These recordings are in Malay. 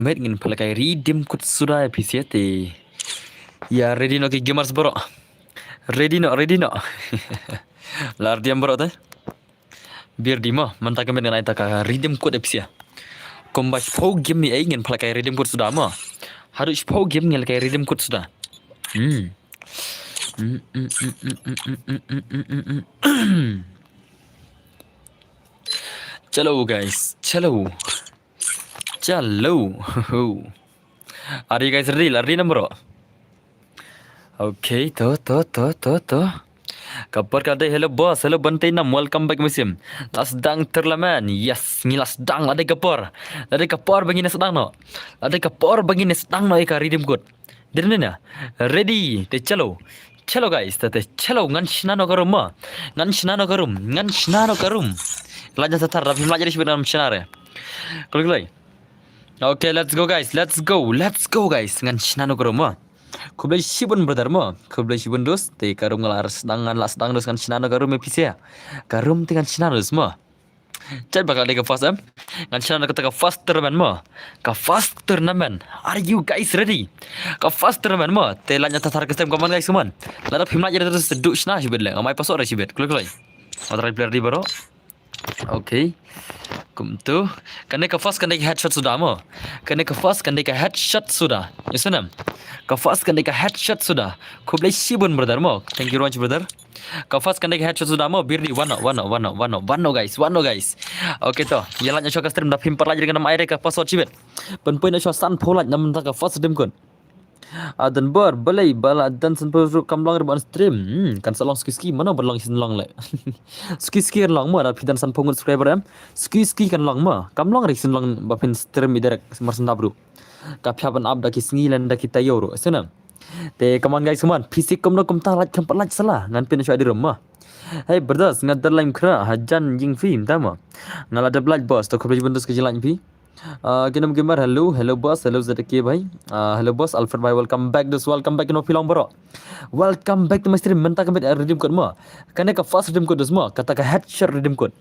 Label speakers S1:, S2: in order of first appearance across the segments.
S1: Met ngin palakai redeem kut sudah episode. Ya ready no ke gamers bro. Ready no. Lar diam bro teh. Biar dimo mantap kemen dengan ita ka redeem kut episode. Kombat pau game ni ngin palakai redeem kut sudah mo. Harus pau game ngin palakai redeem kut sudah. Chalo guys, chalo. Are you guys ready? Ready number? Okay, to. Kabar kada hello boss, hello bantai nam, welcome back musim. Las dang terlaman, yes, ngilas dang ada kapor bagi nas dang no, ada kapor bagi nas dang no eka redeem code. Dene na, ready, te chalo guys, te chalo ngan shnano karum, Laja tatar, rapi melajar di sebenarnya shnare. Kalau okay, let's go guys, let's go guys, ngan shnano karum Kublai shibun brother mo, kublai shibun dos, te karum ngalar sedangan las sedang dos kan shinano karum episia, karum dengan shinano dos mo. Cai bakal deka fast ngan shinano kata ka faster man mo, ka faster na man. Are you guys ready? Ka faster man mo, te lanya tatar kestem kaman guys man. Ladap himla jadi terus seduk shna shibet le, ngamai pasok dah shibet, kulai. Matrai player di bro. Okay. Kum tu, kena ka fast kena headshot sudah mo. Kena ka fast kena headshot sudah. Yasanam. Ka fast kena headshot sudah. Kublai shibun brother mo. Thank you very much brother. Ka fast kena headshot sudah mo. Birdi one no guys. Okay to. Yalan nyo ka stream dah pimpar lagi dengan air ka password shibet. Penpoin nyo san polat namun tak ka fast dim kun. Dan balai bala dan senpur kamlang reban stream kan salong ski mana berlang sin long le ski kan long ma pidan san pongun subscriber ski kan long ma kamlang rik sin long bapin stream iderek marsen dabru ka phaban up da ki sngi len da kita euro senam te come on guys come on pc kom ta like kam like salah ngan pin shadi rum ma hey brothers ngadar laim kra hajan jing film tama ngala da black boss to khobi bundos ke jilan pi Kinam gamer, hello boss, hello ZK bhai, hello boss, Alfred bhai, welcome back no film bro, welcome back to my stream, mentah kami redeem code mo, kene ka first redeem code mo, kata ka headshot redeem code,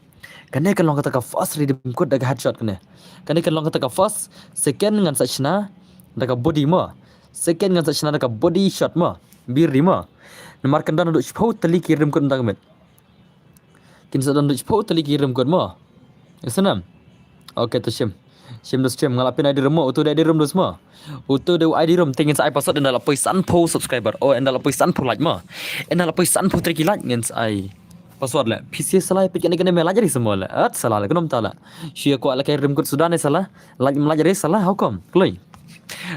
S1: kene ka long kata ka first redeem code daga headshot kene ka long kata ka first, second ngan sachna daga body mo, second ngan sachna daga body shot mo, bir di mo, nomor kanda ndu chpau tali ki redeem code mentah kami, kin sa ndu chpau tali ki redeem code mo, yasanam, okay to Shim dos chem ngalapin ID room mo, utu ID room dos mo. Utu de ID room tingin sa password dan lapoi sanpo subscriber. Oh, and lapoi sanpo like mo. And lapoi sanpo triki like ngins ai. Password le. PC salah pikin kene melajari semua le. At salah le kenom tala. Shia ko ala kai room kod sudah ne salah. Lagi melajari salah hukum. Kloi.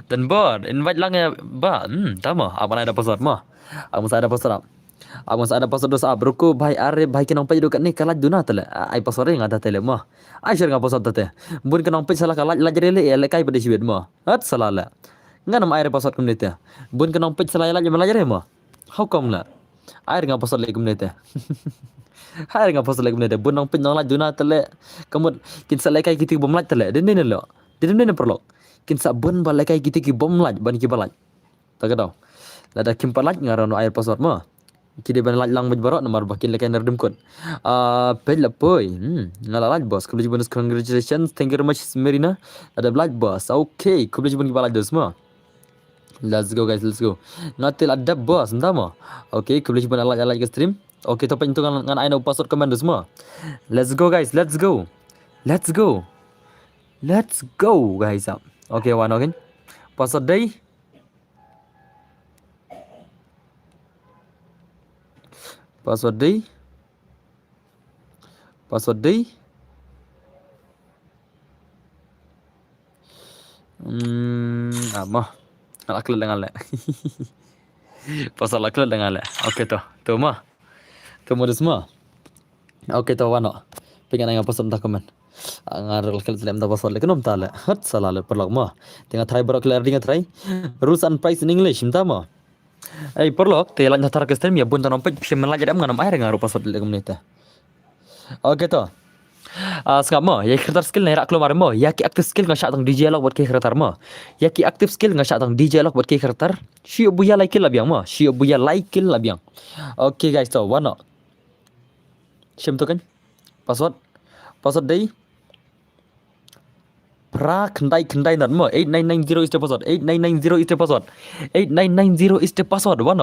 S1: Dan invite lang ya ba. Tama. Apa ada password mo? Aku ada password. Abang ada password dosa abruku bhai are bhai ke nong pe dukat ni kalat duna tele ai password yang ada tele mah ai share nga password tete bun ke nong pe salah kalat lajare le ele kai pada sibet mah at salah la ngana ma air password kum nete bun ke nong pe salah lajare melajare mah hukum la air nga password le kum nete air nga password le kum nete bun nong pe nong laj duna tele kamut kin salah kai kiti bom laj tele den lo den perlok kin sa bun balai kai kiti ki bom laj ban ki balaj tak tahu lada kim palaj ngarono air password mah Kini ban lang majbarok nomor bakin lekai nerdem kon. Pela boy. Ngalalaj boss. Kubli bonus congratulations. Thank you very much Marina. Ada black boss. Okay. Kubli bonus kepala dos semua. Let's go guys. Let's go. Ngatil ada boss. Entah mo. Okay. Kubli bonus alaj ke stream. Okay. Topa itu ngan aina password command dos semua. Let's go guys. Let's go guys. Okay. One again. Password day. Password day. Apa? Lakle dengan le. Password lakle dengan le. Okay to. Tu mah. Tu modus mah. Okay to wano. Pengen nang password tak komen. Ngar lakle dalam password le kenom tale. Hat salah le perlok mah. Tengah try baru clear dengan try. Rules and price in English entah mah. Perlok te lan tar ke stream ya bun tanam pe melajari am nganam air ngaru password le komunita. Okay to. Skap mo, ya kreator skill ne rak keluar mo, ya ki aktif skill ngasyak tang DJ log buat ke kreator mo. Ya ki aktif skill ngasyak tang DJ log buat ke kreator. Shi buya like kill labiang mo, shi buya like kill labiang. Okay guys to, wano. Shim tu kan? Password day. pra kendai not mo 8990 is the password 8990 is the password 8990 is the password one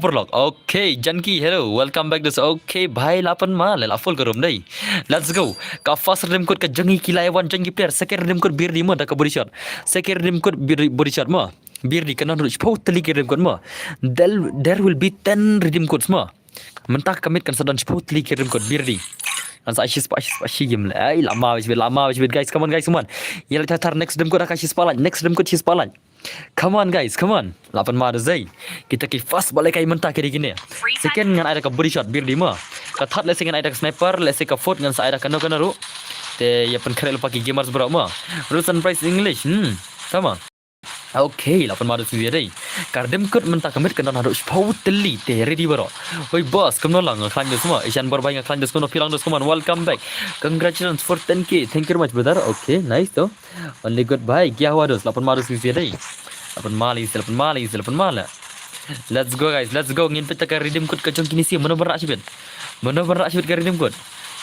S1: prolog okay Janki hello welcome back this okay bhai lapan ma lela full karum dai let's go ka first redeem code ka jangi kilai wan jangi player second redeem code bir di mo da ka body shot second redeem code body shot mo bir di kana rush totally redeem code mo there will be 10 redeem codes mo mentak kamit kan sedang totally redeem code bir di Ansa ashi game lah. Lama wis guys. Come on. Yala tatar next dem ko dah kasih spalan. Next dem ko kasih spalan. Come on guys, come on. 8 ma zai. Kita ki fast balik kai mentah kiri gini. Second ngan ada ka body shot bir 5. Ka third lesi ngan ada ka sniper, lesi ka fourth ngan sa ada ka no ru. Te ya pen kare lupa ki gamers bro ma. Rules and price English. Sama. Okay, 8 ma tu dia dai. Kardem kut mentah kamit kena harus totally te ready bro. Oi boss, kamu lang climb this semua. Asian berbaik climb this kono pilang this come on. Welcome back. Congratulations for 10k. Thank you very much brother. Okay, nice though. Only good bye. Kya hua dos? 8 ma tu dia dai. 8 mali. Let's go guys, let's go. Ngin peta ka redeem code ka jong kini si mana berak sibet. Ka redeem code.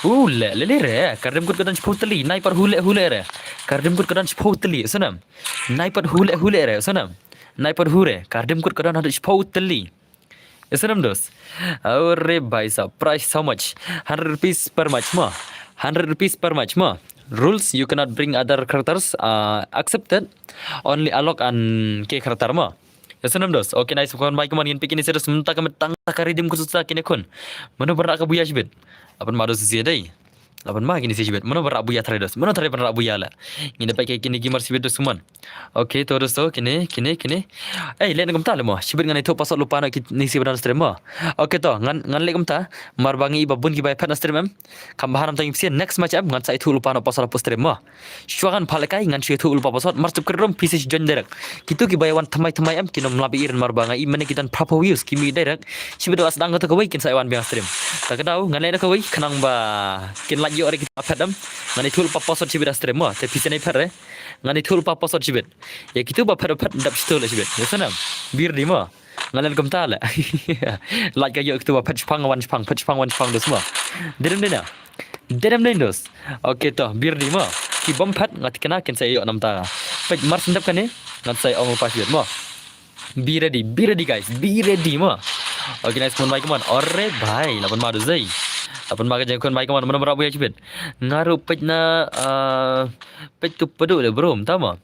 S1: Le re. Ka redeem code ka dan totally. Nai par hule re. Ka redeem code ka dan totally. Sanam. Nai par hule re. Sanam. Nai par hure. Ka redeem code ka dan totally. Sanam dos. Arre bhai sahab, price how much? 100 rupees per match ma. 100 rupees per match ma. Rules you cannot bring other characters accepted only alok and ke character ma. Yasanam dos. Okay nice kawan baik kawan ingin pikin ini serius mentah kami tang takaridim khusus kini kun. Mana berak ke buya sibet. Apa malu sisi dai. Lapan mah gini sibet. Mana berak buya trados. Mana tadi berak buya lah. Ini dapat kayak kini gamer sibet dos semua. Okay terus tu kini. Lihat ngam tak lemo. Sibet ngan itu pasal lupa nak ni sibet dan stream ma. Okay tu ngan lek ngam tak. Marbangi iba bun ki bay pet na stream am. Kambahan am tayong pisi next match am ngan sa itu lupa nak pasal post stream ma. Syuagan palakai ngan syuatu lupa pasal martup kerum pisi join direct. Kitu ki bayawan thamai am kino melabi irin marbangi mana kita proper views kimi direct. Sibet was dang tu kawai kin sa iwan biang stream. Tak tahu ngan lek kawai kenang ba kin lagi orang kita pet am. Ngan itu lupa pasal sibet stream ma. Tapi pisi ni pet ngan itu lupa pasal sibet. Ya kitu ba pet dap stol sibet. Ya sana. Bir di ma. Ngalan kum tala. Like ayo kita ba pet pang wan dos ma. Dedem dos. Okay to bir di ma. Ki bom pet ngat kena ken saya yo nam ta. Pet mar sendap kan ni. Ngat saya ong pas sibet ma. Be ready guys. Be ready ma. Okay nice mon baik mon. Orre bhai 8 ma dos zai. 8 ma ka jengkon baik mon mana berapa ya sibet. Ngaru pet na pet tu pedu le bro tahu ma.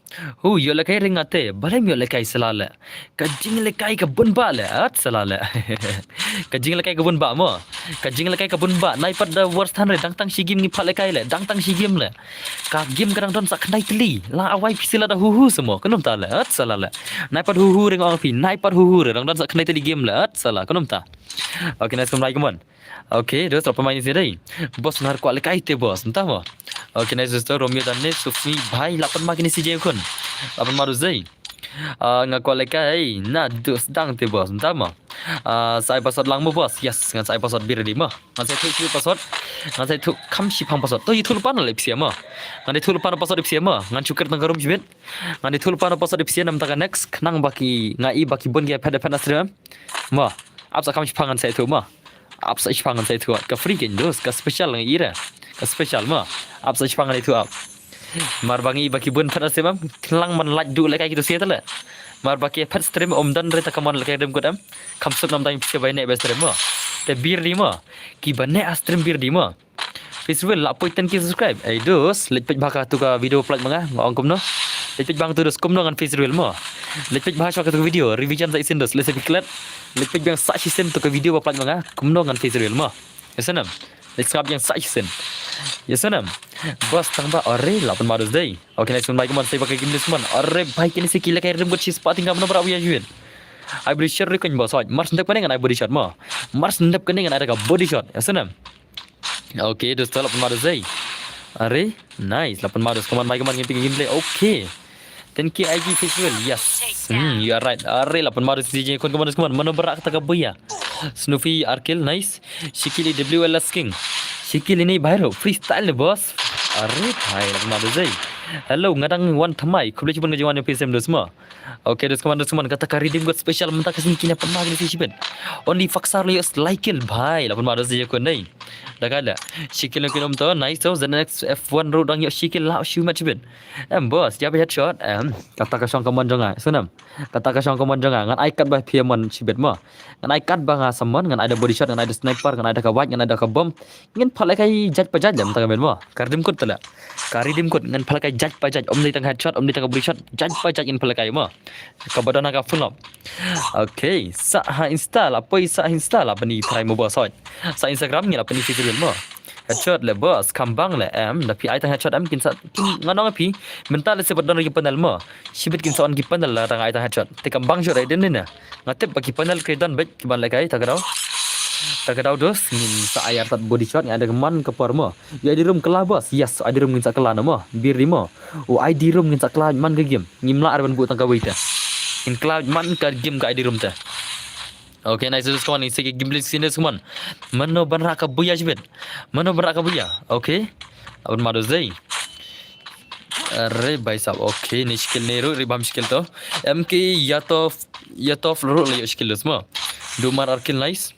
S1: Yo lekai ringate. Balai yo lekai selala. Kajing lekai ke bun ba le. At selala. Kajing lekai ke bun ba mo. Kajing lekai ke bun ba. Nai pad the worst hand dang tang si game ni phat lekai le. Dang tang si game le. Ka game kadang don sak kendai teli. La awai pisila da hu semua. Kenum ta le. At selala. Nai pad hu ring ong pi. Nai pad hu dang don sak kendai teli game le. At sala. Kenum ta. Okay nice come like mon. Okay, terus apa main ini dai? Bos nar kuat lekai te bos, entah mo. Okay, nice terus Romeo dan ne Sufi bhai 8 ma kini si je kun. 8 ma dai. Ngak kuat lekai na dus dang te bos, entah mo. Sai password lang mo bos. Yes, ngan sai password bir di mo. Ngan sai tu password. Ngan sai tu kam si pang password. Tu itu lupa le psia mo. Ngan itu lupa password psia mo. Ngan cuker tang garum jibet. Ngan itu lupa password psia nam taka next kenang baki ngai baki bon ge pada stream. Mo. Apsa kam si pangan sai tu mo. Apsa ispangan saya tu ka free kan dos ka special ngai ira ka special ma apsa ispangan itu ap marbangi baki bun pada sebam kelang man laj du lekai gitu sia tala marbaki pat stream dan reta kaman lekai dem kodam kamsuk nam tang pise baine be stream ma te bir di ma ki bane stream bir di ma Facebook la poi 10k subscribe dos lej baka tu ka video upload manga ngong kum no lej bang tu dos kum no ngan Facebook ma lej bah ka tu video revision sa isin dos lej piklet lej bang sa isin tu ka video upload manga kum no ngan Facebook ma yasanam lej kap yang sa isin yasanam bos tang ba ore 8 mados dai okay next one baik mon saya pakai game this man ore baik ini sekila kai rem got sis pating kam no bra buya juin I body shot rekoin bos mars ndap kan ngan I body shot ma mars ndap kan ngan ada ka body shot yasanam Okay, dos 8 mados zai. Are, nice. 8 mados. Kaman mai gameplay. Okay. 10k IG festival. Yes. You are right. Are 8 mados DJ kon kaman mana berak ta buya. Snoopy Arkil nice. Shikili WLS King. Shikili ni bairo freestyle boss. Are, hai 8 mados zai. Hello, ngadang wan thamai. Kuble cibon ngajiwan PSM dos semua. Okay, dos kaman kata ka redeem got special mentah kasih kini apa lagi sih sibet. Only faksar lios like bhai 8 mados DJ kon dai. Dah kala. Shikil kinom to nice so the next F1 road dang yo shikil lao shu match bin. Boss, dia headshot. Kata ka song kamon jonga. Sunam. Kata ka song kamon jonga ngan ai kat ba piamon shibet mo. Ngan ai kat ba nga samon ngan ada body shot ngan ada sniper ngan ada ka white ngan ada ka bom. Ngan phalai kai jaj pa jaj jam ta ben mo. Kardim kut tala. Karidim kut ngan phalai kai jaj pa jaj om ni tang headshot om ni tang body shot jaj pa jaj in phalai kai mo. Ka badana ka full up. Okay, sa ha install apa sa install apa ni try mo boss hoy. Sa Instagram ni apa ni fitur mo. Headshot le boss kambang le tapi ai tang headshot kin sa kin nganong api mental le sebut don lagi panel mo sibit kin son ki panel la tang ai tang headshot te kambang shot ai den ni na ngatep bagi panel ke don bet ki ban le kai tagadau dos min sa ayar tat body shot ada keman ke por mo ya di room kela boss yes ada room ngin sa kela mo bir di mo o ID room ngin sa kela man ke game ngimla arban bu tang ka waita in cloud man ka game ka ID room ta. Okay, nice terus kawan. Ini gimbal sini semua. Mana berak buaya jebet. Mana berak buaya. Okay. Abang malu zai. Arre भाई साहब. Okay, ni skill ni ru ribam skill to. MK ya to floor le skill semua. Dumar arkil nice.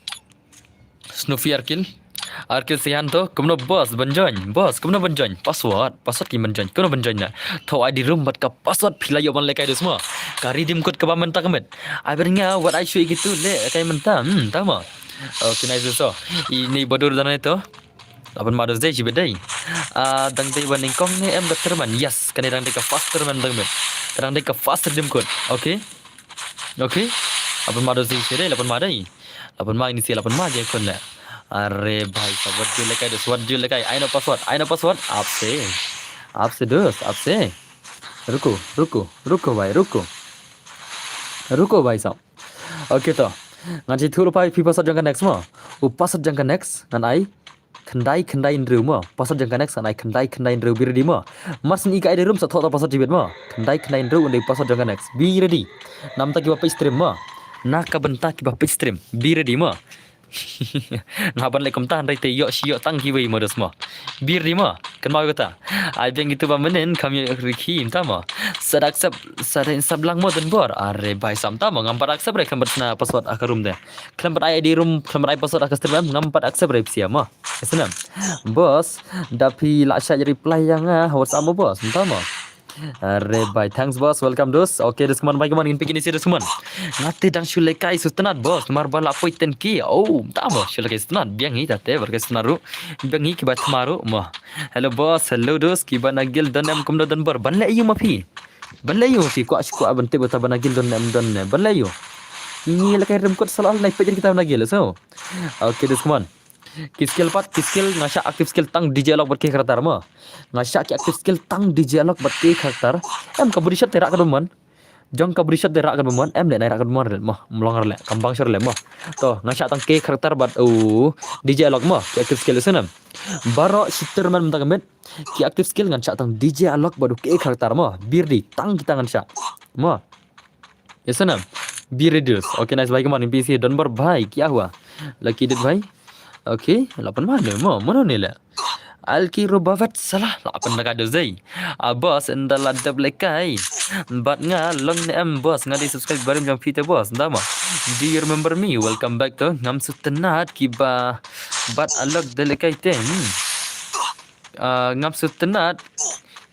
S1: Snoopy arkil sihan to. Kumno boss banjoin. Boss kumno banjoin. Password ki banjoin. Kumno banjoin na. Tho ID room bat ka password philai yo ban lekai do semua. Kari dim kut ka ba menta kamet. Akhirnya what I show gitu le kai menta. Tama. Okay, nice so. Ini bodoh dan itu. Lapan mados deh sih bedai. Dang teh banding kong ni dokter man. Yes, kan dang teh ka faster man dang met. Dang teh ka faster dim kut. Okay. Lapan mados deh sih deh. Lapan madai. Lapan ma ini sih lapan ma je kon le. अरे भाई साहब what do you like I know password आपसे दोस्त आपसे रुको भाई रुको भाई साहब ओके तो ngaji thulu pai pi password jangka next mo password jangka next ngan ai khandai in room mo password jangka next ngan ai khandai in room bi ready mo mas ni ka ide room sa tho password jibet mo khandai in room undai password jangka next bi ready nam ta ki ba stream mo na ka benta ki ba stream bi ready mo ngaban le komtahan rai te yo shio tang ki wei modus mo bir di mo kan mau kata ai beng itu ba menen kami rikhim ta mo sadak sab lang mo den bor are bai sam ta mo ngampat aksep re kambat na password akarum de kambat ai di room kambat ai password akastream ngampat aksep re sia mo senam bos dapi la sha reply yang WhatsApp mo bos ta mo अरे भाई thanks boss welcome दोस्त ओके दोस्त मन भाई के मन इन पिकिन इसी दोस्त मन नाते dang shule kai sustenat bos marbal apoiten ki oh ta bos shule kai sustenat biang hi tate berkai sunaru biang hi kibat maru mo hello boss hello dost kiban agil donem kumdo don bor ban le yu mafi ko asku abante bota ban agil donem don ban le yu ini la kai rem kot salah naik pejir kita nagil so oke dost man kiskill ngasha aktif skill tang DJ log berke karakter mo ngasha ki aktif skill tang DJ log berke karakter ka burishat terak kadumon jong ka burishat terak kadumon le naik kadumon mo melongar le kambang shor le mo to ngasha tang ke karakter bat DJ log mo ki aktif skill senam baro shooter man mentang met ki aktif skill ngasha tang DJ log badu ke karakter mo birdi tang kita ngasha mo ya senam bir reduce okay nice bhai kaman PC don bar bhai kya hua lucky dit bhai okay lapan mana mana ni lah alki rubavat salah lapan nak ada zai boss enda ladab lekai but nga long ni boss nga di subscribe barim jam fita boss ndama do you remember me welcome back to ngam sutenat kiba but alok delekai ten ngam sutenat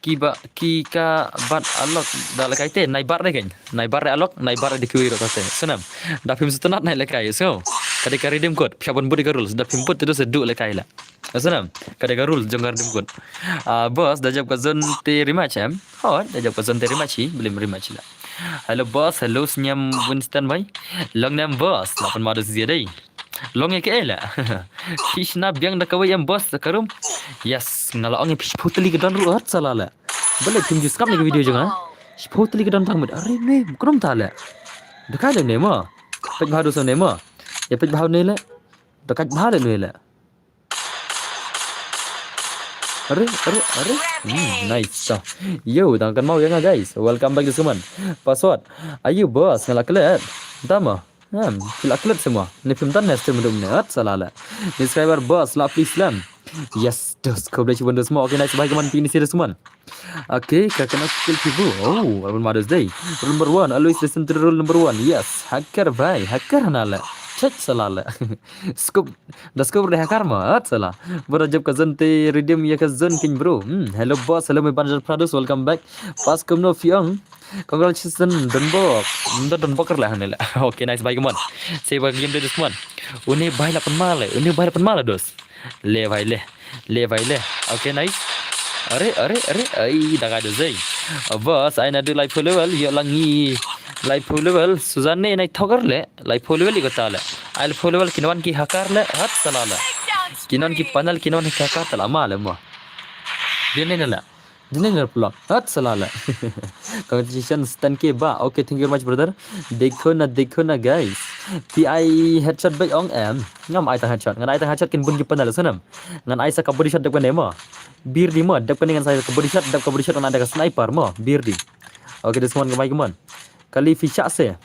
S1: kiba kika bat alok dalekai ten nai bar kan nai bar alok di kuiro kate senam da film sutenat nai lekai so kadeka redeem code phyabon budi rules da pimput itu seduk le kaila asanam kadeka rules jonggar redeem code boss da jab ka zon terima chem da jab ka zon terima chi beli terima chi la hello boss hello senyam Winston bhai long name boss lapan madu sia dai long ke ela kishna biang da kawai boss karum yes ngala ong fish potli ke don ruat salala bale tim jus kam ni video jangan potli ke don tang med are me krom tala dekai le ne ma pek bhadu so ne ma ya pej bhau ni le dekat bhau le le are nice yo tang kan mau ya guys welcome back to suman password ayu boss ngala klet dama kila klet semua ni film tan nest mendum net salala subscriber boss la please slam yes dos kau boleh cuba semua okay nice bye kaman pini serius suman okay kakak nak skill tibu abang Mother's Day rule number 1 always listen to the rule number 1 yes hacker bhai hacker nala Chat salah. Scoop, the scoop dah karma, salah. Bro jab cousin te redeem ya cousin king bro. Hello boss, hello my Banjar Prados, welcome back. Pas kumno fiang. Congratulations Dunbok lah hanela. Okay, nice bye come on. Say bye game this one. Uni bhai 8 mal hai. Uni bhai 8 mal dos. Le bhai le. Le bhai le. Okay, nice. Are ai dah ada zai. Bos ai nadu live level ya langi live level Suzanne nai thogar le live level ko tala. Ai live level kinwan ki hakar le hat salala. Kinon ki panel kinon ki hakar tala mal mo. Dine nala. Dine nala pula. Hat salala. Congratulations 10k ba. Okay, thank you very much brother. Dekho na guys. PI headshot back on em. Ngam ai ta headshot. Ngan ai ta headshot kin bun ki panel sanam. Ngan ai sa kabody shot depan mo. Bir di mo. Depan dengan saya kabody shot on ada sniper mo. Bir di. Okay, this one gamai keman. Kali ficha se.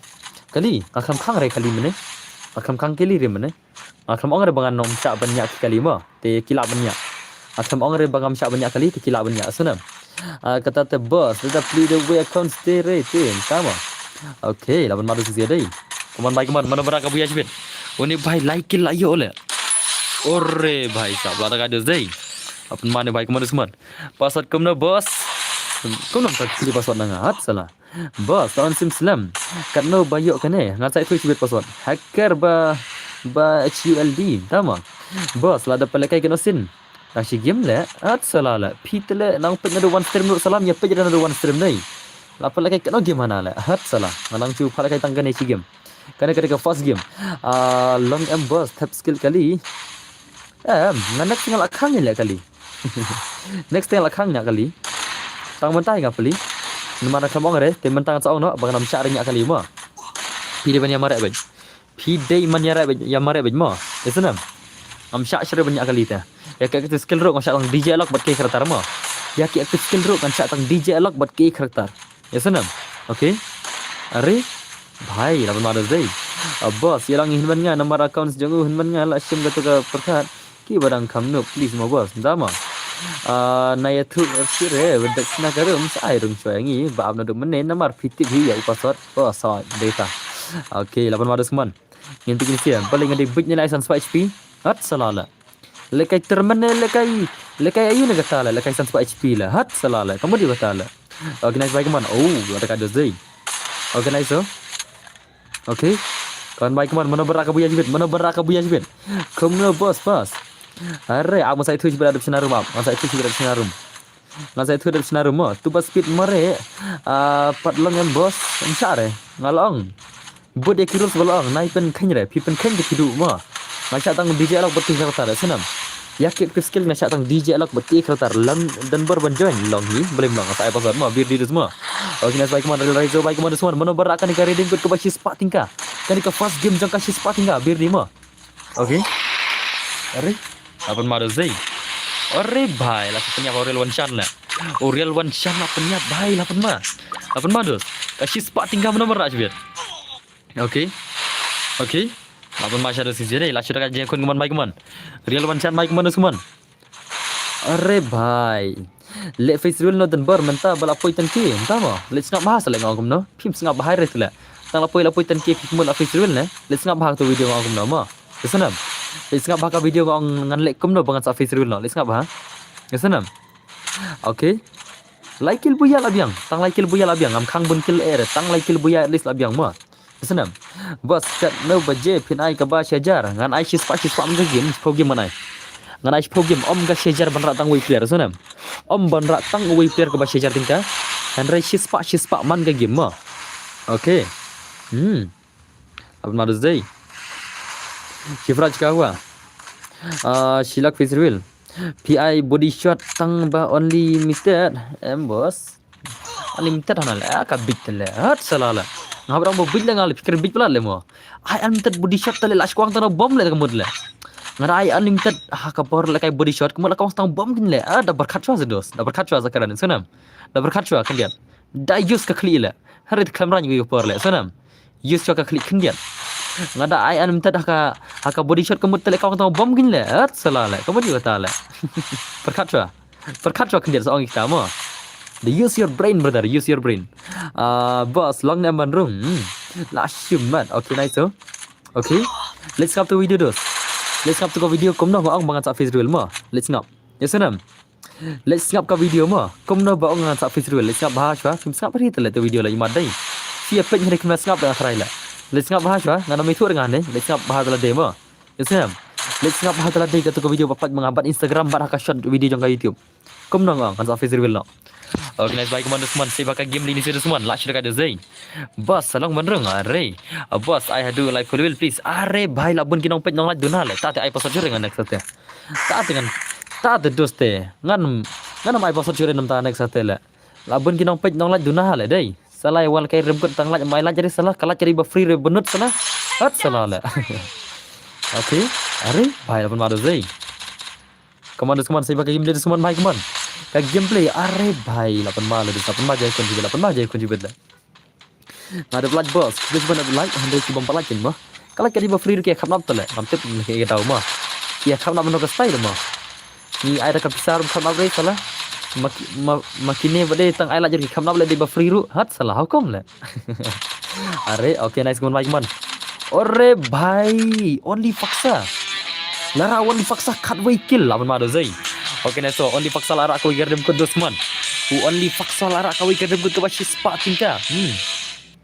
S1: Kali akam khang re kali mene. Akam khang kili re mene. Akam ong re bangan nom cha banyak kali mo. Te kila banyak. Akam ong re bangam cha banyak kali te kila banyak sanam. Kata te boss, kita play the way account stay rating, sama. Okay, lawan madu sisi ada. Keman, mana beraka buya sibin. Oni bhai like kill ayo le. Ore bhai sab, lada ka dos dei. Apan mane bhai keman keman. Password kumna boss. Kumna tak pilih password nanga hat salah. Boss, tahun sim slam. Katno bayok kene, ngasai tu sibit password. Hacker ba HULD, sama. Boss, lada pelekai kena sin. Ashi game le, at salala. Pitele nang pet nado one stream nur salam ya pet nado one stream nei. Lapa lagi kena game mana le? At salah. Nang cu pala kai tanggan nei game. Kana ke first game. Long M boss tap skill kali. Next tinggal akhang le kali. Next tinggal akhang nya kali. Tang mentai ngapeli. Mana kamong re, te mentang saong no bang nam cha nya kali mo. Pide ban ya mare ban. Pide man ya mare ban mo. Isnam. Am cha shre banyak kali ta. Ya kayak gitu skill rock macam DJ lock buat key karakter mo. Ya kayak gitu skill rock macam DJ lock buat key karakter. Ya senam. Okay. Are bhai lawan mana zai. Boss yang hinman nga nomor account jangu hinman nga la sim gato ka perkat. Ki barang kamno please mo boss. Dama. Naya tu sire bedak sina karum sai rung chuangi baab na dumene nomor fitik hi ya password. Oh so data. Okay, lawan mana seman. Yang tinggi sian paling ada big nya license HP. Hat salala. Lekai termene lekai ayu ne kata la lekai 100 HP la hat salala kamu di kata la. Okay, nice baik man. Oh ada kada zai. Okay, nice so. Okay, kawan baik man mana beraka buya jibit kamu bos are aku saya tu berada di senarum saya tu berada di senarum mo tu bas speed mare patlong yang bos encare ngalong bod ekirul sebalong naipen kanyre pipen kany kidu mo. Macam tang DJ alok betul kata senam. Ya kip skill macam tang DJ alok betul kata lang dan berbanjoin long ni boleh long saya pasal mo bir di semua. Okay, nice baik mana Raizo baik mana semua mana berakan ni reading ke bashi spat tingka. Kan ke first game jangka si spat tingka bir di mo. Okay. Are apa mana zai? Are bhai lah punya real one shot lah. Real one shot lah punya bhai lah pun apa dos? Kasih spat tingka mana berat biar. Okay. Okay. Apa masih ada sisi ni? Last sudah kajian kun baik man. Real one shot baik man semua. Are bhai. Let face real no dan ber menta bala poi tan ki. Tama. Let's ngap bahas le ngam no. Pim ngap bahai re tula. Tang la poi tan ki pim la face real ne. Let's ngap bahas tu video ngam no ma. Kesanam. Let's ngap bahas video ngam ngan lek kum no bangan sa face real no. Let's ngap bahas. Kesanam. Okay. Like kill buya labiang. Tang like kill buya labiang. Ngam khang bun kill air. Tang like kill buya at least labiang ma. Senam. Bos kat no baje pin ai ka ba syajar ngan ai sis pa mga game program mana. Ngan ai program om ga syajar ban ratang way player senam. Om ban ratang way player ka ba syajar tingka. Kan rai sis pa man ga game ma. Okay. Apa mana zai? Kifraj ka huwa. Silak face reveal. PI body shot tang ba only limited. Boss. Unlimited hanal ka big tele. Hat salala. Ngabrang bo bil ngal fikir big pula le mo. I unlimited body shot tale lash kwang tano bom le kamud le. Ngara I unlimited ka power le kai body shot kamud la kwang tang bom kin le. Da berkat chwa dos. Da berkat chwa zakaran sunam. Da berkat chwa kan dia. Da use ka kli le. Harit kamera ni power le sunam. Use chwa ka kli kin dia. Ngada I unlimited ka body shot kamud tale kwang tang bom kin le. At sala le. Kamud yo ta le. Berkat chwa kan dia seorang kita mo. Use your brain brother, use your brain. Boss long name room. Last man. Okay, nice so. Okay. Let's ngap tu video dos. Let's ngap tu ko video kom no baong bangan sa face reel mo. Let's ngap. Ya senam. Let's ngap ka video mo. Kom no baong bangan sa face reel. Let's ngap bahas wa. Kim ngap ri tele tu video la imadai. Sia page hari kim ngap dengan try la. Let's ngap bahas wa. Ngana mai thu dengan ni. Let's ngap bahas la demo. Ya senam. Let's ngap bahas la demo tu ko video papat mengabat Instagram bar ka shot video jang ka YouTube. Kom no ngang sa face reel la. Okay, nice baik teman-teman. Saya bakal game ini semua. Like share kat Zai. Bos, salang bener are. Bos, I do like for will please. Are, bhai labun kinong page nong like duna le. Tak ai password dengan next sate. Tak doste. Ngan ai password jure nam ta next sate le. Labun kinong page nong like duna le dai. Salah wal kai rem tang like mai like jadi salah kala cari ba free re benut salah. Hat salah le. Okay, are, bhai labun madu Zai. Kemana saya bakal game ini semua bhai kemana? Kayak gameplay are bhai 8 malah 8 malah jadi kunci bela. Ada like bos, kita cuma nak like 100 ki bom like mah. Kalau kali ba free kayak khapnap tole, namtep kayak tahu mah. Ya khapnap no ka style mah. Ni ai da ka pisar khapnap re salah. Makine bade tang ai la jadi khapnap le di ba free ru hat salah hukum le. Are okay nice gun like man. Ore bhai, only faksa. Lara only faksa cut way kill 8 malah Zai. Okay, nice. So, only faksa lara aku igar dem ko dosman. Only faksa lara aku igar dem ko bashi spa tingka.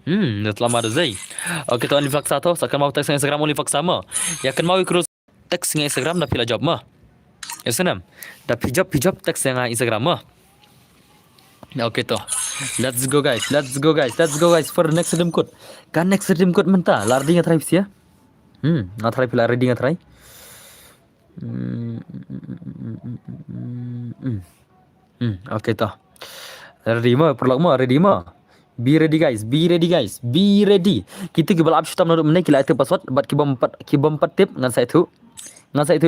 S1: Lama ada Zai. Okay, to only faksa to. Sakan mau teks Instagram only faksa mo. Ya kan mau ikut teks Instagram dah pila job mo. Ya senam. Dah pijab teks Instagram mo. Okay to. Let's go guys for next redeem code. Kan next redeem code menta. Lardi nga try ya. Nga try pila ready nga try. Okay toh. Ready mo, perlak mo, ready mo. Be ready guys. Kita kibal upshot menurut menai kila itu password buat kibam 4 tip ngan saya itu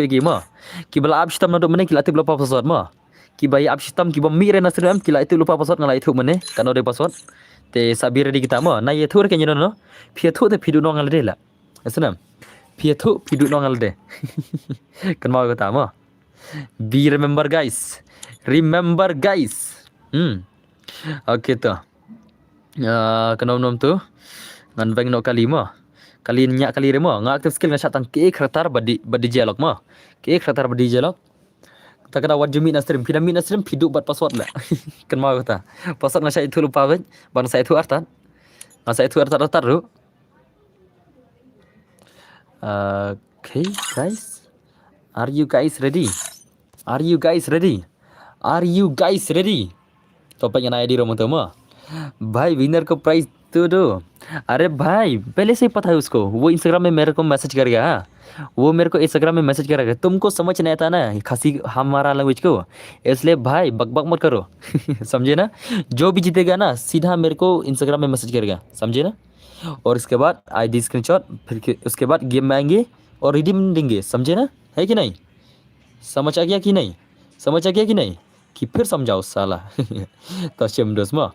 S1: lagi mo. Kibal upshot menurut menai kila itu lupa password mo. Kibai upshot kibam mi rena stream kila itu lupa password ngan itu menai kan ada password. Te sabi ready kita mo. Na ye thu ke nyono no. Pia thu te pidu no ngal de la. Asenam. Pia thu pidu no ngal de. Kan mau kata mo. Be remember guys. Okay to. Kenom tu ngan bang no kali mo. Kali nyak kali remo ngak aktif skill ngasat tang ke khratar badi dialog mo. Ke khratar badi dialog. Tak kena wajib min stream. Pina min stream pidu buat password la. Kan mau kata. Password ngasat itu lupa ben. Bang saya itu artan. Ngasat itu artan ru. Okay guys. Are you guys ready? Topik yang ID रोम तो माँ भाई विनर को प्राइस तो दो. अरे भाई पहले से ही पता है उसको. वो इंस्टाग्राम में मेरे को मैसेज करेगा. तुमको समझ नहीं आता ना खासी हमारा लैंग्वेज को, इसलिए भाई बक मत करो. समझे ना. जो भी जीतेगा ना सीधा मेरे को इंस्टाग्राम में मैसेज करेगा. समझे ना. और इसके बाद ID स्क्रीनशॉट, फिर उसके बाद गेम में आएंगे और रिडीम देंगे. समझे ना. है कि नहीं. समझ आ गया कि नहीं कि फिर समझाओ साला. तो SIM dos mah.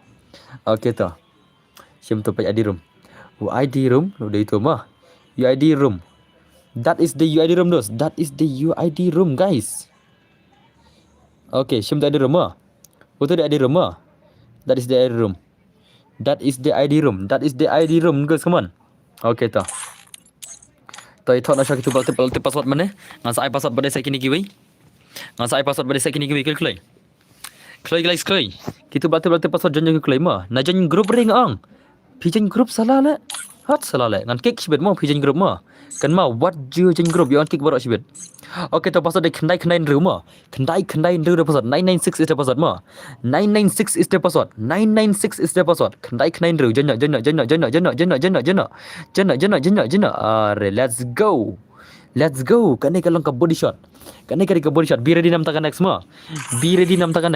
S1: Okay to. Siam tu pai ID room. ID room udah itu mah. UID room. That is the UID room dos. That is the UID room guys. Okay, siam tu ID room mah. Betul ID room mah. That is the ID room. That is the ID room guys, come on. Okay to. To itu nak syak itu balti password mana? Ngan sai password pada saya kini kiwi. Klay guys. Kita balti password jangan klay mah. Na jangan group ring ang. Pijan group salah le. Hat salah le. Ngan kick sibet mah pijan group mah. Kan mah what you jangan group you kick baru sibet. Okay to password kendai ru mah. Kendai ru password 996 is the password mah. 996 is the password. Kendai ru jangan. Are let's go. Kane kalau ka body shot. Be ready nam takan next mah. Be ready nam takan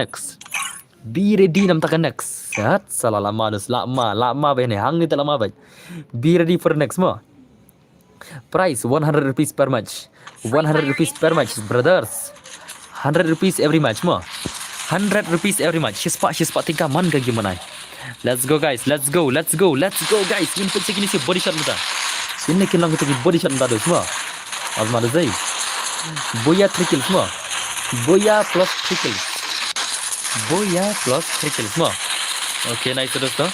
S1: next. Hat salah lama dus lama bene hang ni lama bai. Be ready for next mah. Price 100 rupees per match. Brothers. 100 rupees every match mah. 100 rupees every match. Shispa tingkah man ka gimana. Let's go guys. Let's go guys. Ini segini si body shot muta. Sini kilang kita body shot muta dus mah. Azma Zai. Boya 3 kills semua. Boya plus 3 kills semua. Okay, nice dosto.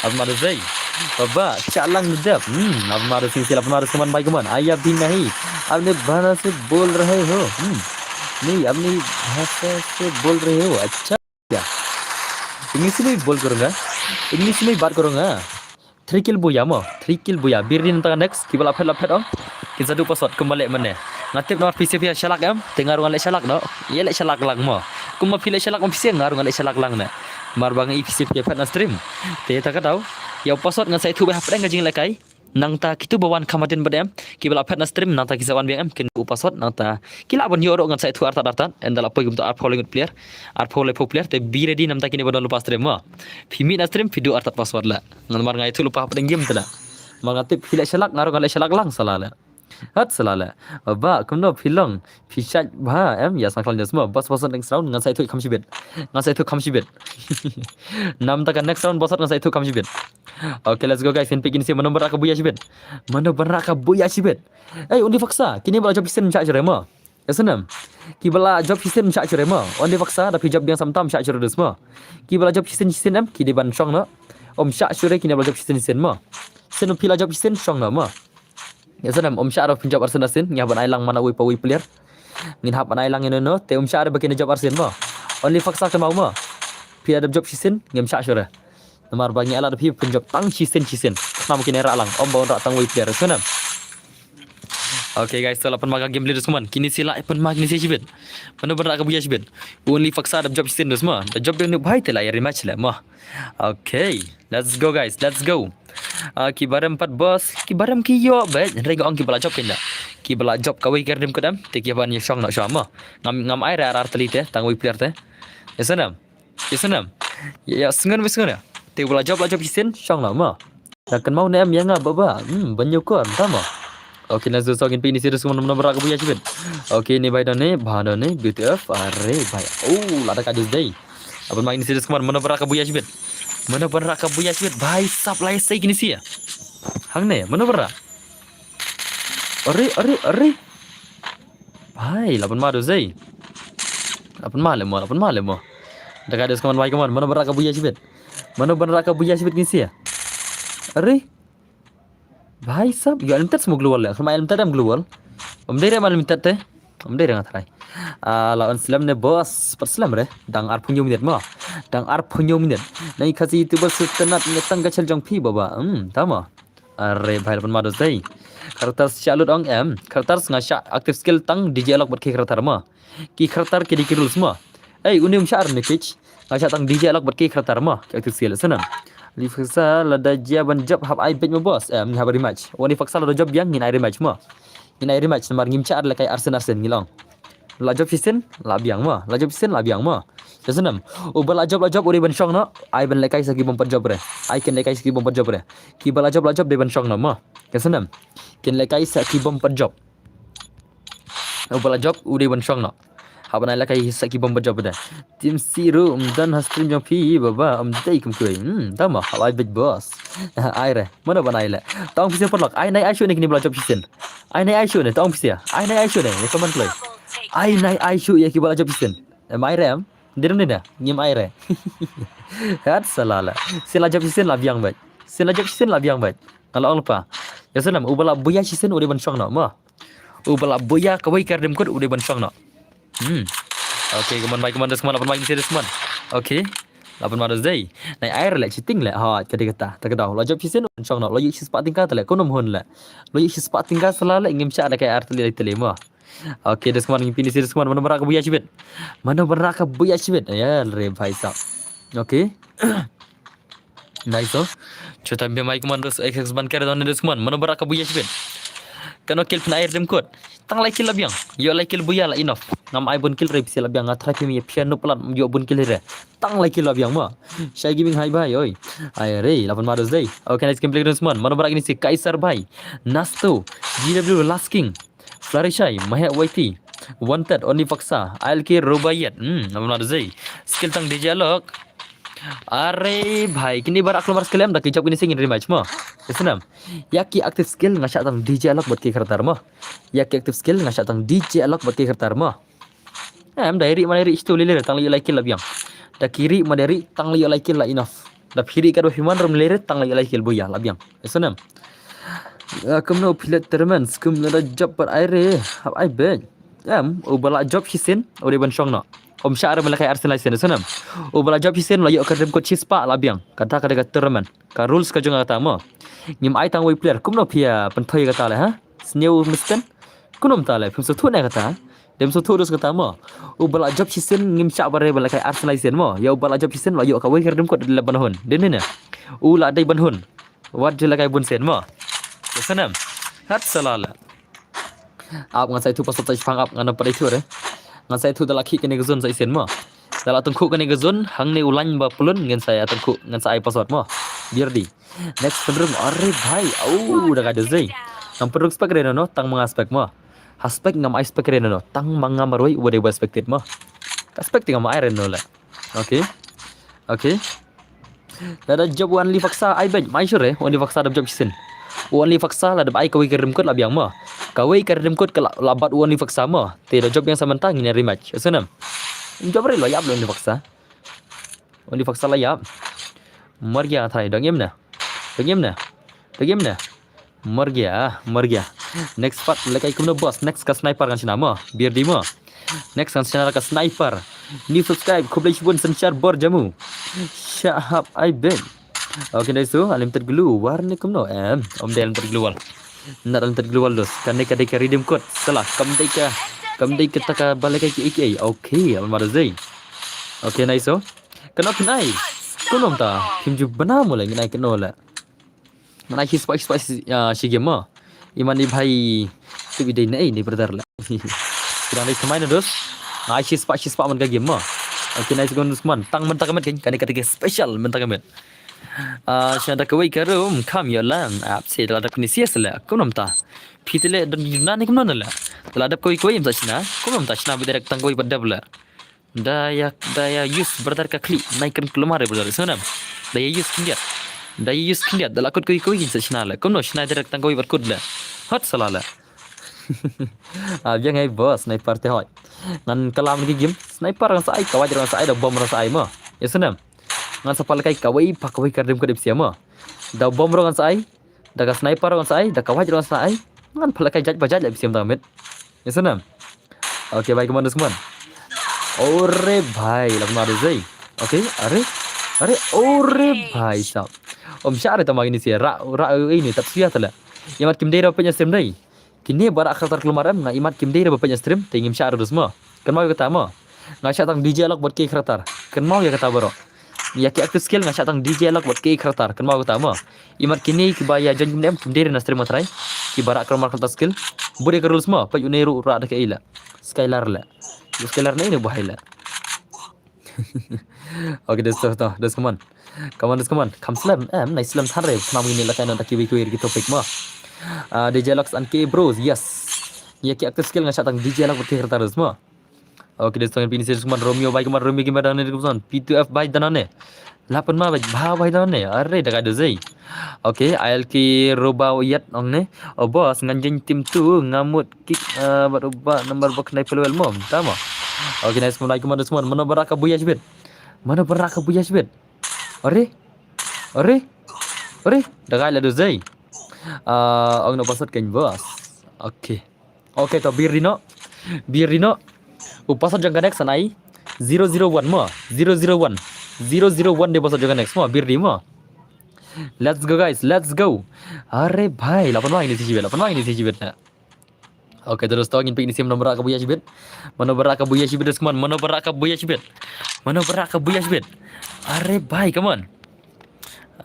S1: Azma Zai. Baba चालंग जब अब मारो सिलसिला अब मारो सुमन भाई कमान आई अब भी नहीं आपने भाषा से बोल रहे हो नहीं अपनी भाषा से बोल रहे हो अच्छा क्या इंग्लिश में भी बोल करूँगा इंग्लिश में भी बात करूँगा थ्री किल बुया बिरdi nantang next kibala lapet dong kita satu pasot kembali mana ngatip nama PC via shalak em tengah rungan lek shalak no ye lek shalak lang mo kuma pile shalak mo PC ngarungan lek shalak lang na mar bang PC via pet na stream te ta ka daw ya pasot ngan sai thu be hapdeng ngajing lekai nang ta kitu bawan kamatin badem kibala pet na stream nang ta kisawan biang em kin pasot nang ta kila bon yoro ngan sai thu artat endala poi gum to art following player player te bi ready nam ta kini bodon lupa stream mo phimi na stream video artat password la ngan mar ngai thu lupa hapdeng game tala mangatip hilak shalak ngaru galak shalak lang salala hat salala ba kumno philong phishat ba em ya sakal semua bos bosan next round ngan sai thu khamsi bet nam ta next round bosat ngan sai thu khamsi bet okay let's go guys in pick ini si mano baraka buya sibet undi faksa kini bala job isen cha jere mo yasunam ki bala job isen cha jere mo undi faksa tapi job yang samtam cha jere semua ki bala job isen em ki di ban song no cha jere kini bala job isen mo sen pila job isen song no mo yasunam cha ro job arsen nya ban ailang mana wi player ngin hap ban ailang ino no te cha ro bakina job arsen mo only faksa ke mau mo pila job isen ngem cha jere Namar bangi ala dapi penjob tang cisen nama mungkin era lang bawa rak tang wi player sana okay guys setelah penmaga game leader semua kini sila penmag ni sibet mana berak ka buya sibet only faksa ada job cisen semua the job yang bhai tela ya rematch la mah okay let's go guys let's go ki baram 4 bos ki baram ki yo bet rega ong ki bala job kena ki bala job ka wi kerdim kodam te ki ban yong nak syama ngam ai ra telite tang wi player te sana ya sengan ya te bala job isin syang lama takkan mau nem yang baba banyak kan tama okay nazo sogin pini sirus semua nomor berak buya sibet okay ni bai dane bhana ne btf are bai lada kadis dai apa main sirus kemar mana berak buya sibet bai sap lai sai gini sia hang ne mana berak are bai lapan madu zai lapan malam mo dak kadis kemar bai kemar mana berak buya sibet Mana benar ka buya sibet ngisi ya? Are? Bhai sab, yo alimtat semua global ya. Sama alimtat am global. Dere mal alimtat te. Dere ngatrai. Lawan Islam ne bos, perslam re. Dang ar punyo minit ma. Nai kasi itu bos tenat ngetang gachal jong pi baba. Tama. Are bhai lapan mados dai. Karakter syalut ong em. Karakter ngasya aktif skill tang DJ alok buat ki karakter ma. Ki karakter ki dikirul semua. Unim syar ne pitch. Ngasya tang DJ alok buat ki karakter ma. Ki aktif skill sana. Li faksa lada jaban job hab ai bet ma bos. Hab rematch. Wani faksa lada job yang ngin ai rematch ma. Ngin ai rematch namar ngimcha ar lakai arsen ngilong. La job sisen la biang ma. Jasanam. Ubal la job uri ban syong no. Ai ban lakai sagi bom job re. Ai ken lakai sagi bom job re. Ki bala job de ban syong no ma. Jasanam. Ken lakai sagi bom job. Ubal la job uri ban syong no. Haban lakai sagi bom job de. Tim siru dan hastrim jong pi baba dai kum kuy. Tama ai bet boss. Ai re. Mana ban ai le. Tong pisi perlok. Ai nai ai shu ni kini bala job sisen. Ai nai ai shu ni tong pisi ya. Ai nai ai shu ni. Kaman kuy. Ai nai ai shu ya ki bala job sisen. Mai re am. Diram ni dah. Ngim ai re. Hat salala. Sila job sisen la biang bet. Kalau lupa. Ya sanam ubala buya sisen uri ban syong no ma. Ubala buya kawai kardem kod uri ban syong no. Okay, keman das keman 8 main serius keman. Okay. 8 madas day. Nai air lek cheating lek ha kata tak tahu. Lo job sisen syong no. Lo yik sepat tingkat lek konom hon lek. Lo yik sepat tingkat selala ngim cha ada kai air tele ma. Okay, das keman ngimpi serius keman mana berak buya sibet. Ya re bhai sab. Okay. Nice oh. Chota be mai keman das XX ban kare don das keman mana berak buya sibet. Kano kill pun air dem kot. Tang like kill labiang. Yo like kill buya la enough. Ngam ai bun kill re bisa labiang ngatra pi mi piano pelat yo bun kill re. Tang like kill labiang ma. Shy giving high bhai oi. Ai re 8 madas day. Okay, nice gameplay dan semua. Mana berak ini si Kaisar bhai. Nasto, GW Last King. Flarishai, Mahek YT. Wanted only faksa. ILK Robayat. 8 madas day. Skill tang DJ alok. Are bhai kini barak keluar skill am dah kicap kini singin rematch mah. Kesenam. Yaki aktif skill ngasyak tang DJ alok buat ki karakter mah. Yaki aktif skill ngasyak tang DJ alok buat ki karakter mah. Am dari mana ri istu lele tang li like la biang. Da kiri madari tang li like la enough. da phiri ka do himan rom lere tang lai khel boya labyang esanam kumno pilet termen skum na job per aire hab ai ben o bala job hisen o de ban shong no om syar melakai arsenal sen esanam o bala job hisen layo ka dem ko chispa labyang kata ka termen ka rules ka jonga ta mo ngim ai tang wei player kumno phia pan thoi ka ta le ha sneu misten kunom ta le phim so thu na ka ta dem so thu dos ka ta mo o bala job hisen ngim cha bare bala kai arsenal sen mo ya o bala job hisen layo ka wei ka dem ko de ban hon den ne u la dai ban hon wat je la kai bun sen mo esanam hat salala ap ngan sai thu pasot sai phang ap ngan pa dai thu re ngan sai thu dala khi kene gazon sai sen mo dala tungku kene gazon hang ne ulan ba pulun ngan sai tungku ngan sai pasot mo biar di next pendrung are bhai au daga de zai nam pendrung spek re no tang mga spek mo haspek ngam ai spek re no tang mga maroi wode ba expected mo aspek ngam ai re no la okay okay ada job wan li faksa ai ben mai sure wan li faksa job sin wan li faksa la ai kawai kirim kot labiang mo kawai kirim kot ke labat wan li faksa mo te job yang samantang ini rematch senam job re lo yap lo li faksa wan li faksa la yap मर गया था डंगेम ना मर गया next part लेkai kumno boss next ka sniper kan sina mo biar di mo next kan sina ka sniper ni subscribe kublai shibun senchar bor jamu syahab ai ben okay dai so unlimited glue warna kumno om del unlimited glue wal na unlimited glue wal dos kan ka dai redeem code salah kam dai ka taka balakai ki iki okay al marzai okay nice so kenapa nai kunom ta kimju bana mulai ngai keno la mana his spice si game ma iman ni bhai tu bidai nai ni brother la kurang ni kemana dos ai his spice man ka game ma okay nice gon usman tang mentang kamet kan kata special mentang kamet syada kawai karum kam ya lang ap se dala dak ni sias la kunom ta pitile dan yuna ni kunom la dala dak koi im sa china kunom ta china bidak tang koi badab la daya use brother ka klik naikkan keluar brother senam daya use kindiat dala kod koi sa chinala kono china direct tang koi bat kod la hot salala yang ai boss sniper te hoi nan kalam ni game sniper kan sai kawai ran sai da bom ran sai ma senam ngan sapal kai kawai pak kawai kardem kodep siama da bom ran sai da ka sniper ran sai da kawai ran sai ngan pala kai jaj bajaj la siam damit senam okay baik teman teman Ore bhai lama ada zai. Okay, are ore bhai sab. Om syar ta magini sia ra ini tak sia tala. Imat kim dera punya stream dai. Kini barak khatar kelumaran na imat kim dera punya stream tingim syar dus mo. Kan mau kata mo. Ngasya tang DJ lok buat ke khatar. Kan mau ya kata baro. Ya ki active skill ngasya tang DJ lok buat ke khatar. Kan mau kata mo. Imat kini ki baya jan kim dera na stream matrai. Ki barak kelumar khatar skill. Bude ke rules mo. Pa yuneru ra da ke ila. Skylar la. Skylar ni bahaya lah. Okay, das kaman. Kam slam, nice slam thare. Kam ini lah kan taki week kita topik mah. DJ Lux and K Bros, yes. Ya ki active skill ngasat tang DJ Lux berkira terus mah. Okay, das tangan pini series kaman Romeo baik kaman Romeo gimana dan kaman P2F baik dan ane. 8 mah baik dan ane. Are dah ada zai. Okay, ILK roba yat ong ne. Oh bos nganjing tim tu ngamut kick berubah nomor bak naik level mom. Tama. Okay, nice mulai kemana semua. Mana beraka buya sibet. Are. Dah kaya ada zai. Ong nak pasat kan bos. Okay. Okay, to bir dino. Pasat jangan next sanai 001 mo. 001 dia pasat jangan next mo. Bir di mo. Let's go guys, let's go. Are bhai, 8 wang ini si jibet na. Okay, terus tahu ingin ini sim nomor beraka buya jibet. Mana beraka buya jibet teman. Mana beraka buya jibet. Are bhai, come on.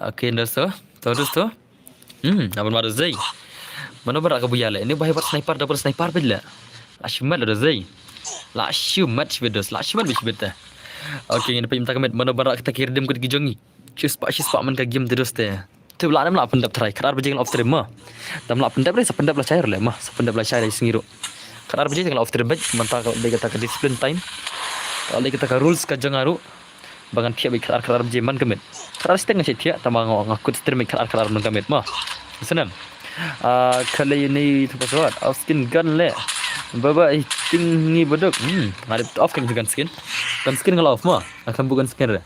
S1: Okay, terus to. Apa mana zai? Mana beraka buya la. Ini bahaya buat sniper bela. Lashmat ada zai. Lashmat jibet dah. Okay, ini pergi minta komen. Mana beraka kita kirim ke gijongi. Shispa man ka game terus teh. Tu belah nam la pendap try. Karar berjeng off stream mah. Dam la pendap le sependap la cair le mah. Sependap la cair singiro. Karar berjeng kalau off stream baik mentah kalau dia kata discipline time. Kalau dia kata rules ka jangaru. Bangan pihak baik karar berjeng man kemet. Karar setengah cetia tamang ngakut stream karar man kemet mah. Senam. Kali ini tu pasal off skin gun le. Baba ting ni bedok. Ngadep off kan gun skin. Gun skin kalau off mah. Akan bukan skin.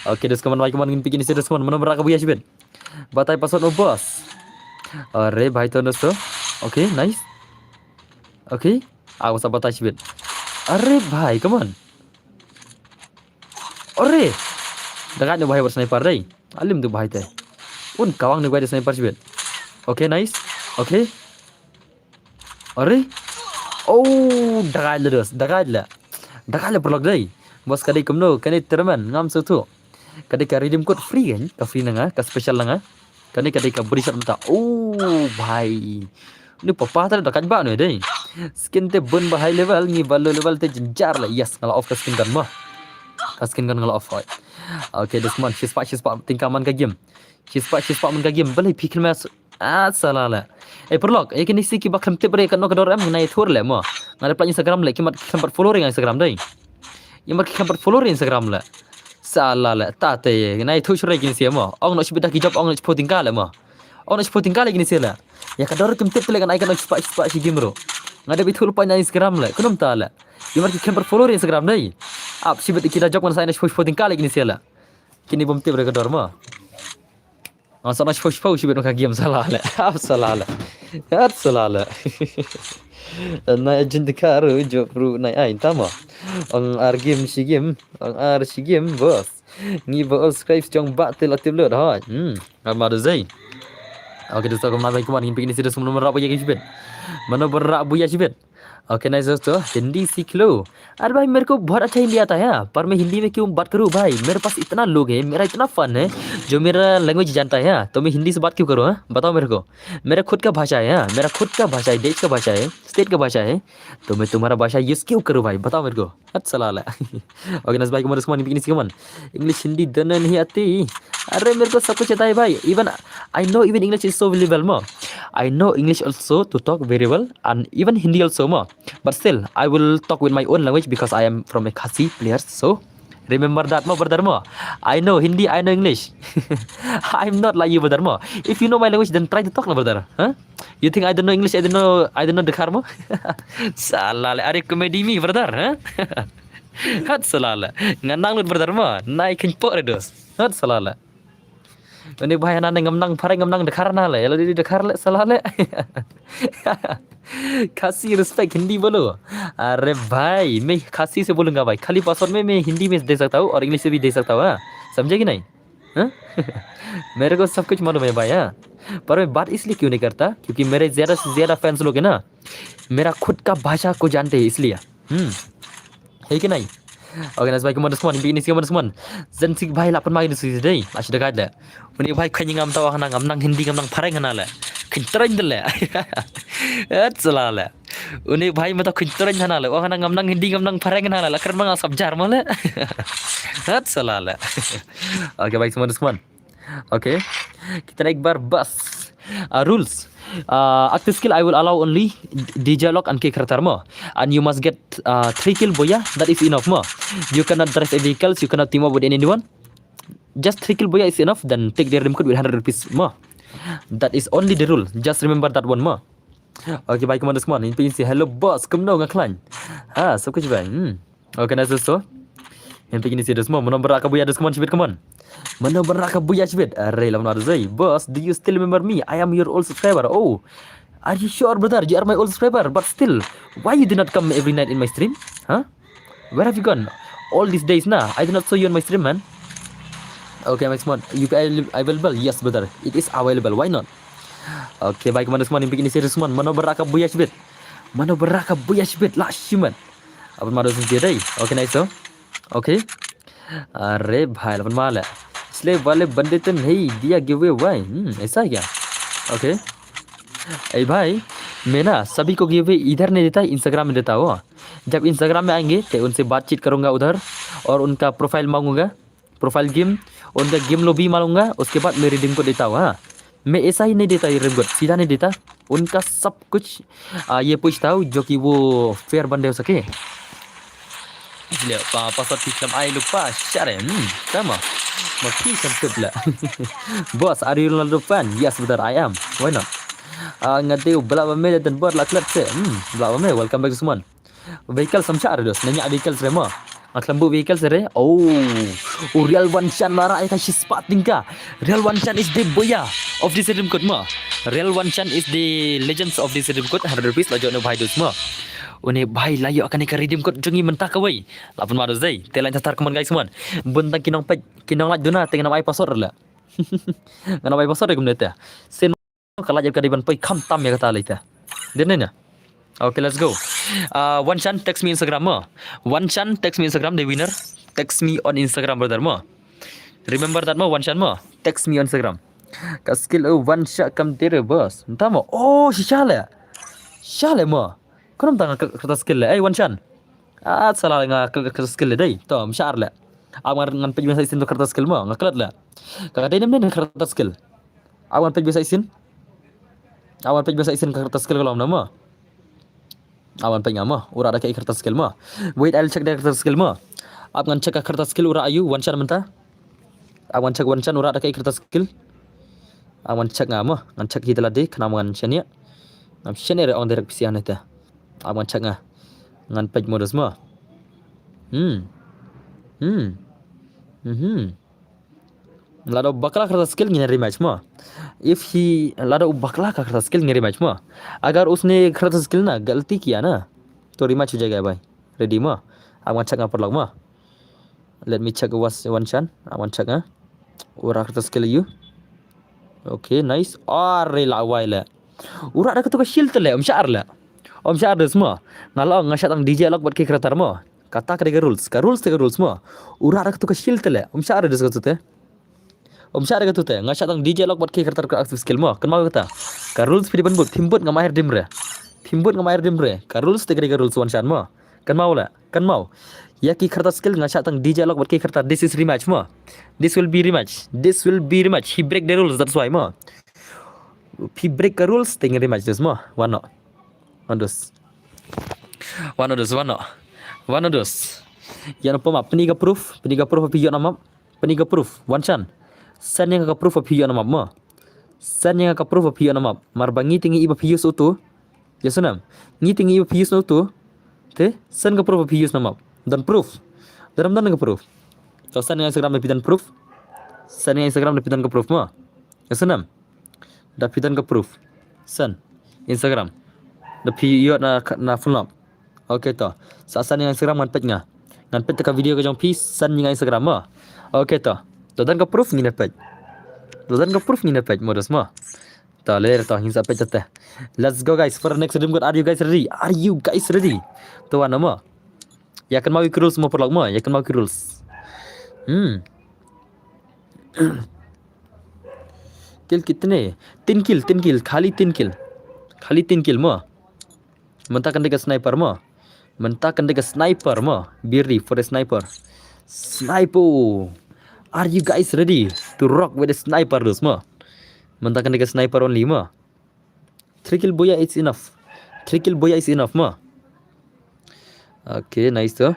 S1: Oke, dos kawan, baik kawan ingin bikin isi dos kawan. Mana berak buya sibet. Batai password no boss. अरे भाई तो दोस्तों okay nice okay aku sabar touch bit अरे भाई come on अरे dekat ni bahaya bersniper dai alim tu bahaya teh un kawang ni bahaya sniper bit oke nice oke अरे oh dekat le perlok dai bos kadai kumno kani terman ngam sutu kadai ka redeem code free kan ka free nanga ka special nanga kani kadai ka beri shot mata oh भाई ni papa tar dekat ba ni dai skin te bun ba high level ni balu level te jenjar lah yes ngala off ka skin kan mah ka skin kan ngala off right okay this man she's part tingkaman ka game she's part man ka game balai pikir mas salala perlok kini si ki bakam te bre kan no ka dor am nai thur le mo ngale plan Instagram le ki mat kampat follower ngai Instagram dai yang mat kampat follower Instagram le salala ta te nai thu shre kini si mo ong no shibida ki job ong no sporting ka le mo ong no sporting ka le kini si la ya ka dor kem te le kan ai kan no spa si game ro ngade bitul pa na Instagram le kunum ta le yang mat kampat follower Instagram dai ap shibida kita job kan sai na sporting ka le kini si la kini bom te bre ka dor mo Masa nas push shibet ka game salah le salah le salah le na agent karu jo pro na ai tama ang ar game si game bos ni bos subscribe jong ba tel aktif le ha ama do zai oke dosto ko mai kuman ingin bikin sudah sebelum merap ya shibet mana berak buya shibet okay nice दोस्तों हिंदी सीख लो अरे भाई मेरे को बहुत अच्छा हिंदी आता है पर मैं हिंदी में क्यों बात करूं भाई मेरे पास इतना लोग हैं मेरा इतना फन है जो मेरा लैंग्वेज जानता है तो मैं हिंदी से बात क्यों करूं बताओ मेरे को मेरा खुद का भाषा है मेरा खुद का भाषा है देश का भाषा है स्टेट का भाषा है तो मैं तुम्हारा भाषा यूज क्यों करूं भाई बताओ मेरे को अच्छा ला ओके नाइस भाई कमर semua bikin isi kawan English Hindi dan नहीं आती अरे मेरे को सब कुछ आता है भाई even I know even English is so very well more I know English also to talk very well and even Hindi also more but still I will talk with my own language because I am from a Khasi players so remember that more brother more I know Hindi I know English I'm not like you brother more if you know my language then try to talk brother huh you think I don't know English I don't know the karma salah are comedy me brother huh hat salah nganang lut brother more naik kenpok redos hat salah ini bahaya nana ngamnang dekar na le lalu di dekar le salah le खासी रिस्पेक्ट हिंदी बोलो अरे भाई मैं खासी से बोलूंगा भाई खाली पासवर्ड में मैं हिंदी में दे सकता हूँ और इंग्लिश से भी दे सकता हूँ समझे कि नहीं मेरे को सब कुछ मालूम है भाई पर मैं बात इसलिए क्यों नहीं करता क्योंकि मेरे ज़्यादा से ज़्यादा फैंस लोग हैं ना मेरा खुद का भाषा को जानते हैं इसलिए है कि नहीं Oke, nas baik kemana semua, bikin isi kemana semua. Zan sik bahai lapan main di sini deh, masih dekat dah. Ini bahai kayaknya ngam tahu ngamnang Hindi ngamnang pareng kenal lah. Kinteran deh lah. Salah lah. Ini bahai mata kinteran kenal lah. Wah ngamnang Hindi ngamnang pareng kenal lah. Karena nggak sabjar malah. Salah lah. Oke, baik semua. Oke, kita naik bar bus. Rules. Active skill I will allow only DJ lock and kick character mo and you must get 3 kill boya that is enough mo you cannot drive a vehicles you cannot team up with anyone just 3 kill boya is enough then take their redeem code with 100 rupees mo that is only the rule just remember that one mo okay baik teman semua ini si hello boss kemno ngaklan सब कुछ भाई okay nice दोस्तों yang begini sih semua menomor akabuya dos kawan cibit kawan menomor akabuya cibit array lawan ada zai boss do you still remember me I am your old subscriber oh are you sure brother you are my old subscriber but still why you did not come every night in my stream where have you gone all these days nah I did not saw you on my stream man okay Max Mod you available yes brother it is available why not okay baik teman semua yang begini sih semua menomor akabuya cibit lah shiman apa malu sendiri okay nice so okay अरे भाई अपन माल है इसलिए वाले बंदे तो नहीं दिया give away भाई ऐसा है क्या ओके ए भाई मैं ना सभी को गिव अवे इधर नहीं देता इंस्टाग्राम में देता हूँ जब इंस्टाग्राम में आएंगे तो उनसे बातचीत करूँगा उधर और उनका प्रोफाइल मांगूंगा प्रोफाइल गेम उनका गेम लॉबी मांगूंगा उसके बाद मैं रिडीम को देता हूँ मैं ऐसा ही नहीं देता ये रिडीम को सीधा नहीं देता उनका सब कुछ ये पूछता हूँ जो कि वो फेयर बंदे हो सके इसलिए password sistem I lupa share sama mati sempit lah boss are you Ronaldo fan yes brother I am why not ngadeu belakang me dan buat lah klub se belakang me welcome back to semua vehicle samcha ada dos nanya vehicle semua Atlambu vehicle sir. Oh, Real One Chan lara ay kashi spotting ka. Real One Chan is the boya of this redeem code mo. Real One Chan is the legends of this redeem code 100 rupees lajo no bhai dus mo. Une bhai layo akan ka redeem code jungi mentah ka wai. Lapun madus dai. Telan tatar kaman guys mon. Bentang kinong laj duna tengan ai password la. Ngana ai password kum neta. Sen kala jab ka diban pai kham tam ya kata laita. Denna. Okay, let's go. One Chan text me Instagram mo. One Chan text me Instagram the winner. Text me on Instagram brother mo. Remember that mo One Chan mo. Text me on Instagram. Ka skill one shot come there boss. Entah mo. Oh, si Shale. Shale mo. Kau nampak kertas skill le. One Chan. Salah kertas skill le dai. To msyar le. Awan ngan pej biasa isin to kertas skill mo. Ngaklat le. Ka dai nem kertas skill. Awan pej biasa isin. Awan pej biasa isin kertas skill kalau nama. Awan pengen mah, ura ada kayak kertas skill mah. Wait, I'll check the kertas skill mah. Ab ngan check kertas skill ura ayu One Chan mentah. Awan check One Chan ura ada kayak kertas skill. Awan check ngah ngan check kita lade kena ngan Chan ya. Ngam Chan ya on direct pisihan itu. Awan check ngah ngan page modus mah. Lado bakla kertas skill ngine rematch mah. If he lado bakla का kertas skill ngine rematch mah. अगर उसने kertas skill ना गलती किया ना तो rematch हो जाएगा भाई. Ready mah? Awan check ngapar lag mah. Let me check One Chan. Awan check ngah. Ura kertas skill you. Okay, nice. Arre lawai le. Ura ada ketuka shield le, syar le. Syar des mah. Ngalau ngasat ang DJ log buat ke kereta mah. Kata ke rules, ka rules mah. Ura ada ketuka shield le. Syar des katute. Syar katute. Ngasat ang DJ log buat ke kereta ke active skill mah. Kan mau kata. Ka rules pidi banbut timbut ngamahir dimre. Ka rules te ke rules One Chan mah. Kan mau le. Kan mau. Ya ki kereta skill ngasat ang DJ log buat ke kereta. This is rematch mah. This will be rematch. He break the rules, that's why mah. He break the rules, tinggal rematch this mah. One of those. Yang apa mah? Peniga proof of video nama. Peniga proof. One Chan. Sen yang ka proof of video nama mah. Sen yang ka proof of video nama. Marbangi tinggi iba video soto. Ya sunam. Ngi tinggi iba video soto. Te sen ka proof of video nama. Dan proof. Dalam ka proof. So sen yang Instagram dapitan proof. Sen yang Instagram dapitan ke proof mah. Ya senam. Dapitan ke proof. Sen Instagram. Dapi yo na full up. Okay to. Sa sen yang Instagram ngan page ngah. Ngan page ka video ka jong pi sen yang Instagram mah. Okay to. Dodan ke proof ni page. Modus mah. Ta ler to hinsa page teh. Let's go guys for next redeem code. Are you guys ready? To wana mah. Ya kan mau rules mo perlag mah. Ya kan mau rules. किल कितने 3 किल खाली 3 किल मो mentah kan dekat sniper mah be ready for the sniper. Are you guys ready to rock with the sniper dus mah mentah kan dekat sniper only mah 3 kill boya is enough mah. Okay, nice to.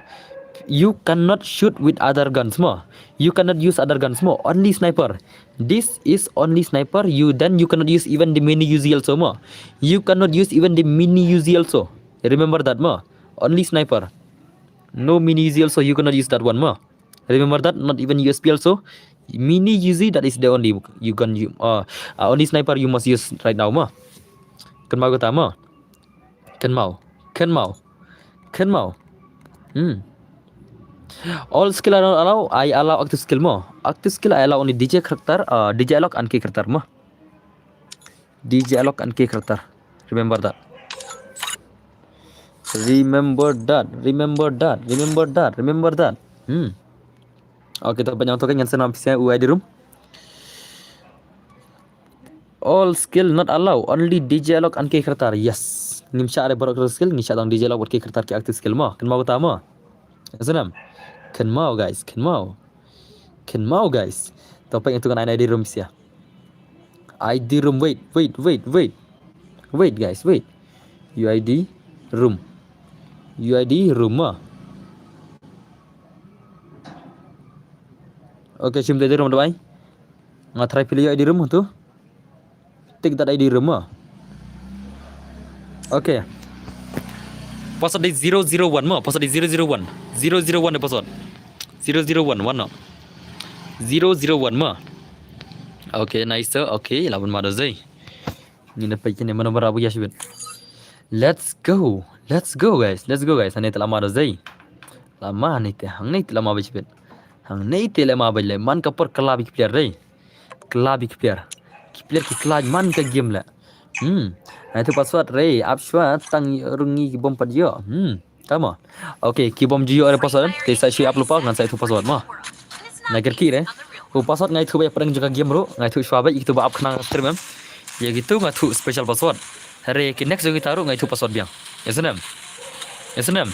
S1: You cannot shoot with other guns mah. You cannot use other guns mah. Only sniper. This is only sniper. You cannot use even the mini Uzi also mah. You cannot use even the mini Uzi also. Remember that mah. Only sniper. No mini Uzi also. You cannot use that one mah. Remember that. Not even USP also. Mini Uzi that is the only you can only sniper you must use right now mah. Kan mau kata mah. Kan mau. All skill I don't allow. I allow active skill mo. Active skill I allow only DJ karakter. DJ lock and key karakter mo. DJ lock and key karakter. Remember that. Okay, to banyak token yang senam pisah UI di room. All skill not allow. Only DJ lock and key karakter. Yes. Nimsha ada baru skill. Nisha dang DJ lock buat key karakter ke active skill mo. Kan mau utama. Senam. Kan mau guys. Topeng itu kan ID room sih ya. ID room wait guys. UID room mah. Okay, sim ID room doai. Ngatry pilih ID room tu. Take that ID room mah. Okay. Password 001 mah. Password 001. 001 the password. 001 one no. 001 ma. Okay, nice sir. Okay, lawan ma dozai. Ni na pagi ni mana berabu ya shibin. Let's go. Let's go guys. Let's go guys. Ani telah ma dozai. Lama ni te hang ni telah ma bishibin. Hang ni telah ma bile man ka par kala bik player dai. Kala bik player. Ki player ki kala man ka game la. Itu password ray. Ab shwa tang rungi ki bom pad yo. Tama. Okay, ki bom jiyo ada password. Te sai shi up lupa ngan sai tu password ma. Nak kira password ngai thu ba perang juga game bro. Ngai thu shwa ba itu ba up kena stream. Ya gitu ngai thu special password. Hari ki next juga taruh ngai thu password biang. Yes nam. Yes nam.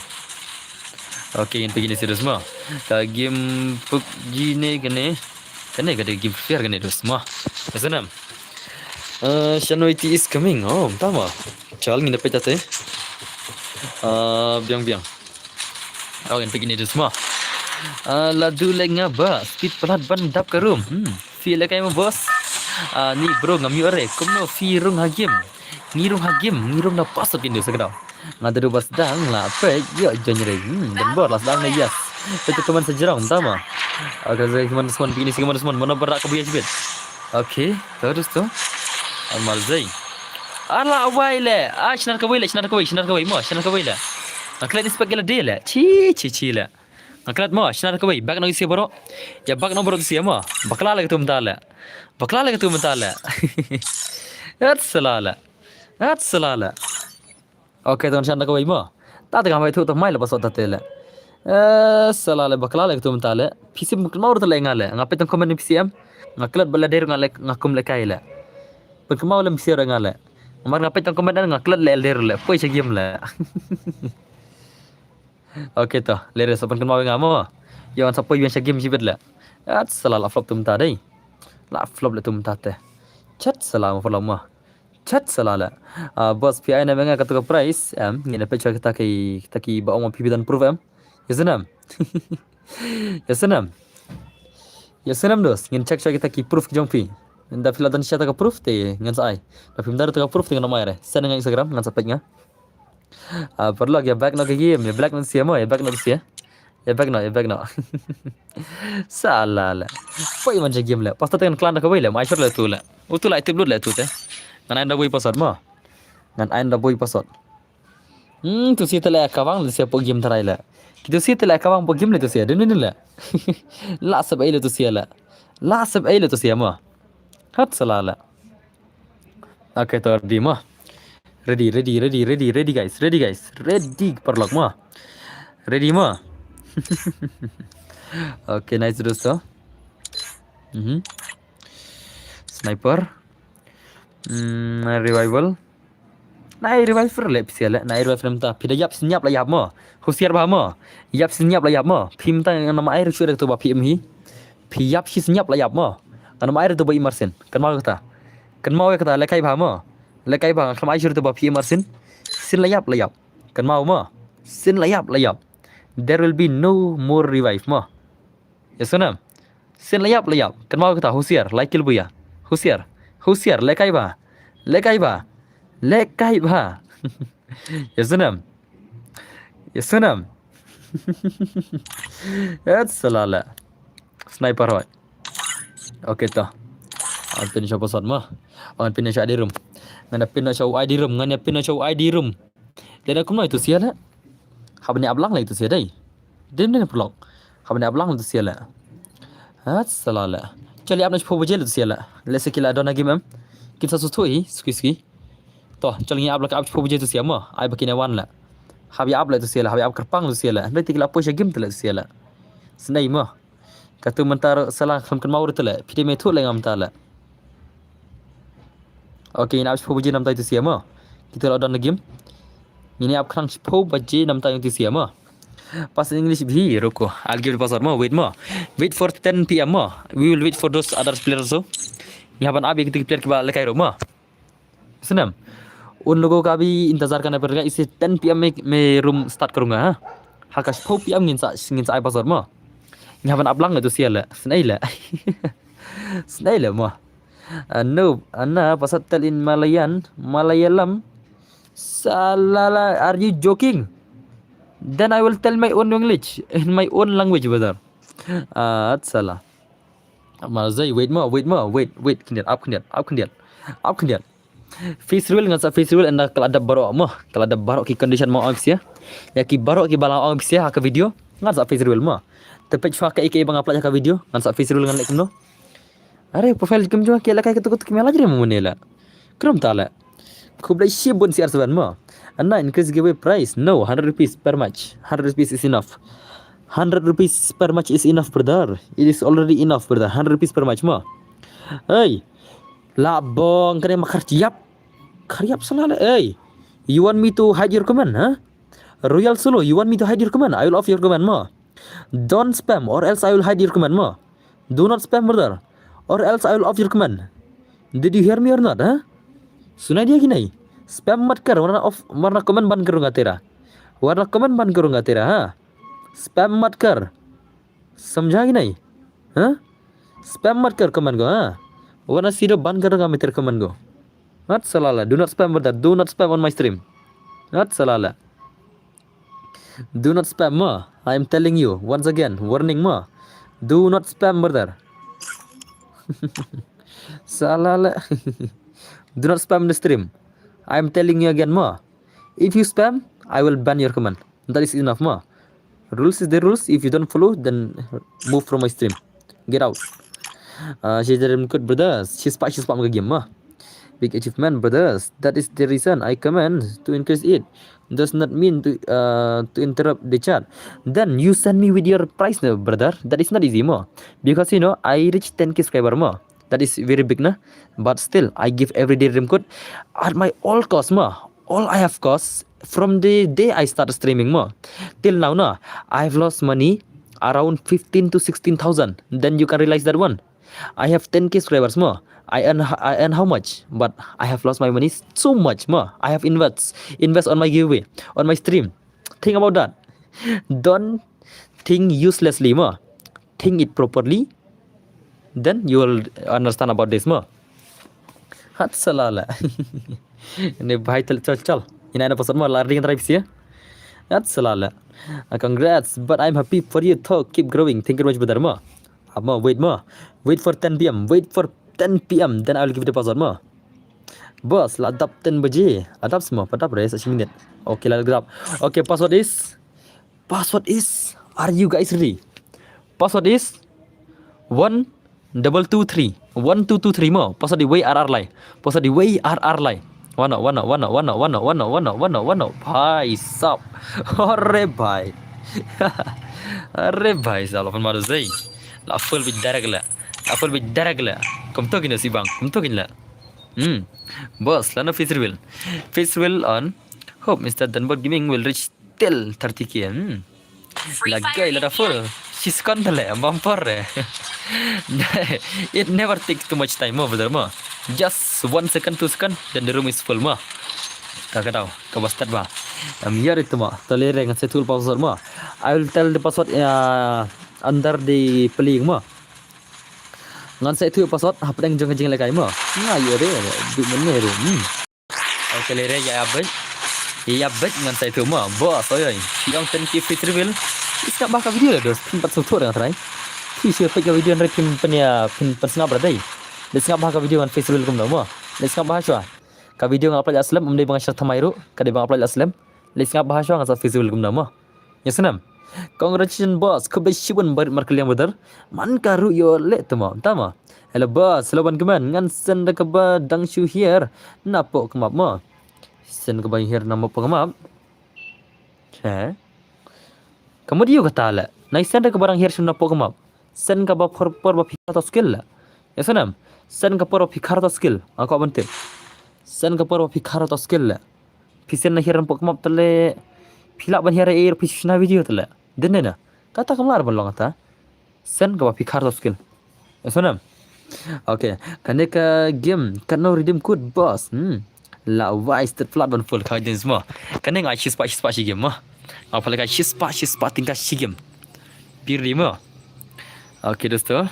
S1: Okay, ini begini serius ma. Ka game PUBG ni kene kene game fair kene terus ma. Yes nam. Shanoiti is coming. Oh, tama. Chal ngin dapat jate. Biang. Oh, ini begini terus ma. Ladu lenga ba. Speed pelat ban dap ke room. Feel like I'm a boss. Ni bro ngami ore. Kumno fi rung hagim. Ngirung na pasok ini sekarang. Ngadu bas dang lah pe yo jonjre dan bor las dang na yes itu teman sejarah tama agar saya teman begini sih teman mana berak ke bias bit oke terus tu amal zai ala waile shinar ka waile mo shinar ka waile aklat ispak gela dela chi la aklat mo shinar ka waile bak no isi boro ya bak no boro isi mo bakla lagi tu mentala at salala Okay, tuan syanda kau ibu. Tak tengah mai tu tak mai lepas waktu tele. Salale baklale tu mentale. PC mungkin mau terle ngale. Ngapai tu komen PC ngaklat balader ngale ngakum lekai le. Mungkin mau lem PC ngale. Ngamar ngapai tu komen ngaklat le der le. Poi game le. Okay tu. Lere sopan kan mau ngamo. Jangan sampai biasa game jibet le. Salala flop tu mentade. La flop le tu mentate. Chat salama flop Chat salala. Bos PI na menga katuka price ngina pecha kita ki ba ong pipi dan proof yasanam dos ngin check kita ki proof jong pi nda fila dan syata ka proof te ngan sai da pim dar ta ka proof dengan nama re sen ngan Instagram ngan sapek nga perlu ya back no ke game ya black no sia mo ya back no sia ya back no salala poi man game la pasta ten clan ka wele mai shot la tu la utula itib lut la tu te ngan anda boy password mo tu si tele kawang le sia po game tarai la kitu si tele kawang po game le tu sia den la la sab ai le tu sia mo hat salala okay to ready mo ready guys ready perlok mo ready mo okay nice dosto sniper revival nai revival le pisiala nai revival ta pida yap senyap la yap mo husiar ba mo yap senyap la yap mo phim ta nama air sudah tu ba phim hi phi yap si senyap la yap mo nama air tu ba imarsin kan mau kata lekai ba mo lekai ba kan air tu ba phim imarsin sin la yap kan mau mo sin la yap there will be no more revive mo yasuna sin la yap kan mau kata husiar like bu ya husiar lekai ba yasunam that's salala sniper hoy okay to an pin show password mo an pin show ID room ngana pin show ID room dan aku mau itu sia la habni ablang la itu sia dai den blog habni ablang itu sia la that's salala Chali apna chpo bujel tu siala. Lese kila dona game kita susui ski. Toh chali apla ka chpo bujel tu siama. Ai bakina wan la. Habi apla tu siala, habi ap kerpang tu siala. Nanti kila posha game tu la siala. Senai mo. Katu mentar salah kan mau tu la. Pide me tu la ngam ta la. Okay, ina chpo bujel nam ta tu siama. Kita la dona game. Ini ap khang chpo bujel nam ta tu siama. Pas English bhi roko. I'll give the password mo. Wait for 10 PM mo. We will wait for those other players also. यहाँ पर आप एक player के बाद लेकर रो सुनम उन लोगों का भी इंतजार करना पड़ेगा इसे 10 PM में रूम स्टार्ट करूंगा हाँ हल्का 4 PM nginsa ai password mo यहाँ पर आप लंग तो sial snail mo no anna pasal in Malayalam salala are you joking Then I will tell my own English in my own language, brother. Salah. Mà dây wait more, kendian, up kendian. Face reveal ngan sa face reveal anda kalau ada barok ki condition mau abis ya ki barok ki balang abis ya ka video ngan sa face reveal mah. Tapi cuma ka iki bang upload ka video ngan sa face reveal ngan lek no. Are profile kem jua ki la kai ketukut ki mela jere mo nela. Krum tala. Kublai shibun si arsaban mah. Anna increase giveaway price. No, 100 rupees per match. 100 rupees is enough. 100 rupees per match is enough, brother. It is already enough, brother. 100 rupees per match mah. Hey, labong kena makar ciap. Karyap salah. Hey, you want me to hide your comment, huh? Royal Solo, you want me to hide your comment? I will off your comment mah. Don't spam or else I will hide your comment mah. Do not spam, brother, or else I will off your comment. Did you hear me or not, huh? Sunai dia gini. Spam mat kar warna comment ban karo nggak tera. Warna comment ban karo nggak tera, huh? Spam mat कर समझा कि नहीं हाँ spam मत कर कमेंट को हाँ वरना सीधे बंद करूँगा मैं तेरे कमेंट को मत सलाला do not spam brother do not spam on my stream मत सलाला do not spam ma I am telling you once again warning ma do not spam brother salala do not spam the stream I am telling you again ma if you spam I will ban your comment that is enough ma rules is the rules. If you don't follow, then move from my stream. Get out. She's good, brothers. She's part of game. Big achievement, brothers. That is the reason I comment to increase it. Does not mean to interrupt the chat. Then you send me with your price, no, brother. That is not easy, more. Because you know I reach 10k subscriber more. That is very big, na. But still, I give everyday dream code at my all cost, more. All I have cost. From the day I started streaming more till now no I've lost money around 15 to 16,000. Then you can realize that one I have 10k subscribers more I earn how much but I have lost my money so much more I have invest on my giveaway on my stream. Think about that. Don't think uselessly more, think it properly, then you will understand about this more. Hat salala ini bahai chal ini ada pesan mau lari dengan terapis ya. That's salala. Congrats, but I'm happy for you. Talk, keep growing. Thank you very much, brother. Ma, wait for 10 p.m. Wait for 10 p.m. Then I will give the password. Ma, boss, ladap 10 baje. Ladap semua. Padap res 1 minit. Okay, let's grab. Okay, password is. Are you guys ready? Password is 1223. 1223 mo. Password di WRR line. Password di WRR line. Wana भाई साहब अरे भाई साहब अपन मारो zai lafal bidarak la kom to gina si bang kom to gina boss lana face reveal on hope Mr. Dunbot Gaming will reach till 30k lagay la full she's contale bumper it never takes too much time over there ma just 1 second 2 second then the room is full ma kakak tahu kabastat ba here itu ma tolere dengan setul password ma I will tell the password under the playing ma ngan setul password apa yang jeng lekai ma nah iya deh di mana room okay lere ya abet ngan setul ma bos oi yang 10k free reveal iska baka video lah dos tempat sotor dengan try share pega video nre pin persna bradai let's ngap bahaka video kan Facebook kum nama let's ngap bahasa ka video ngap upload aslam umdai bang syar thamairu ka de bang upload aslam let's ngap bahasa ngan sa Facebook kum nama ya senam congratulations boss khubai shibun bar markaliam badar man karu yo le tama hello boss hello ban keman ngan sen da ka ba dang shu here napo kemap ma sen ka ba here nama pengamap kamu dia kata la nai sen da ka barang here shu napo kemap sen ka ba por ba fikar skill la ya senam sen ka por fikar skill aku abante sen ka por fikar skill la pisen na hiram pok map tele phila ban hira air pisna video tele denne na kata kamlar ban long ta sen ka fikar skill ya senam okay kane ka game kano redeem code boss la wise that flat ban full kaiden semua kane ngai shispa shi game ma apa lagi shispa tingkat shi game bir ma okay dosto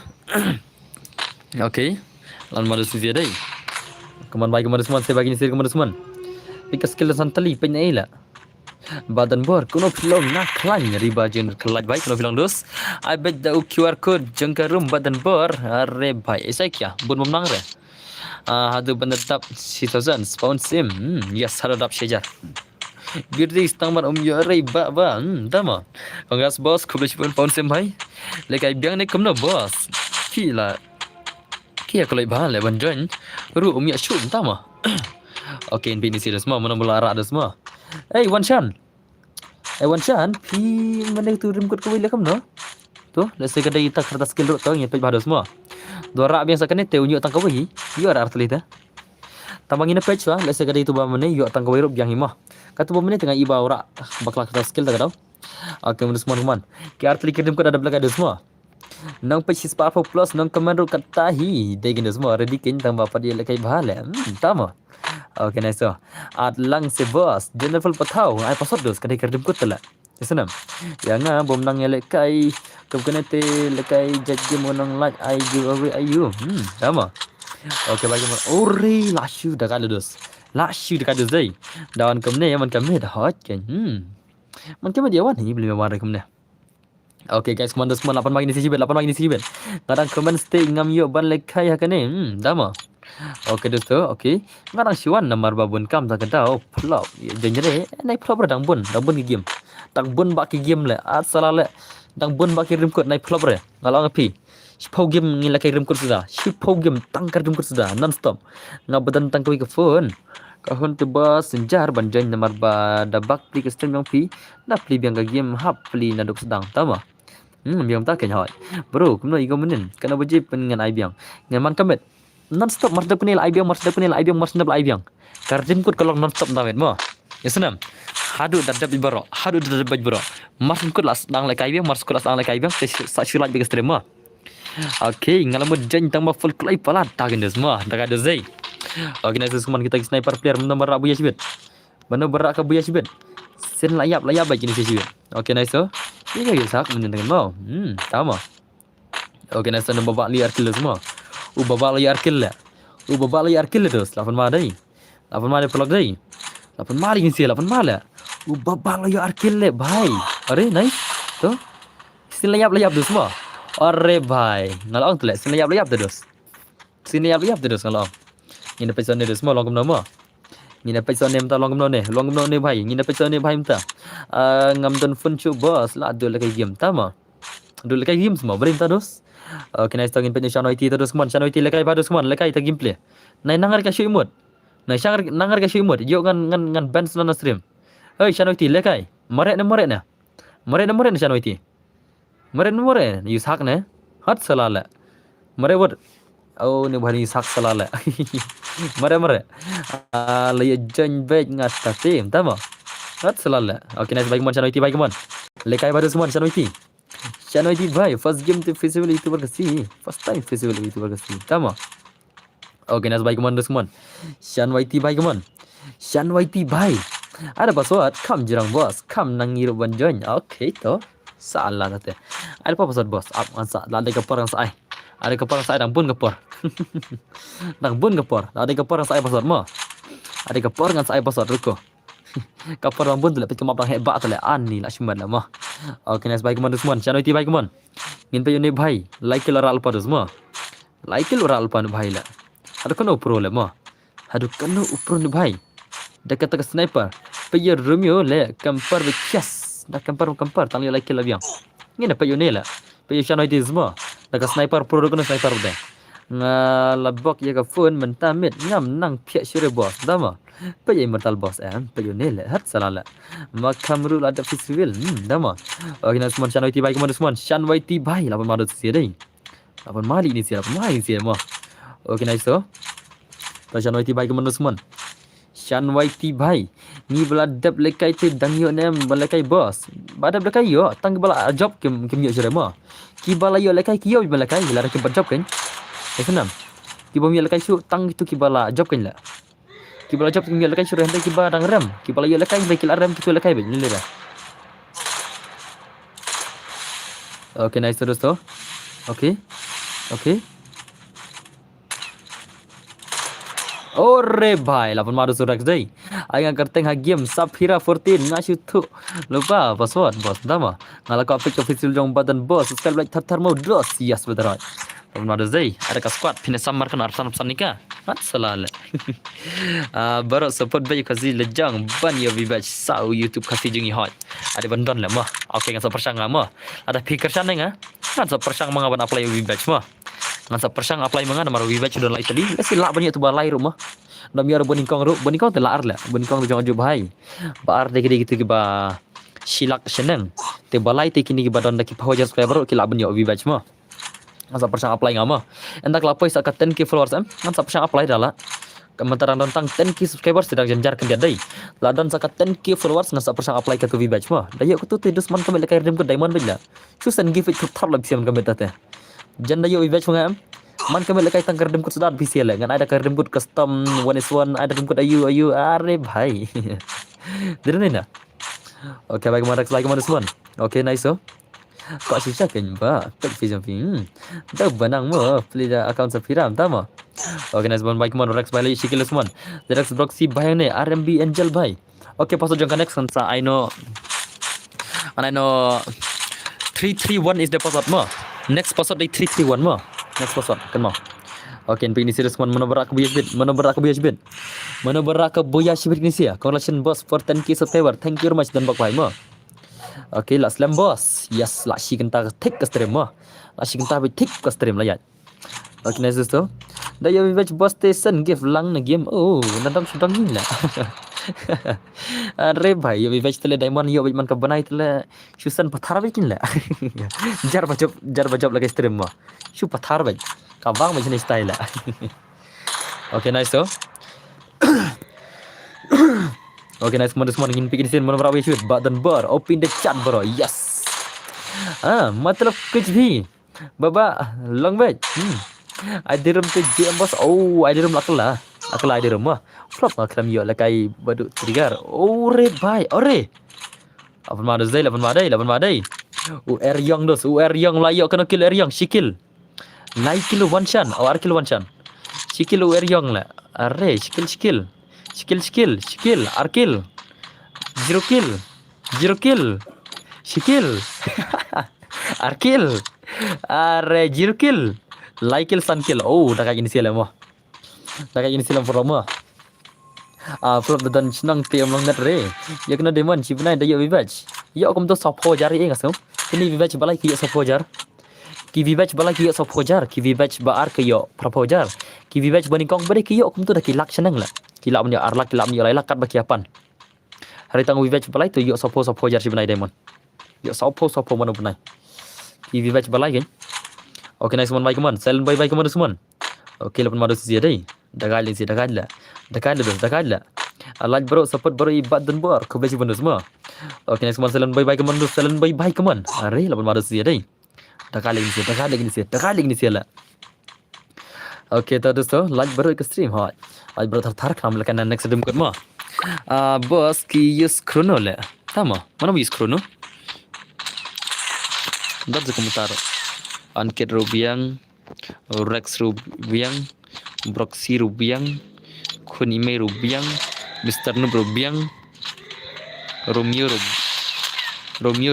S1: okay lan madu susia dai keman baik keman semua saya bagi sir keman semua pika skill santali penya ila Badan bor kuno film nak klan riba jen kelaj baik kuno film dos. I bet the QR code jengkarum badan bor are baik esai kya bun memang re. Hadu bandap 6000 pound sim. Yes hadap shejar. Birdi istangman ya riba ba. Tama. Congrats boss kublish pound sim bhai. Lekai biang ne kumno boss. Kila. Kia kalau bahan le bandan. Ru ya shun tama. Okay, ini serius semua mana mula arak dah semua. Hey, Wan Shan. Wan Shan, pi mana tu rim kod kau boleh kam no? Tu, let's say kadai tak kertas skill tu yang page baru semua. Dua rak biasa kan ni teu nyuk tang kau bagi. You ada arti lita. Tambang ini page lah, let's say kadai tu bawa mana yuk tang kau irup yang himah. Kata bawa mana tengah iba ora bakal kertas skill tak tahu. Okay, menurut semua teman. Ki arti rim kod ada belakang ada semua. Nang page spa plus nang komando katahi degen semua ready kin tambah apa dia lekai bahala. Tama. Okay, nice so. At lang si boss, Jennifer Patau, ay pasod dos kadai kerdim ko tala. Kesenam. Ya nga bom nang lekai kebenete lekai judge mo nang like I give away ayu. Tama. Okay, bagi mo. Ori lashu dah kada dos. Lashu dah kada dai. Dawan kemne man kemne dah hot kan. Man kemne dia wan ni beli mawar kemne. Okay guys, kemana semua 8 pagi ni sibet, 8 pagi ni sibet. Kadang komen stay ngam yo ban lekai hakane. Tama. Okay dosto, okay. Ngarang siwan namar babun kam tak kedau plop. Jenjere naik plop dang bun ke game. Dang bun bak ke game le. Asala le. Dang bun bak ke rim code naik plop re. Ngalau ngapi. Shipau game ngila ke rim code sudah. Shipau game tangkar rim code sudah non stop. Ngabadan tang ke phone. Kahun tiba senjar banjai namar ba dabak pli ke stream yang pi. Na pli biang ke game hap pli naduk sedang tama. Biang tak kan hoi. Bro, kumno igo menin. Kana bajib dengan ai biang. Ngaman kamet. Non stop mas depanil IBM mas depanil IBM mas depanil IBM. Kardim kut kalau non stop damit mo. Ya senam. Hadu dadab ibaro. Hadu dadab ibaro. Mas kut las dang like IBM mas kut las dang like IBM. Sa silat bagi stream mo. Okay, ngalamu jen tang ma full klai pala tagen des mo. Tak ada zai. Okay, nice semua kita sniper player nomor rabu ya sibet. Mana berak ke buya sibet. Sen layap bagi ni sibet. Okay, nice so. Ini ya sak mendengar mo. Tama. Okay, nice nombor bak liar kill semua. Babak lagi arkil terus 8 madai 8 madai pelak dai 8 mali ngisi 8 mala babak lagi arkil le bhai are nice tu sini layap tu semua are bhai ngalang tu le sini layap terus ngalang ini pesan ni semua long nama ini pesan ni minta long ni bhai ini pesan ni bhai minta ngam don fun chu boss la dul lagi game tama dul lagi game semua berita dos. Okay, nice tagin penyo Shano IT terus man. Shano IT lekai baru semua lekai tag gameplay. Nai nangar ka imut. Nai shangar nangar ka imut. Yo ngan band na stream. Hey Shano IT lekai. Mare na. Mare na Shano IT. Mare. You sak ne. Hat salala. Mare what? Oh ni bhari sak salala. Mare. Lay jan beg ngat ta team tama. Hat salala. Okay, nice bagi man Shano IT bagi man. Lekai baru semua Shano IT. Shano IT bhai, first game tu feasible itu berkasi. First time feasible itu berkasi. Tama. Okay, nas bhai keman dusman. Shano IT bhai keman. Shano IT bhai. Ada password, kam jirang bos. Kam nangiru banjoin. Okay to. Salah tate. Ada apa password bos? Up ansa. Ada kapor yang sai. Ada kapor yang sai dang pun kapor. Dang pun kapor. Ada kapor yang sai password mo. Ada kapor yang sai password ruko. Kapor bang pun tu le pekemap bang hebat tu le ani lah cuma lah mah. Okay, nice bye keman semua. Channel itu bye keman. Ngin pe yone bhai, like ke lora alpa semua. Like ke lora alpa nu bhai la. Hadu kono pro le mah. Hadu kono upro nu bhai. Dekat ke sniper. Pe ye Romeo le kampar be kias. Dah kampar tang like ke la biang. Ngin pe yone la. Pe ye channel itu semua. Dekat sniper pro kono sniper be. Ngalabok ya ke phone mentamit ngam nang piak syure bos. Dama. Pe ye mortal boss pe yone le hat salala. Makamrul ada festival. Dama. Okay, nas mon channel itu bye keman semua. Shan YT bye 8 madu sia dai. 8 mali ni sia mah. Okay, nice so. Shan YT bye keman semua. Shan YT bye. Ni beladap lekai te dang yo nem balakai boss. Badap lekai yo tang bala job kem yo jere mah. Ki bala yo lekai ki yo balakai la ke job kan. Senam. Ki bom yo lekai su tang itu ki bala job kan la. Ki bala job tinggal lekai suruh hendak ki ba dang ram. Ki bala yo lekai bekil ram ki tu lekai be ni le. Okay, nice terus tu. Okay. Ore bhai, lapan maru surak dai. Aing kerteng ha game Safira 14 ngasih tu. Lupa password bos, tama. Ngala ko apik official jong badan bos, subscribe like tar mau dos. Yes betul. Lapan maru dai, ada ka squad pine samar kan arsan nika. Mat salale. Baru support bayi kazi lejang ban yo vibaj sau YouTube kasi jengi hot. Ada bandon lah mah. Oke ngan persang mah. Ada pikir sana nga. Ngan persang mga ban apply vibaj mah. Ngan persang apply mga na maru vibaj don lai tadi. Kasi la banyak tu balai rumah. Nam yar boning kong te laar la. Boning kong jong aju bahai. Baar de gitu ke ba silak seneng. Te balai te kini ke badon ki pawajar subscriber ki la banyak vibaj mah. Ngan persang apply ngama. Endak lapoi sakat 10k followers ngan persang apply dala. Kementerian tentang 10k subscribers sedang janjar ke dia ladan sakat 10k followers ngasa persang apply ke tu vibaj mah dayo ko tu tidus man kami lekay rim ko diamond bila susan give it to tar lab siam kami tate jan dayo vibaj mah man kami lekay tangkar rim ko sudah bisa le ngan ada rim ko custom 1s1 ada rim ko ayu are bhai dire na oke baik marak like mana semua oke nice oh kok susah kan ba tak bisa dah banang mo pilih account Safiram tama. Oke nice one baik mon Rex balik sikil semua. Rex Broxy bayang ni RMB Angel bhai. Oke pasal jangka next kan sa I know 331 is the password mo. Next password di 331 mo. Next password kan mo. Oke ini serius mon mana berak buyas bit. Mana berak buyas bit ni sia. Congratulations boss for 10k subscriber. Thank you very much dan bak bhai mo. Oke lah slam boss. Yes lah si kenta tik ke stream mo. Lah si kenta tik ke stream lah ya. Oke nice tu. Daya vibaj boss station gift lang na game. Oh, nadam sudang ni lah. Are bhai, yo vibaj tele diamond yo man ka banai tele susan pathar bajin lah. jar bajab lagi stream mo. Su pathar baj. Ka bang bajin style lah. Oke nice tu. Oke nice semua ingin bikin scene mana berapa shoot button bar open the chat bro yes मतलब कुछ भी बाबा long bed adirum tu game boss oh adirum akla adirum mah flop akram yo la kai badu trigger ore bhai ore apa madai UR Young dos UR Young layak kena kill UR Young shikil naik kilo one shot or kill one shot shikil UR Young lah are shikil arkil zero kill shikil arkil are zero kill like kill sun kill oh dah kayak gini sih lah for flop dan senang tiam lang re ya kena demon cipna dah yo vibaj ya akom to sopo jari ngasau ini vibaj balai ki sopo jar ki vibaj balai ki sopo jar ki vibaj baar ke yo propojar ki vibaj bani kong bari ki yo akom to dah ki lak senang lah kilap punya arlak kilap punya laila kat bakiapan hari tanggu vivej balai tu yo sopo jar si benai diamond yo sopo mana benai ki vivej balai kan oke nice mon baik mon selen bye kemana semua oke lepas madu sia dai dagal lah alaj bro support bro ibad dan bor kau beli bonus semua oke nice mon selen bye kemana are lepas madu sia dai dagal lagi sia lah oke तो दोस्तों लाइक बरो एक स्ट्रीम है आज बरो थर काम लेकिन नेक्स्ट डम कर म बस की यूज क्रोनो ले तमा mana यूज क्रोनो दर्ज komentar Anket Rubiang Rex Rubiang Broxy Rubiang Kunime Rubiang Mr. Noob Rubiang Romeo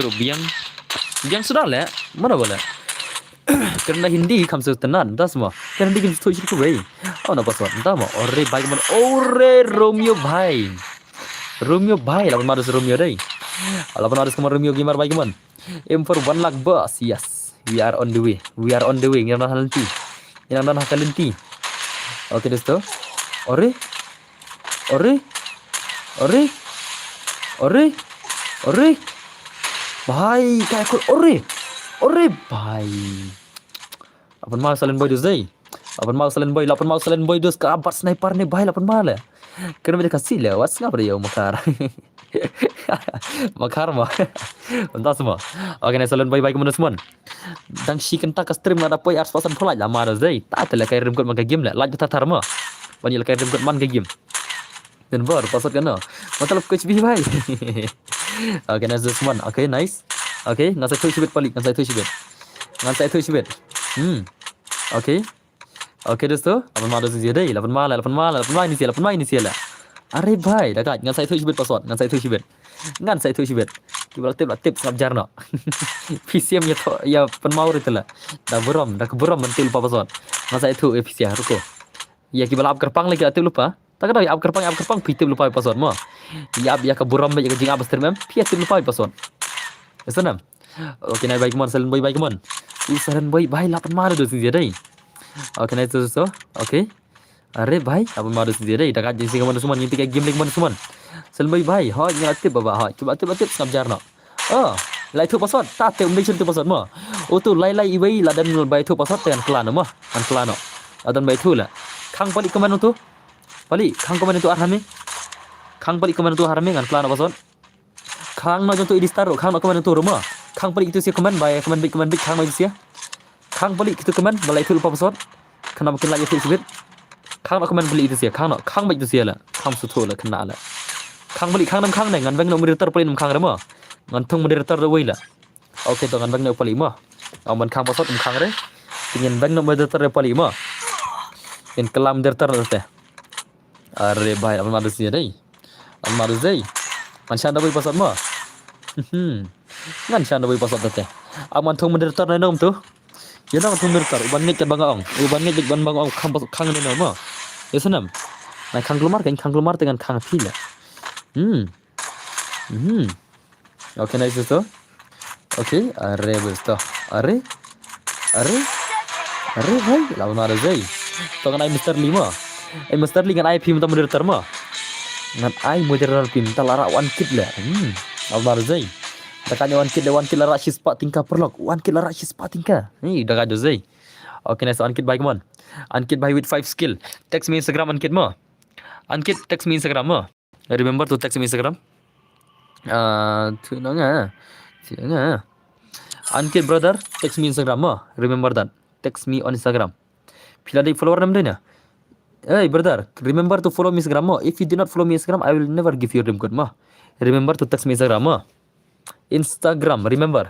S1: Rubiang yang sudah le mana boleh karena Hindi kam se tenan das ma karena Hindi tu itu wei oh na password entah ma ore bhai man ore Romeo bhai lapan madus Romeo dai lapan madus kemar Romeo gamer bhai man aim for 1 lakh boss yes we are on the way ngirna halenti oke dosto ore bhai kayak ore bhai upon mall sullen boy dos dai upon mall sullen boy dos ka abat sniper ne bhai upon mall kena mereka kasih le what's ngapa dia makar mah entah semua oke okay, salen boy kemana semua dang si kenta ka stream ada poi ars pasan pula lama dos dai tak tele kai rim kot maga game le laj tatar mah banyak kai rim kot man game dan baru pasal kena मतलब कुछ भी भाई oke nice semua oke nice oke ngan saya tu sibet palik ngan saya tu sibet oke Oke dosto, 8 malam dosto dia 8 malam, 8 malam, 8 malam ini siapa? Are bhai, dekat ngan saya tu sibet password, ngan saya tu sibet. Ngan saya tu sibet. Kibal tip sab jarno. PCM ya to ya penmaur itu lah. Dah keburam mentil lupa password. Ngan saya tu PC ruko. Ya kibal up kerpang lagi atip lupa. Tak ada ya up kerpang pitip lupa password mo. Ya keburam ya kejing abas termem, pitip lupa password. Esanam. Oke, naik baik mon, salen boy baik mon. Salen boy 8 malam dosto dia Oke, naik dosto. Oke. अरे भाई अब मारो सीधे रे टका जैसे कमन सुमन यंती का गेम लेक मन सुमन सल भाई भाई हा ngelatif baba ha coba skap jarno lai thu pasot ta te umdei tu pasot mo o tu lai ibai la dan bai thu pasot ten klano mo an klano adan bai thu la khang pali kaman tu pali khang kaman tu arhame khang pali kaman tu arhame an klano pasot khang no jonto idistaro khang no kaman tu romo khang pali itu sia kaman bai kaman big khang no sia khang pali itu kaman balai thu lupa pasot kenapa kin lagi tu sibit khang nó comment beli itu sia khang baik itu sia la khang sutu la kena la khang beli khang nam khang ngan bang no moderator pali nam khang re mo ngan thung moderator re wei la oke to ngan bang no pali mo man khang pasot khang re pingin bang no moderator re pali mo in kelam moderator te are bhai apa madu sia dei apa madu dei man shan da wei pasot mo ngan shan da wei pasot te aman thung moderator ne nom tu ya nang thung moderator ban ngej ban bang khang ne no mo ya senam nah khang keluar dengan khang pila oke nice dosto oke are dosto are bhai lawan mara zai to kan ai Mr. Lee mo Mr. Lee kan ai phim ta moderator mo ngan ai moderator phim ta lara one kid la lawan mara zai takanya one kid lara shis pa tingka perlok one kid lara shis pa tingka ni dah gajo zai oke nice one kid baik mon Ankit by with 5 skill. Text me Instagram Ankit mo. Ankit text me Instagram mo. Remember to text me Instagram. Tunanga. Ankit brother text me Instagram mo. Remember that. Text me on Instagram. Pila day follower nam dena. Hey brother, remember to follow me Instagram mo. If you do not follow me Instagram, I will never give you dream code mo. Remember to text me Instagram mo. Instagram, remember.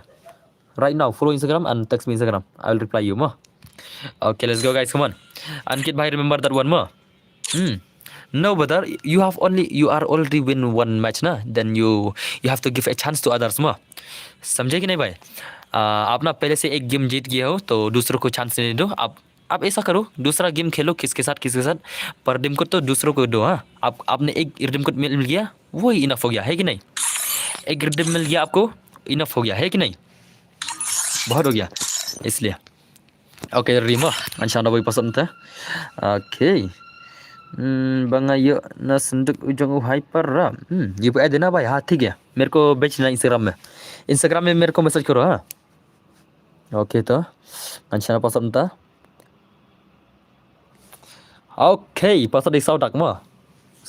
S1: Right now follow Instagram and text me Instagram. I will reply you mo. Okay, let's go guys, come on. Ankit bhai, remember that one more. No brother, you are already win one match na, then you have to give a chance to others more. समझे कि नहीं भाई? आप ना पहले से एक गेम जीत गए हो तो दूसरों को चांस नहीं दो. आप ऐसा करो, दूसरा गेम खेलो किसके साथ पर रिडीम कोड तो दूसरों को दो. हाँ, आपने एक रिडीम कोड मिल गया, वही इनफ हो गया है कि नहीं? एक रिडीम मिल गया आपको, इनफ हो गया है कि नहीं? बहुत हो गया इसलिए. Oke, terima. Insya Allah pasal nanti. Oke. Bang ayo na senduk ujung hyper ram. ये ऐड देना भाई. हाँ ठीक है. मेरे को बेचना Instagram में मेरे को मैसेज करो. हाँ. Oke तो. Insya Allah pasal nanti. Oke, pasal di saudak mah.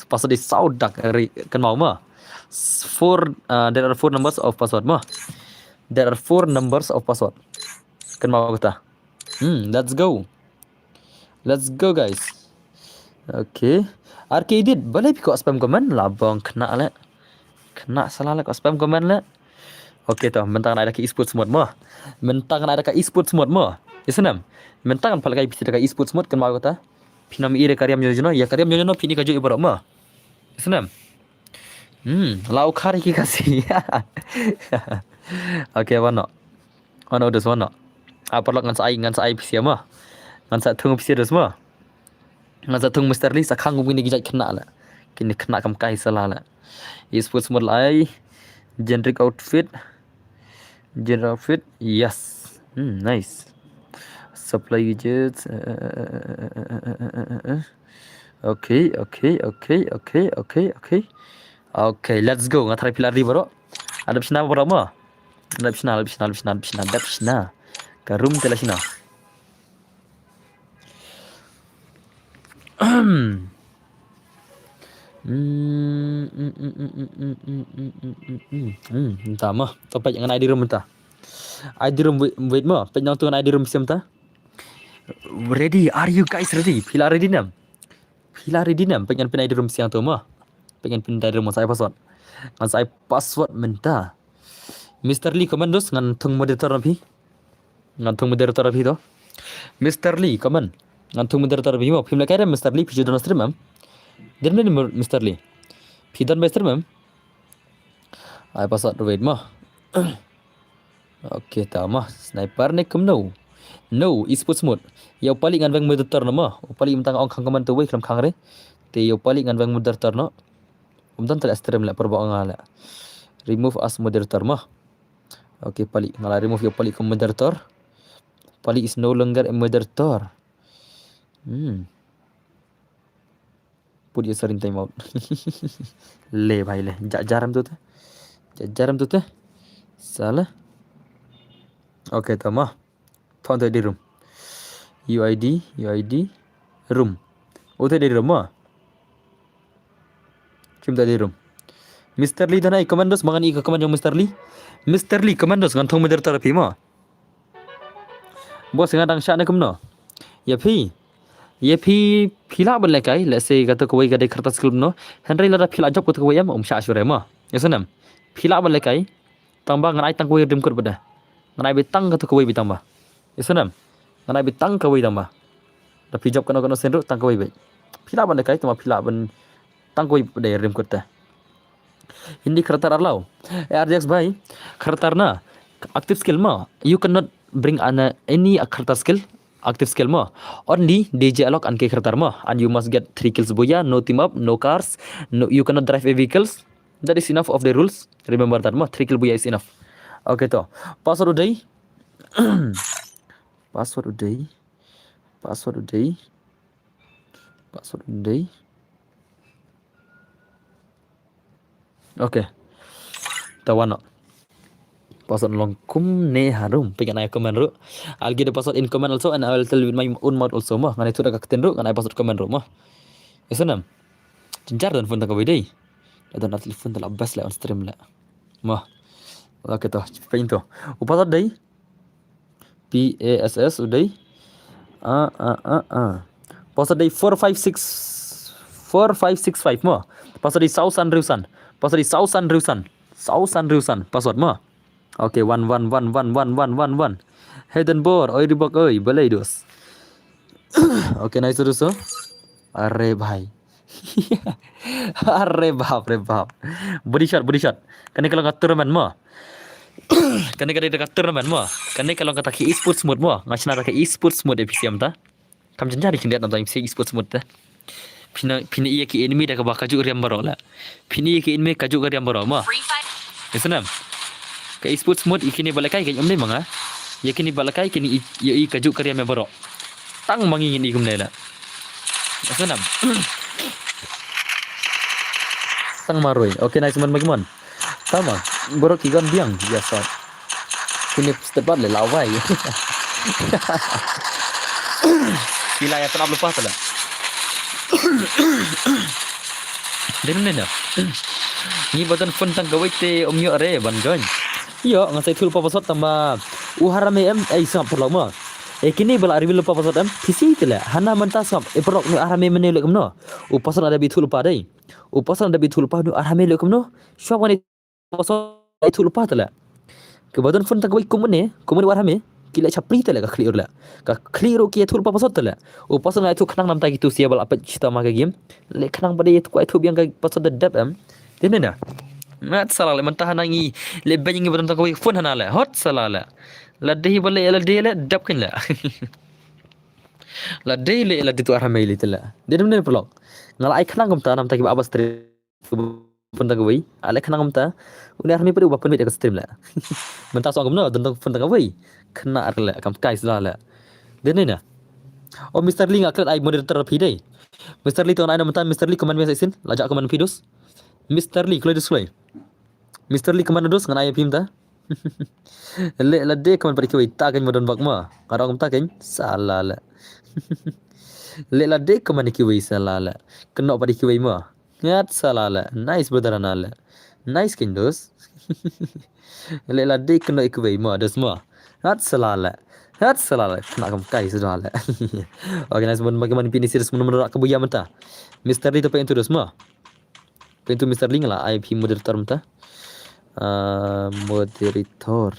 S1: Pasal di saudak kan mau mah. There are 4 numbers of password mah. There are 4 numbers of password. Kan mau kita. Let's go guys. Okay. RK edit boleh kok spam komen lah bang, kena salah lah kok spam komen lah. Okay toh, mentang ada ke e-sport mode mah. Isnam. Mentang pal kai bisa ke e-sport mode kan mau kata. Pinam ire karyam yojono, ya karyam yojono pini kaju ibarat mah. Isnam. Lau kari ki kasih. Okay, wano dos wano. Apa ngan sai pisia mah. Ngan sa thung pisia dos mah. Ngan sa thung Mr. Lee sa khang gini gijai kena lah. Kini kena kam kai salah lah. E-sports mode lai. Generic outfit. Yes. Nice. Supply widgets. Okay. Okay, let's go. Ngatrai pilar di baro. Ada psina baro mah. Ada psina. Karum telasina. Entah mah, topik jangan ID room entah. ID room wait mah, penyang tu ID room siam ta. Ready? Are you guys ready? Pila ready nam? Pengen pin ID room siang tu mah. Pengen pin ID room saya password. Ngan saya password mentah. Mr. Lee komandos ngan thung moderator api. Ngan thung moderator api to. Mr. Lee komen. Antung moderator bimo film lekay Mr. Lee pijudan stream mam. Dia ni Mr. Lee. Pijudan stream mam. Ay pasal wait mah. Okay mah sniper ni kum no. No, esports mode. Yang paling ngan bang moderator nama. Paling mentang orang kaman tu wei kelam kang re. Te yang paling ngan bang moderator no. Umtan tak stream lah perbawang lah. Remove as moderator mah. Okay paling ngalah remove yang paling ke moderator. Paling is no longer a moderator. Put user in time out. ले भाई ले jarang tu jarang tu salah. Okay mah. Found di room. UID room. Oh tu di room mah. Cuma di room. Mr. Lee dah naik commandos mangan ika command yang Mr. Lee. Mr. Lee commandos ngan thong moderator api mah. Bos ngadang syak nak kemno. Ya phi. Ye phi phila ban lekai let's say kata koi gade kertas klub no Henry lada phila job kata koi am sya syure ma yasanam phila ban lekai tamba nganai tang koi dim kur bada nganai bitang kata koi bitamba yasanam nganai bitang koi tamba da phi job kana senro tang koi bai phila ban lekai tama phila ban tang koi bada rim kurta hindi kertar arlau RJX bhai kertar na active skill ma you cannot bring any kertar skill active skill mo only DJ alok an ke kertar mo and you must get 3 kills boya no team up no cars no you cannot drive a vehicles that is enough of the rules remember that mo 3 kill boya is enough okay to password uday password uday okay tawano password long kum ne harum pengen ay comment ru I'll give the password in comment also and I will tell you with my own mouth also mah ngan itu dah kakten ru ngan ay password comment ru mah isunam jar dan phone tak kawai dei dan nak telefon tak best lah on stream lah mah okay to pengen to password dei PASS udah password dei 4565 mah password dei Sausan Riusan password mah okay 11111111 Hayden Bor oi ribok oi balai dos okay nice terus arre bhai arre bap body shot kane kalau kat tournament mo kane dekat tournament mo kane kalau kata ki esports mode mo ngachna ka esports mode FCM ta kam janjari kindet nam esports mode ta pina iya ki enemy dah ka bakaju riam barola pina iya ki enemy kaju riam baro mo isnam ke esports mode ikini balakai ke amne manga yakini balakai kini i kaju karya me baro tang mangingin igum nela asanam tang maroi okay nice man magmon tama boro kigan biang biasa kini stepat le lawai sila ya terlalu lupa tala denena ni badan phone tang gawai te omyo are ban join yo ngasai thul pa pasot tamba uharame em ai sam perlama kini bala review pa pasot em pisi tela hana manta sam perok nu arame menelek mno upasan ada bithul pa dai upasan ada bithul pa nu arame lek mno shwani pasot bithul pa tela ke badan phone tang gawai kumne arame kila chapri tela ka clear ki thul pa pasot tela upasan ai thu khnang nam ta gitu sia bala apa cita ma ka game le khnang bade tu ai thu biang ka pasot dab em denena mat salale mentah nangi le banyi badan tak koi phone hanale hot salale la dehi bale la de la dab kin la la de le la ditu arame le tela de ne pelok ngala ai khnang gamta nam ta ki abas tre phone tak koi ale khnang gamta uni arame padu bapan mit ka stream la mentah so gamno dan phone tak koi khna arle kam kai salale de ne na oh Mr. Lee ngaklat ai moderator pi dei Mr. Lee ton ai nam Mr. Lee comment message sin lajak comment videos Mr. Lee kalau display Mr. Lee kemana dos ngan ayah pimta le la de kaman pari kiwai ta kan modon bakma karang ta kan salala le la de kaman kiwai salala kena pari kiwai ma ngat salala nice badaranala nice kan dos le la de kena kiwai ma dos ma ngat salala kena kam kai salala okay nice bagaimana pini serius menurut kebuya mata Mr. Lee tu pengen terus ma pintu Mr. Lee lah IP moderator mata moderator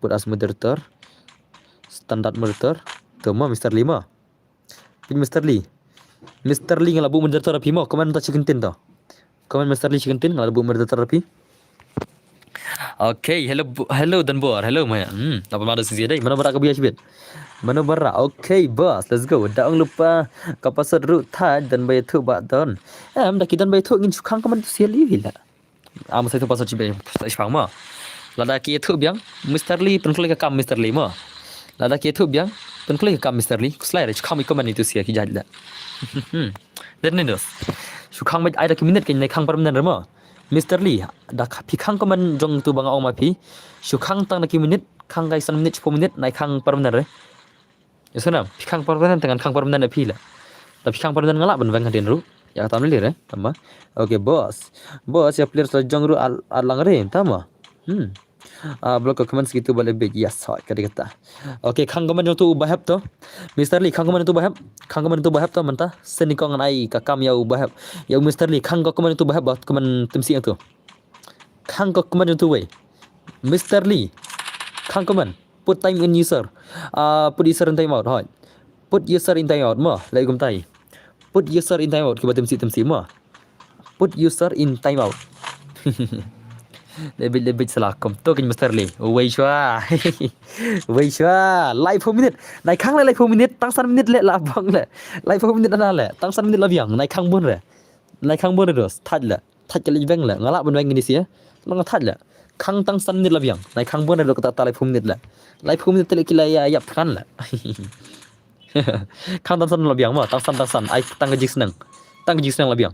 S1: put as moderator standard moderator tu mah Mr. Lee mah Mr. Lee. Mr. Lee ngala bu mender terapi mo. Komen ta chicken tin to. Komen Mr. Lee chicken tin ngala bu mender terapi. Okay, hello dan bor. Hello Maya. Apa mana sih dia? Mana berak kebiasa bet? Mana berak? Okay, boss. Let's go. Jangan lupa kapas seru tad dan bayar tu bak don. Dah kita bayar tu ingin cukang komen tu siali bila. Saya tu pasal cibai. Tak isfang mo. Lada kia tu biang Mr. Lee pen klik kam Mr. Lee mo. Lada kia tu biang pen klik kam Mr. Lee. Kuslai dah cukang komen itu sia ki jadi dah. Dan ni dos. Cukang mai ada minit kan naik kang permen mo. Mr. Lee dah pikang komen jong tu bang ong mapi. Cukang tang nak minit kang guys 1 minit 10 minit naik kang permen re. Ya sana pikang permen dengan kang permen api lah. Tapi kang permen ngalak ben bang hadin ru. Ya tahu ni le tama. Okay boss. Boss ya player jong ru alang re tama. Blok komen segitu boleh big yes hot kata. Okay kang komen jong tu bahap to. Mr. Lee kang komen tu bahap. Kang komen tu bahap to manta. Seni kong ai kakam ya bahap. Ya Mr. Lee kang komen tu bahap bat komen temsi tu. Kang komen tu way. Mr. Lee kang komen put time in user. Put user in time out hot. Put user in time out mo. Lai gum tai. Put user in time out ke temsi mo. Put user in time out. Lebih selakom tu kan Mr. Lee. Wei shua. Wei shua. Live 4 minit. Naik kang live 4 minit. Tang 1 minit le lah bang le. Live 4 minit ana le. Tang 1 minit lah biang. Naik kang bon le. Naik kang bon le dos. Tad le. Tad ke le bang le. Ngalak ben bang ni sia. Lang tad le. Kang tang 1 minit lah biang. Naik kang bon le do kata live 4 minit le. Live 4 minit le kila ya yap kan le. Kang tang 1 lah biang mo. Tang san. Ai tang gejik senang. Tang gejik senang lah biang.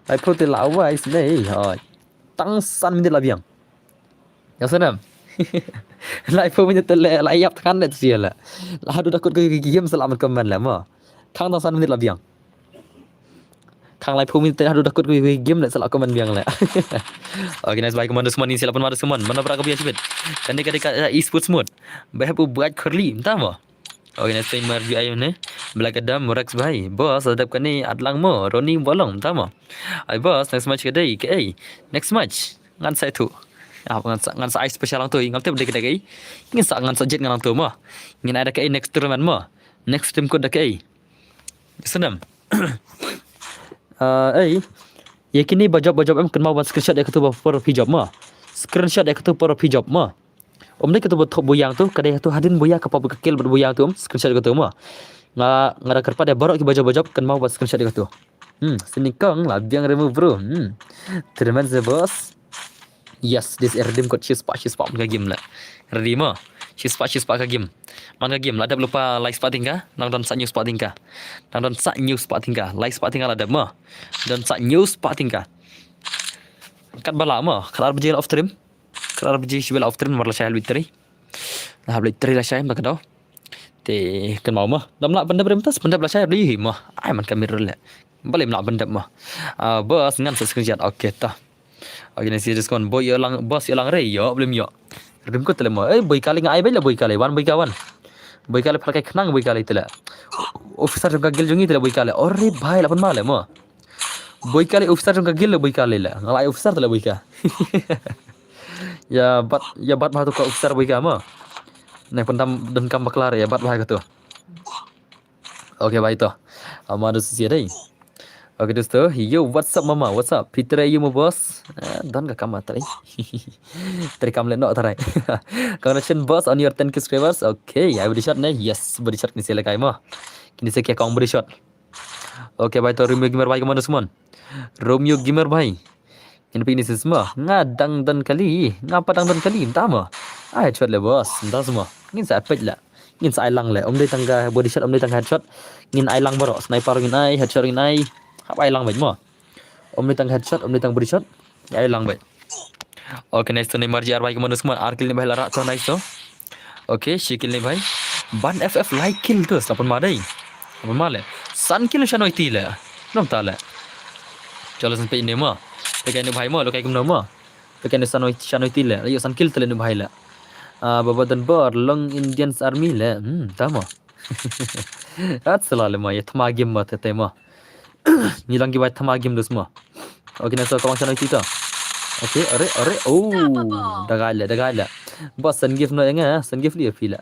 S1: Live 4 minit lah awai sini. Hoi. Tang 1 minit lah biang. Ya senam. Live 4 minit le layap kan le sia la. Lah adu takut ke game selamat komen lah mo. Kang tang 1 minit lah biang. Kang live 4 minit adu takut ke game le selamat komen biang le. Okay nice bye komando semua ni silapan madu semua. Mana berak kebiasa bet. Kan dekat e-sports mode. Bahap buat curly entah mo. Okay nice timer vi ayo ne. Black Adam Rex bhai. Boss adap kan ni adlang mo. Roni bolong entah mo. Ai boss next match ke dai ke ai. Next match ngan sai tu. Ngan sa special lang tu ngam te dek dek ai. Ngin sa ngan sa jet ngan tu mo. Ngin ada ke ai next tournament mo. Next team ko dek ai. Senam. Yakini bajab em kan mau screenshot ek tu por hijab mo. Screenshot ek tu por hijab mo. Om ni kata buat boyang tu kadai tu hadin boya kapal berkekil berboyang tu screenshot ek tu mo. Ngara kerpa dia barok ki bajab kan mau buat screenshot ek tu. Sini kong lah biang remove bro. Terima kasih bos. Yes, this redeem code she's pak ke game lah. Redeem mo. She's pak ke game. Mana game lah ada lupa like spot tingkah. Nang don sa news spot tingkah. Nang don sa news spot tingkah. Like spot tingkah lah ada mo. Dan sa news spot tingkah. Kat bala mo. Kalau berjaya off stream. Kalau berjaya sibel off stream marla saya bitri. Nah bitri lah saya tak tahu. Te kan mau mo. Dam nak benda beremtas benda belah saya beli mo. Ai man kamera lah. Boleh nak benda mah. Bos ngan screenshot okey tah. Okay ni serius kon boy yang bos yang re yo belum yo. Redim ko tele mo. Boy kali ngai bela boy kali wan boy kawan. Boy kali pakai kenang boy kali tele. Officer juga gil jungi tele boy kali. Ore bhai lapan male mo. Boy kali officer juga gil boy kali la. Ngalai officer tele boy ka. Ya bat mah tu ka officer boy ka mo. Nai pentam dan kam baklar ya bat bhai ka tu. Okay bhai to. Amadu sia dai. Okay dosto, yo what's up mama, what's up? Peter you mo boss. Don ka kam atrai. Tari kam le no tarai. Congratulations boss on your 10k subscribers. Okay, I body shot ne. Yes, body shot ni sila kai mo. Kini se kya kong body shot. Okay bhai to Romeo Gamer bhai komando semua. Romeo Gamer bhai. Kini pini semua. Ngadang dan kali. Ngapa dang dan kali entah mo. Ai headshot le boss. Entah semua. Ngin sa page la. Ngin sa ailang le. Om dei tangga body shot, om dei tangga headshot. Ngin ailang baro. Sniper ngin ai, headshot ngin ai. Hap ai lang baik mo. Om ni tang headshot, om ni tang body shot. Ya ai lang baik. Okay nice to Neymar JR bhai komando semua. Arkil ni bhai larak to nice to. Okay, shikil ni bhai. Ban FF like kill tu sapan madai. Apa male? Sun kill shanoi ti le. Nom ta le. Chalo san pe ni mo. Pekai ni bhai mo, lo kai kum no mo. Pekai ni shanoi ti le. Ayo sun kill tele ni bhai le. Babatan bor long Indians army le. Ta mo. At salale mo, ye thma game mo te mo. Ni lang gibat thama game dus mo. Okay na so kawang channel kita. Okay, are. Oh, dagala. Boss san gift no nga, san gift dia pila.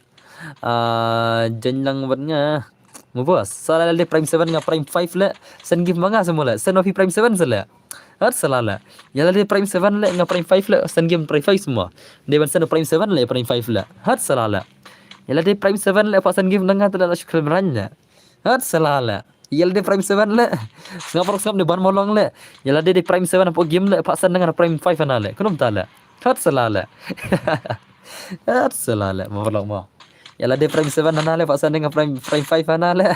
S1: Jan lang bat nga. bos. Soalnya dia prime 7 dengan prime 5 le. Sen give manga semua le. Sen of prime 7 sele. Hat salah le. Ya dia prime 7 le dengan prime 5 le. Sen game prime 5 semua. Dia ban sen prime 7 le prime 5 le. Hat salah le. Ya dia prime 7 le pas sen game dengan tu dah syukul meranya. Hat salah le. Ya dia prime 7 le. Ngapor ngap dia ban molong le. Ya dia prime 7 apa game le pas sen dengan prime 5 ana le. Kenapa tak le? Hat salah le. Hat salah le. Mau mau. Yalah dia prime 7 ana le paksa dengan prime 5 ana le.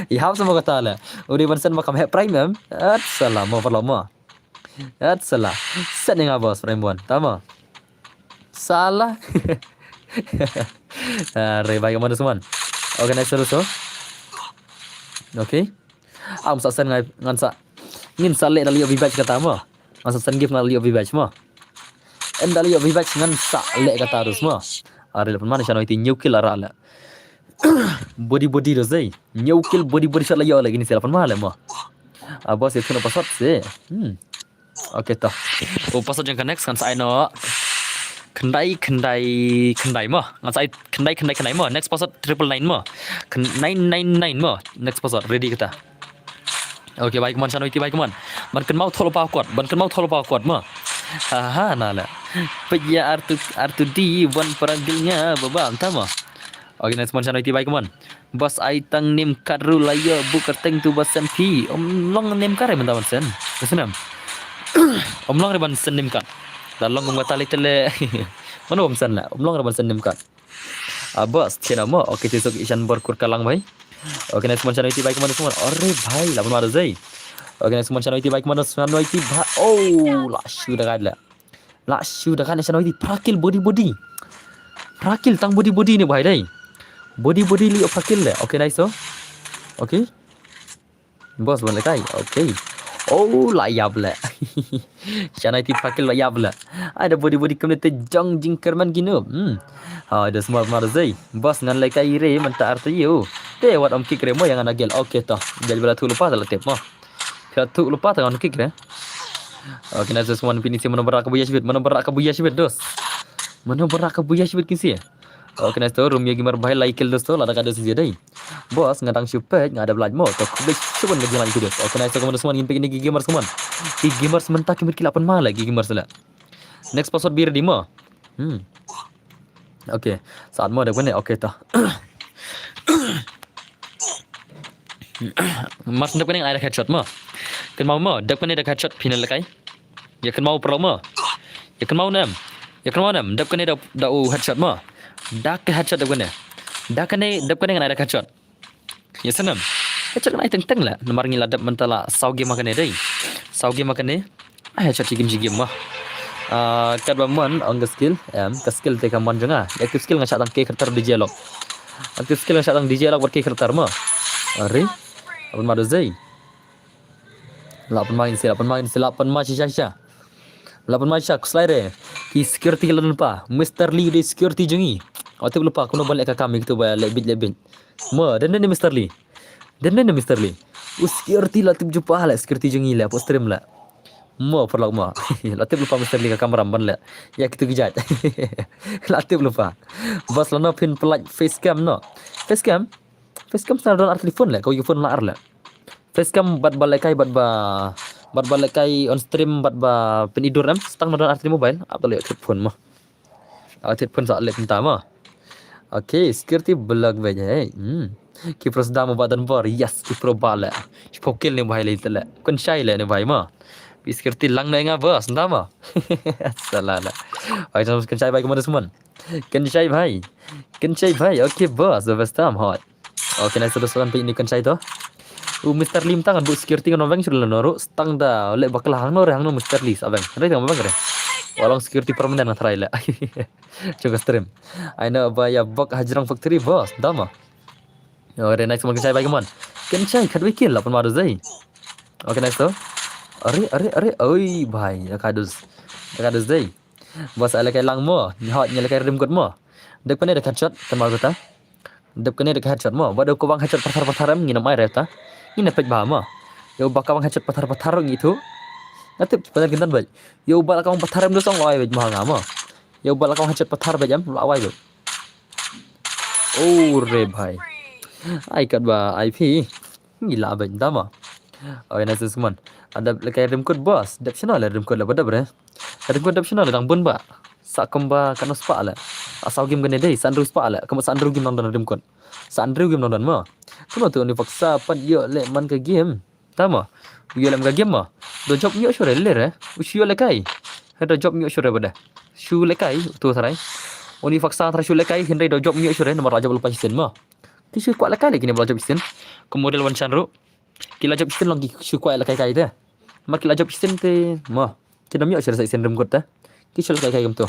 S1: Ya semua kata le. Uri bansan makam he prime em. At salah mau perlu mau. At salah. Set dengan bos prime 1. Tama. Salah. Re baik mana semua. Okay next terus. Okay. Am sa sen ngan sa. Ngin sale dali obi batch kata mo. Masa sen give ngali obi batch mo. En dali obi batch ngan sa le kata harus mo. Are lepas mana channel itu nyukil arah lah. Body rozai. Nyukil body shot lagi lagi ni selepan mana mah. Bos itu nak pasat sih. Okay toh. Oh pasat yang next kan saya nak. Kendai mah. Ngan saya kendai mah. Next pasat 999 mah. 999 mah. Next pasat ready kita. Okay baik man channel itu baik man. Man kan mau tholo pa kuat. Mah. Haha nala. Pejya artu di wan peragilnya babam tama. Oke next man channel itu baik man. Bas ai tang nim karu layo bukar teng tu bas MP. Long nim kare mentawan sen. Kesenam. Long reban sen nim kan. Dalong ngom tali tele. Mana sen la. Long reban sen nim kan. Bas chena mo. Oke besok isan berkur kalang bhai. Oke next man channel itu baik man semua. Ore bhai lapun mara zai. Oke next man channel itu baik mana channel itu lashu dah kan channel itu prakil body prakil tang body ni bhai dai body li prakil le. Okay nice so okay bos boleh kai okay layab le channel itu prakil layab le ada body community jong jingkerman gino ada semua marzai bos ngan le kai re manta arti yo te wat om kik re mo yang anagel. Okay toh jadi bala tu lupa dalam tip mo. Katu lupa tangan kick ya. Oke nanti semua finisi mana berak kebuya sibit dos. Mana berak kebuya sibit kinsi. Oke nanti room ya gimana bahaya like dos tu lada kada sih dai. Bos ngadang supet ngada belaj mo to kubik cuman ngejalan itu dos. Oke nanti semua ingin pengen gigi gamer semua. Gigi gamer sementara kimir kilapan malah gigi gamer sela. Next password bir di mo. Oke saat mo ada benda oke toh. Mas nak kena ada headshot mo. Kan mau mo, dak kena ada headshot final kai. Ya kan mau pro mo. Ya kan mau nam, dak kena ada headshot mo. Dak headshot dak kena ada headshot. Ya senam. Headshot kena teng lah. Nomor ngila dak mentala sauge makan dai. Sauge makan headshot game mo. Kad baman on the skill, ke skill te kaman janga. Active skill ngasak tang ke kertar di dialog. Active skill ngasak tang di dialog ber ke kertar mo. Are apa mana zai? Lapan main sisa. Lapan main sisa slide ki security lupa. Mr. Lee di security jengi. Atau lupa kuno balik ke kami gitu bayar lebih. Mo dan Mr. Lee. Security lah tip jumpa lah security jengi lah post stream lah. Mo perlu mo. Latip lupa Mr. Lee ke kamera ban lah. Ya gitu gejat. Latip lupa. Bos lana pin pelaj facecam no. Facecam standar art telefon lah. Kau phone lah lah. Facecam bat balekai on stream bat penidur stang modal art mobile. Apa lihat telefon mah. Telefon saat lihat entah mah. Okay, security belag baja. Kipros dah mau badan bar. Yes, kipro bala. Spokil ni bahai lagi telah. Kun syai lah ni bahai mah. Security lang na nga bos, entah mah. Salah lah. Ay, terus kun syai bahai kemana semua? Kun syai bahai. Okay bos, the best time hot. Okay, next terus sampai ini kun syai tu. Mr. Lim tangan bu security kan orang sudah noro stang dah lek bakal hang no Mr. Lee abang. Ada tengok bang kare. Walang security permanent na try la. Coba stream. Aina baya bak hajrang factory bos, dama. Ore next mungkin saya bagaimana? Kan saya kadwe kill lah pun zai. Okay next tu. Are. Oi bhai, kadus zai. Bos ala kai lang mo, hot nyala kai rim kot mo. Dek pane dekat shot kan mau kata. Dek pane dekat shot mo. Bado ko bang headshot patar-pataram nginam ai reta. Ini pej bahama. Yo bakal headshot patar-patar gitu. Nanti pada kintan baj. Yo bakal pataram do song lawai baj mahanga ma. Yo bakal headshot patar bajam lawai do. Oh re bhai. Ikat ba IP. Gila ba tama. Okay, nice teman. Ada kayak rim code bos. Optional lah rim code lah pada bre. Rim code optional lah dang bun ba. Sa kemba kan spa lah. Asal game gane dei sandru spa lah. Kamu sandru game nonton rim code. Sandru game nonton ma. Kamu tu ni paksa pat yo le man ke game. Tama. Yo lem ke game ma. Do job yo sure le re. Usio le kai. Ada job yo sure pada. Shu le kai tu sarai. Oni faksa tra shu le kai hindai do job yo sure nomor raja lupa sen ma. Ti shu kuat le kai lagi ni belajar sen. Kemudian wan sandru. Kila job sen lagi shu kuat le kai kai dah. Mar kila job sen te ma. Kita mi sure sen rim code ta. Ki shu le kai kai gam tu.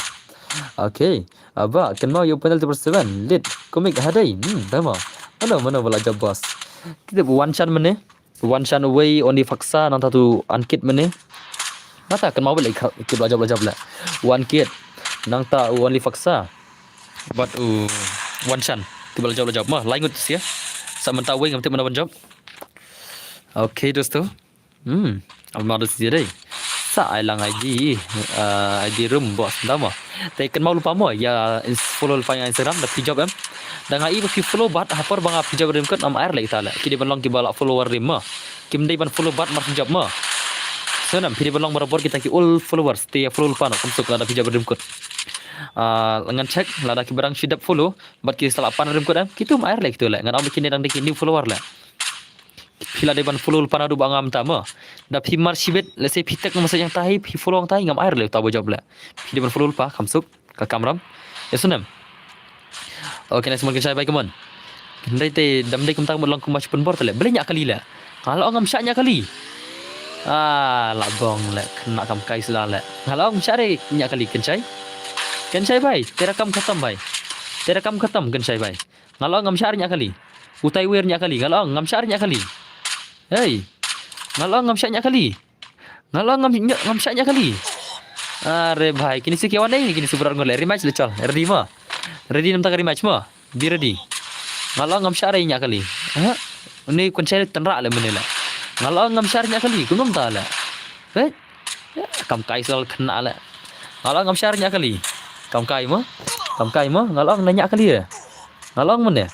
S1: Okay. Aba kan mau yo penalty per 7. Lead komik hadai. Tama. Mana belajar bos. Kita one shot mana? One shot away on di faksa nang satu unkit mana? Mata kan mau balik kita belajar pula. One kit nang ta only faksa. But one shot kita belajar mah lain gut sia. Sama tahu ngam mana one job. Okay dosto. Almar sia deh. Sa ai lang ID ID room bos tama. Tapi kan mau lupa mo ya follow Instagram dah job em. Dan ai bagi follow bat hapor bang ap job rim kan am air lagi tala. Kini ban long ki bala follower rim ma. Kim dai ban follow bat mar job ma. Senam kini ban long barabor kita ki all followers te follow pa no kumsuk ada job rim kan. Lengan cek lada ki barang sidap follow bat ki salah pan rim kan kitu am air lagi tu la. Ngan am kini dang dikini follower la. Pila depan follow panadu bangam tama. Da phimar sibet lese phitek masa yang tahi follow ang tahi ngam air le tabu job la. Phi depan follow pa kamsuk ka kamram. Ya sunam. Okay, nice mungkin saya baik keman. Ndai te dam dai kumtang long kumas pun bor tele. Beli nyak kali la. Kalau ngam syak nyak kali. Labong la kena kam kai sela la. Kalau ngam syak nyak kali kencai. Kencai bai, terakam khatam bai. Terakam khatam kencai bai. Kalau ngam syak nyak kali. Utai wir nyak kali. Kalau ngam syak nyak kali. Hey, ngalang ngam syak nyak kali. Ngalang ngam syak nyak kali. Are bhai, kini si kawan ni kini super ngol rematch le chal. Ready ma? Ready nam tak rematch ma? Be ready. Ngalang ngam syak nyak kali. Ni kun saya tenrak le menela. Ngalang ngam syak nyak kali, kunum ta la. Kam kai sal kena la. Ngalang ngam syak nyak kali. Kam kai ma? Ngalang nyak kali ya. Ngalang men.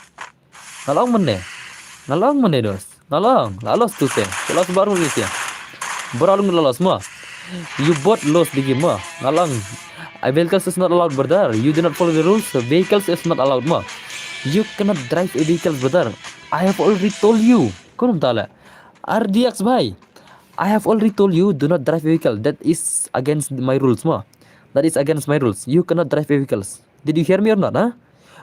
S1: Ngalang men dos. Lalos tu se. Lalos baru ni sia. Beralung lalos ma. You both lost the game ma. Ngalang. Vehicles is not allowed brother. You do not follow the rules. Vehicles is not allowed ma. You cannot drive a vehicle brother. I have already told you. Kunum tala. RDX bhai. I have already told you do not drive a vehicle. That is against my rules ma. That is against my rules. You cannot drive vehicles. Did you hear me or not? Huh?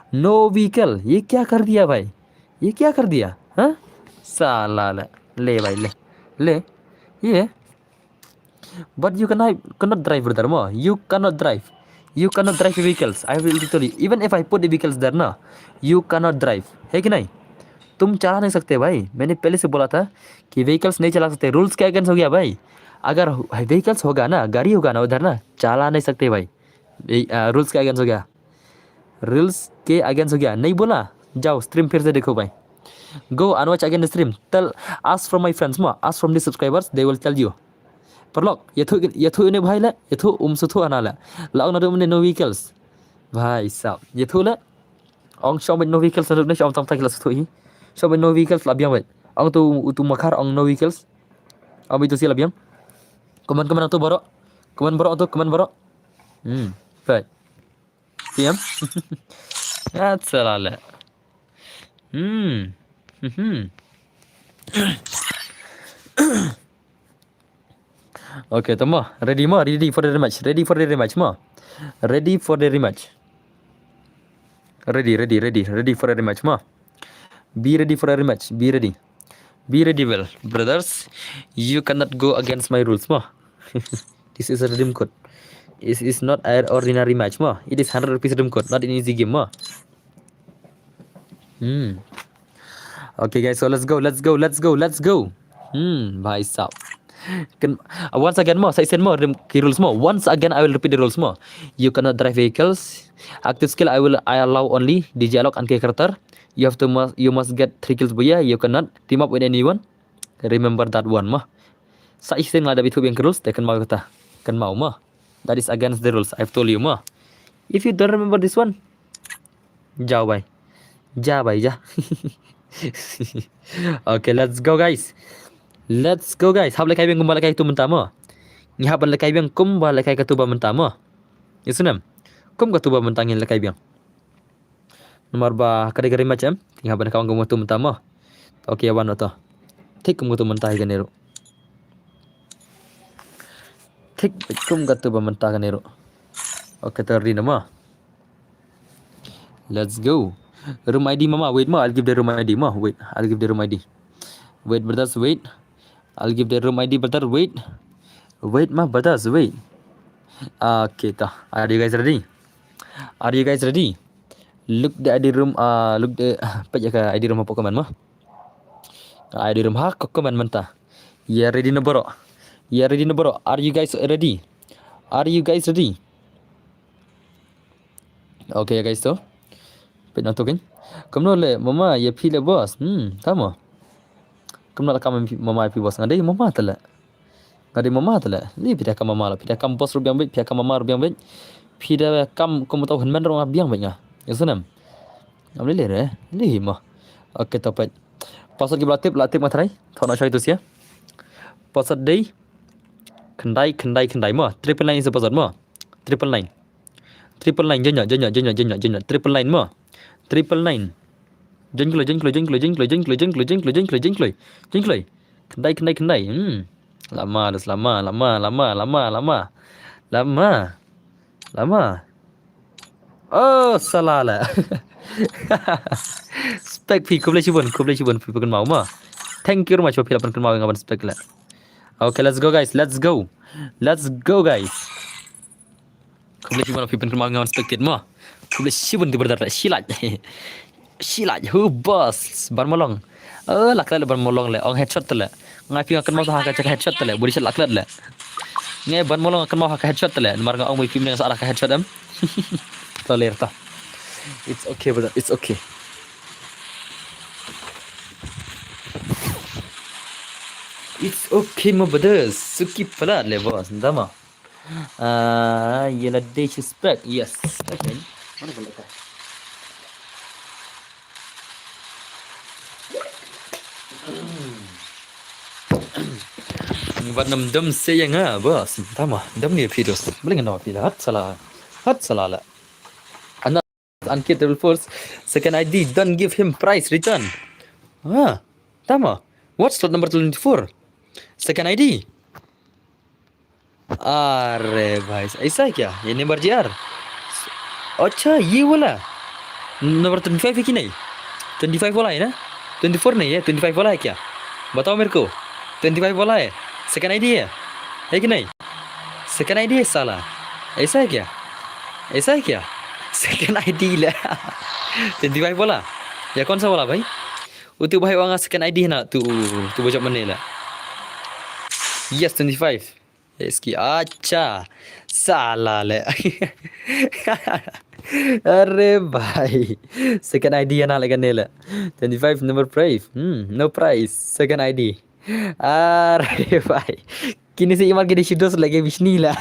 S1: No vehicle. ये क्या कर दिया भाई? ये क्या कर दिया? Huh? Salah lah. Le bhai le. Yeah. But you cannot drive brother ma. You cannot drive. You cannot drive vehicles. I will tell you. Even if I put the vehicles there na, you cannot drive. है कि नहीं? तुम चला नहीं सकते भाई. मैंने पहले से बोला था कि vehicles नहीं चला सकते. रूल्स के अगेंस्ट हो गया भाई. अगर vehicles होगा ना, गाड़ी होगा ना उधर ना, चला नहीं सकते भाई. रूल्स के अगेंस्ट हो गया. रूल्स के अगेंस्ट हो गया. नहीं बोला? जाओ स्ट्रीम फिर से देखो भाई. Go and watch again the stream. Ask from my friends ma. Ask from the subscribers. They will tell you. Perlok. Yathu ini bhai la. Yathu suthu anala. La ong nadu mene no vehicles. Bhai sab. Yathu la. Ong show me no vehicles nadu ne ong tam tak la suthu hi. Show me no vehicles labiang bhai. Ong tu makar ong no vehicles. Ong itu si labiang. Komen tu borok. Komen borok. Bhai. Diam. Ya salah. Okay, tama. Ready for the rematch ma. Ready for the rematch. Ready for the rematch ma. Be ready for a rematch. Be ready well, brothers. You cannot go against my rules ma. This is a redeem code. It is not an ordinary match ma. It is 100 rupees redeem code, not an easy game ma. Okay guys, so let's go. Bhai sab. Once again more, saya send more rules more. Once again I will repeat the rules more. You cannot drive vehicles. Active skill I allow only DJ Alok and character. You must get 3 kills boya. You cannot team up with anyone. Remember that one mah. Saya send ada bitu yang rules, tekan mau kata. Kan mau mah. That is against the rules. I've told you mah. If you don't remember this one, jauh bhai. Ja. Okay, let's go guys. Let's go guys. Hab lekai biang kumbal lekai tu mentama. Ni hab lekai biang kumbal lekai ketuba mentama. Isunam. Kum ketuba mentangin lekai biang. Nomor ba kategori macam. Ni hab kawan kumu tu mentama. Okay, awan atau. Tik kum tu mentah ikan nero. Tik kum ketuba mentah ikan nero. Okay, terdi nama. Let's go. Room ID mama. Wait ma. I'll give the room ID ma. Wait. I'll give the room ID. Wait, brothers. Wait. I'll give the room ID, brother. Wait. Wait ma, brothers. Wait. Okay, ta. Are you guys ready? Are you guys ready? Look the ID room. Look the. Apa je ID room apa komen ma? ID room ha kok komen mentah. Yeah, ready na bro. Yeah, ready na bro. Are you guys ready? Are you guys ready? Okay, guys to. Pin auto kan? Kamu le mama ya pile bos. Tama. Kamu nak kamu mama pi bos ngade mama tala. Ngade mama tala. Ni pida kam mama la pida kam bos rubiang bet, pida kam mama rubiang bet. Pida kam kamu tahu henman rong abiang bet nga. Ya sunam. Amle le re. Ni ma. Okay topat. Pasal ki latip matrai. Thau nak cari tu sia. Pasal day. Kendai ma. Triple line pasal ma. Triple line. Triple line jenya. Triple line ma. Triple line. Jengkloi. Kendai. Lama. Oh, salah lah. Spek pi kublai cibun pi pekan mau ma. Thank you much for pilapan kan mau ngaban spek lah. Okay, let's go guys. Let's go guys. Kublai cibun pi pekan mau ngaban spek ma. Kublai cibun di berdar silat. Silat hu bos barmolong. Lakla le barmolong le ong headshot le. Ngai pi akan mau ha ka cek headshot le. Budi shot lakla le. Ngai barmolong akan mau ha ka headshot le. Mar nga ong mai pi menang sa ka headshot am. Toler ta. It's okay brother. It's okay. It's okay my brothers. Suki pala le bos. Ndama. Yela day spec. Yes. Okay. Mana boleh ka? Buat nam sayang ha bos. Tama. Dam ni pidos. Boleh ngena pi hat salah la. Anak unkillable force. Second ID. Don't give him price return. Tama. What's slot number 24? Second ID. अरे भाई ऐसा है क्या ये नंबर जी यार अच्छा ये वाला नंबर 25 है कि नहीं 25 वाला है ना 24 नहीं है 25 वाला है क्या बताओ मेरे को 25 वाला है सेकंड आईडी है कि नहीं सेकंड आईडी है साला ऐसा है क्या सेकंड आईडी ले 25 वाला या कौन सा वाला भाई वो तो भाई वहाँ सेकंड आईडी है ना तू बजा मने ला यस 25 इसकी अच्छा साला ले अरे भाई सेकंड आईडी है ना लेकिन नेला 25 number price no price second ID अरे भाई kini si imal kini shidos lagi bisni lah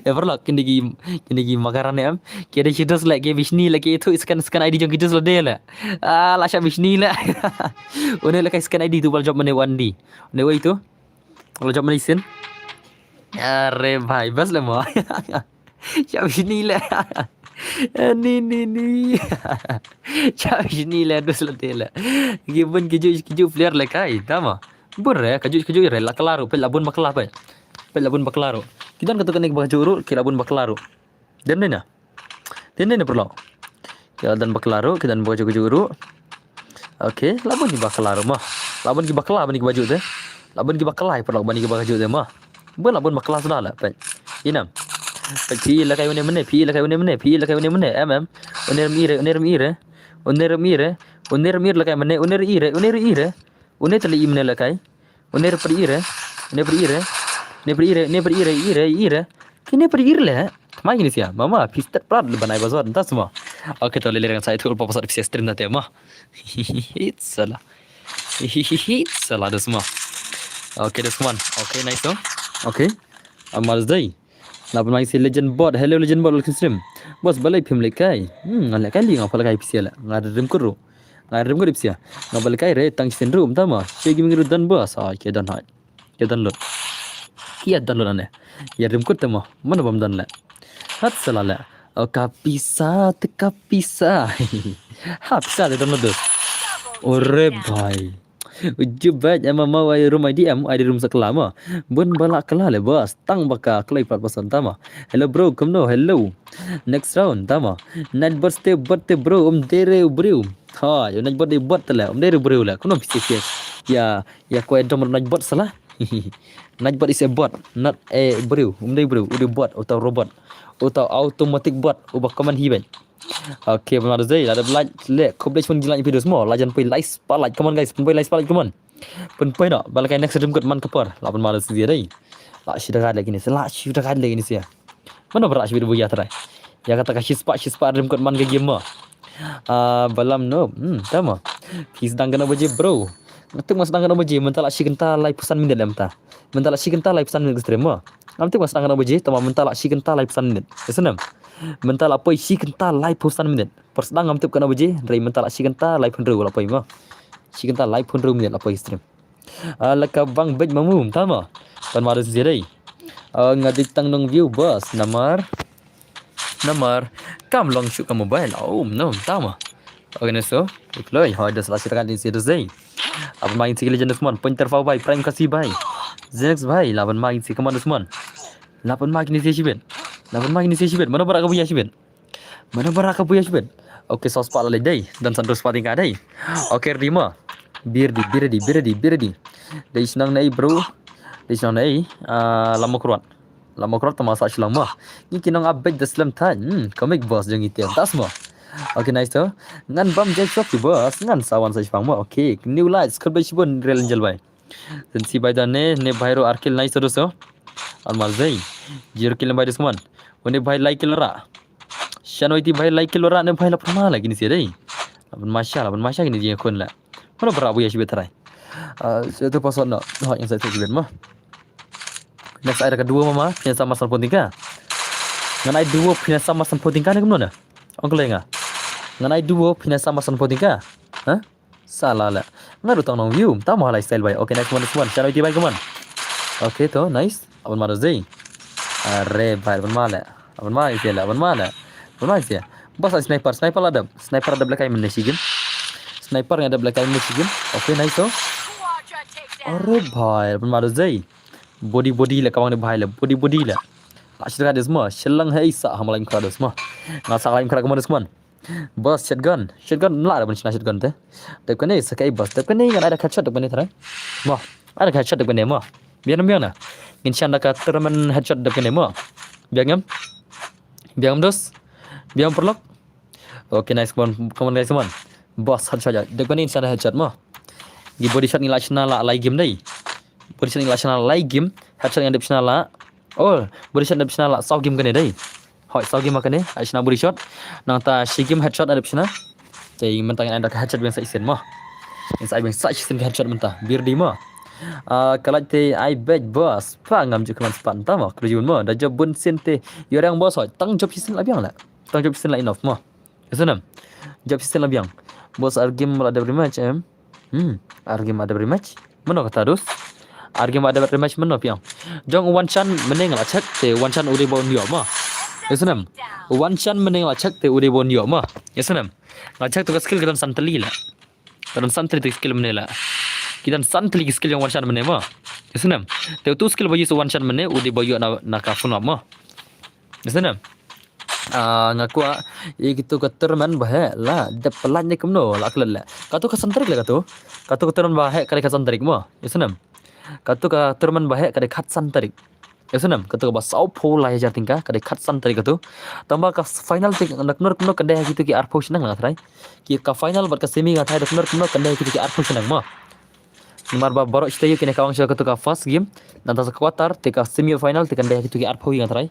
S1: ever lah kini makaran ya kini shidos lagi bisni lagi itu scan ID jong shidos lah deh lah lasha bisni lah udah lah scan ID tu bal job mana wandi udah wa itu bal job mana isin अरे भाई बस ले माँ Shabishni le ni Shabishni le dus la tela gibon kiju player le kai tama burre kaju re la claro pe labun bakla pe labun baklaro kidan katakan nek bajuru ki labun baklaro den ne perlo dan baklaro kidan baju juru oke labun ki baklaro mah labun ki bakla bani baju de labun ki bakla perlo bani ki baju de mah bon labun bakla sudah la pe inam Pi la kai une mene mm uner mir la kai mene uner ire tali imne la kai uner per ire kini per ire le mai ini sia mama pistat plat banai bazar entah semua oke to leleran saya itu lupa pasal bisa stream nanti mah hit salah ada semua oke das man oke nice to oke amal day Lapan mai si legend bot hello legend bot welcome stream bos balai film lekai lekai li ngapa lekai pisiala ngada rem kuru Ngai rim ko dipsia. Ngabal kai re tang sin room tama. Shegi mingiru dan bos. Ke dan hai. Ke dan lot. Kia dan lot ane. Ya rim ko tama. Mana bam dan la. Hat salala. Kapisa te kapisa. Ha pisa te dan lot dos. Ore bhai. Ujubat ama mau ai room IDM ai di room sakla ma. Bun bala kala le bos. Tang baka klai 4% tama. Hello bro, come no. Hello. Next round tama. Night birthday bro dere bro. Ha, yo night birthday la dere bro la. Kono pisi. Ya ko edom night bot salah. Night bot is a bot, not a bro. Dere bro, udah bot atau robot. Atau automatic bot ubah command hiban. Okay, benar Zai. Ada like, kau boleh cuma gila video semua. Lajan pun like, spotlight, come on guys. Pun like spotlight, come on. Pun nak. Balakai next dream kat man kapar. Lapan malas dia dah. Lah sudah kan lagi ni. Lah sudah kan lagi ni sia. Mana berak video buaya terai. Ya kata kasih spat dream kat man ke game mah. Balam no. Tama. Please dang kena baje bro. Nanti mas dang kena baje. Mental asyik kenta like pesan minit lam ta. Mental asyik kenta like pesan minit stream mah. Nanti mas dang kena baje. Tama mental asyik kenta like pesan minit. Kesenam. Mental apa isi kenta live posan minit. Persedang ngam tip kana baje dari mental isi kenta live 100 apa ima. Si kenta live 100 minit apa stream. Laka bang bej mamum tama. Pan marus zirai. Ngadik tang nong view bos namar kam long shoot ka mobile. Oh no tama. Okay na so. Ikloi ha das lasir kan isi dozai. Apa main si legend Usman pointer fa bai prime kasih bai. Zenex bai lawan main si Kaman Usman. Lapan main ni si Shibet. Lapan main ni si Shibet. Mana barak ka punya Shibet? Mana barak ka punya Shibet? Okey, sos pak lalai dai dan santos pating ka dai. Okey, Rima. Birdi. Dai senang nai bro. Dai senang nai lama kurat. Lama kurat tamasa lama. Ni kinang update the slam tan. Comic boss jeng itu. Tas mo. Okey, nice tu. Ngan bam jai shop bos. Ngan sawan sa spang mo. Okey, new lights kerba shibun real angel bai. Dan si bai dan ne bhairo arkil nice tu so. Almal zai. Jir kilam bai desman. One bhai like lera. Shanwati bhai like lera ne bhai la pernah lagi ni sih. Lapan masya gini dia kon la. Mana berabu ya sibet terai. Saya tu pasal nak yang saya tu sibet mah. Next ada kedua mama, punya sama sampun tingka. Nganai dua punya sama sampun tingka ni kemana? Angkel enggak? Nganai dua punya sama sampun tingka. Hah? Salah lah. Ngaru tang nong view, tahu mahal lifestyle bai. Okay, next one. Shanwati bai keman. Okay tu, nice. Apan mana zai? Are bhai apan mala. Apan mala isi lah, apan mala. Benar sih. Bos sniper ada. Sniper ada belakang Michigan. Sniper yang ada belakang Michigan. Okay, nice tu. Are bhai, apan mala zai. Body lah kawan bhai lah. Body lah. Asyik ada semua. Shelang hai sa hamalaim kerada semua. Ngasa lain kerada kemana semua. Bos shotgun lah ada pun shotgun teh. Depan ni sekai bos. Depan ni kan ada headshot depan ni terai. Mah, ada headshot depan ni mah. Biar na. Insya Allah terman headshot depan ni mah. Biar dos. Biar perlok. Okay, nice one. Come on guys, come on. Boss headshot aja. Depan ni insya Allah headshot mah. Di body shot ni national like game dai. Body shot ni national like game. Headshot yang national lah. Oh, body shot national lah. Saw game kan dai. Hoi, saw game makan ni. National body shot. Nang ta si game headshot ada national. Jadi mentang ada headshot yang saya isen mah. Yang saya bang saya isen headshot mentah. Biar di mah. Kalau te I bet boss. Pangam je keman span tama. Kerjun mah. Dah job bun sente. Orang boss hoi. Tang job isen lah biang lah. Tang job isen lah enough mah. Kesenam. Job isen lah biang. Bos argum ada rematch argum ada rematch. Mana kata terus? Argum ada rematch mana piang? Jong one chan meneng lah cek te one chan udah bawa niok mah. Kesenam. One chan meneng lah cek te udah bawa niok mah. Kesenam. Ngacak tu skill kita santali lah. Kita santali tu skill menela. Kita santali skill yang one chan menela mah. Kesenam. Te tu skill bagi one chan menela udah bawa nak kafun mah. Kesenam. Ngaku gitu keterman bahaya lah depelannya kemno lah kelala katu kesantrik lah katu keterman bahaya kade kesantrik mah yasenam katu keterman bahaya kade katsantrik yasenam katu ba sau phola ya tingka kade katsantrik katu tambah ka final tik nak nur kemno kade gitu ki arpo senang lah trai ki ka final bar ka semi ngatai nur kemno kade gitu ki arpo senang mah nimar ba baro stay kene kawang sya katu ka first game nanti sa quarter tika semi final tika kade gitu ki arpo yang trai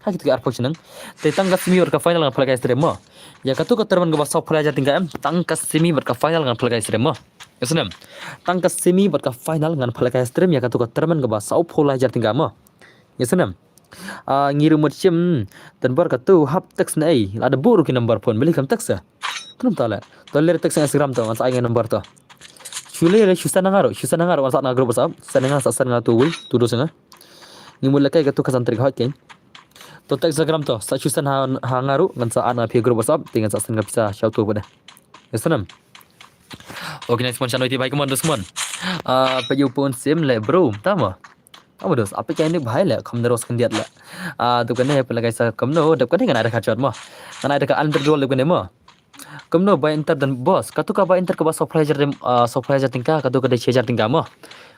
S1: gitu arpo senang tangka semi ber ka final ngan pelaga stream mah ya katu keterman ke basau pelaga tinggal tangka semi ber ka final ngan pelaga stream mah kesenam tangka semi ber ka final ngan pelaga stream ya katu keterman ke basau pelaga tinggal mah kesenam ngiru macam dan bar katu hap teks nai ada buru ki number phone beli kam teks Kenapa tak le? Toler tek sang Instagram tu, ngan sa nomor tu. Chule le susah nangaro ngan sa nangaro besar. Sa nang sa nang tu wui, tu do sanga. Ni mula kai ka tu kasan trik hot ken. To tek Instagram tu, sa susah ha ngaru ngan sa ana pi grup besar, dengan sa nang bisa shout tu pada. Yesanam. Oke, next one channel itu baik keman dos keman. Peju pun sim le bro, tama. Apa dos? Apa kayak ini bahaya le? Kamu terus kendiat le. Tu kan ni pelagi sa kamu dap kan dengan ada kacat mah. Kan ada ke underdog le kan mah. Kamu buy enter dan bos. Katu ka buy enter ke bos surprise tingkah. Katu ka 6,000 tingkah mah.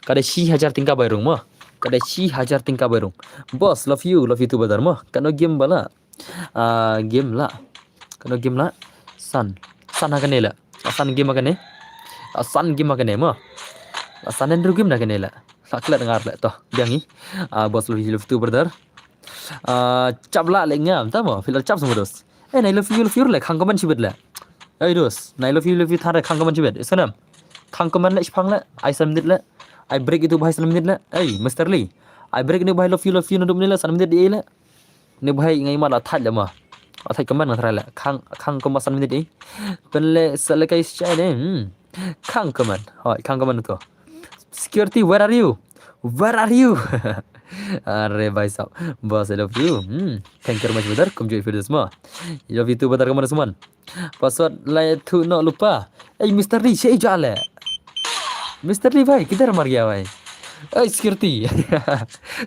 S1: Kada 6,000 tingkah bayarung mah. Kada 6,000 tingkah bayarung. Bos love you tu badar mah. Kano game bala. Game lah. Kano game lah. San akan ni lah. San game akan ni. San game akan ni mah. San endro game nak ni lah. Saklat dengar lah toh. Biang ni. Bos love you tu badar. Cap lah le ngam tama. Filal cap semua dos. I love you le khang komen sibet le. Dos. I love you thare khang komen sibet. Sanam. Khang komen le spang le. I 7 minit le. I break itu bahai 7 minit le. Mr. Lee. I break ni bahai love you nudum ni le 7 minit dia le. Ni bahai ngai ma la that le ma. Athai komen thare le. Khang komen 7 minit ni. Pen le selekai chai ne. Khang komen. Hoi khang komen tu. Security, where are you? Where are you? Arre भाई साहब बस I love you. Thank you very much brother. Come join video semua. Love you tu brother kamu semua. Password lain tu nak lupa. Mr. Lee saya jalan. Mr. Lee भाई किधर मर गया भाई? Security.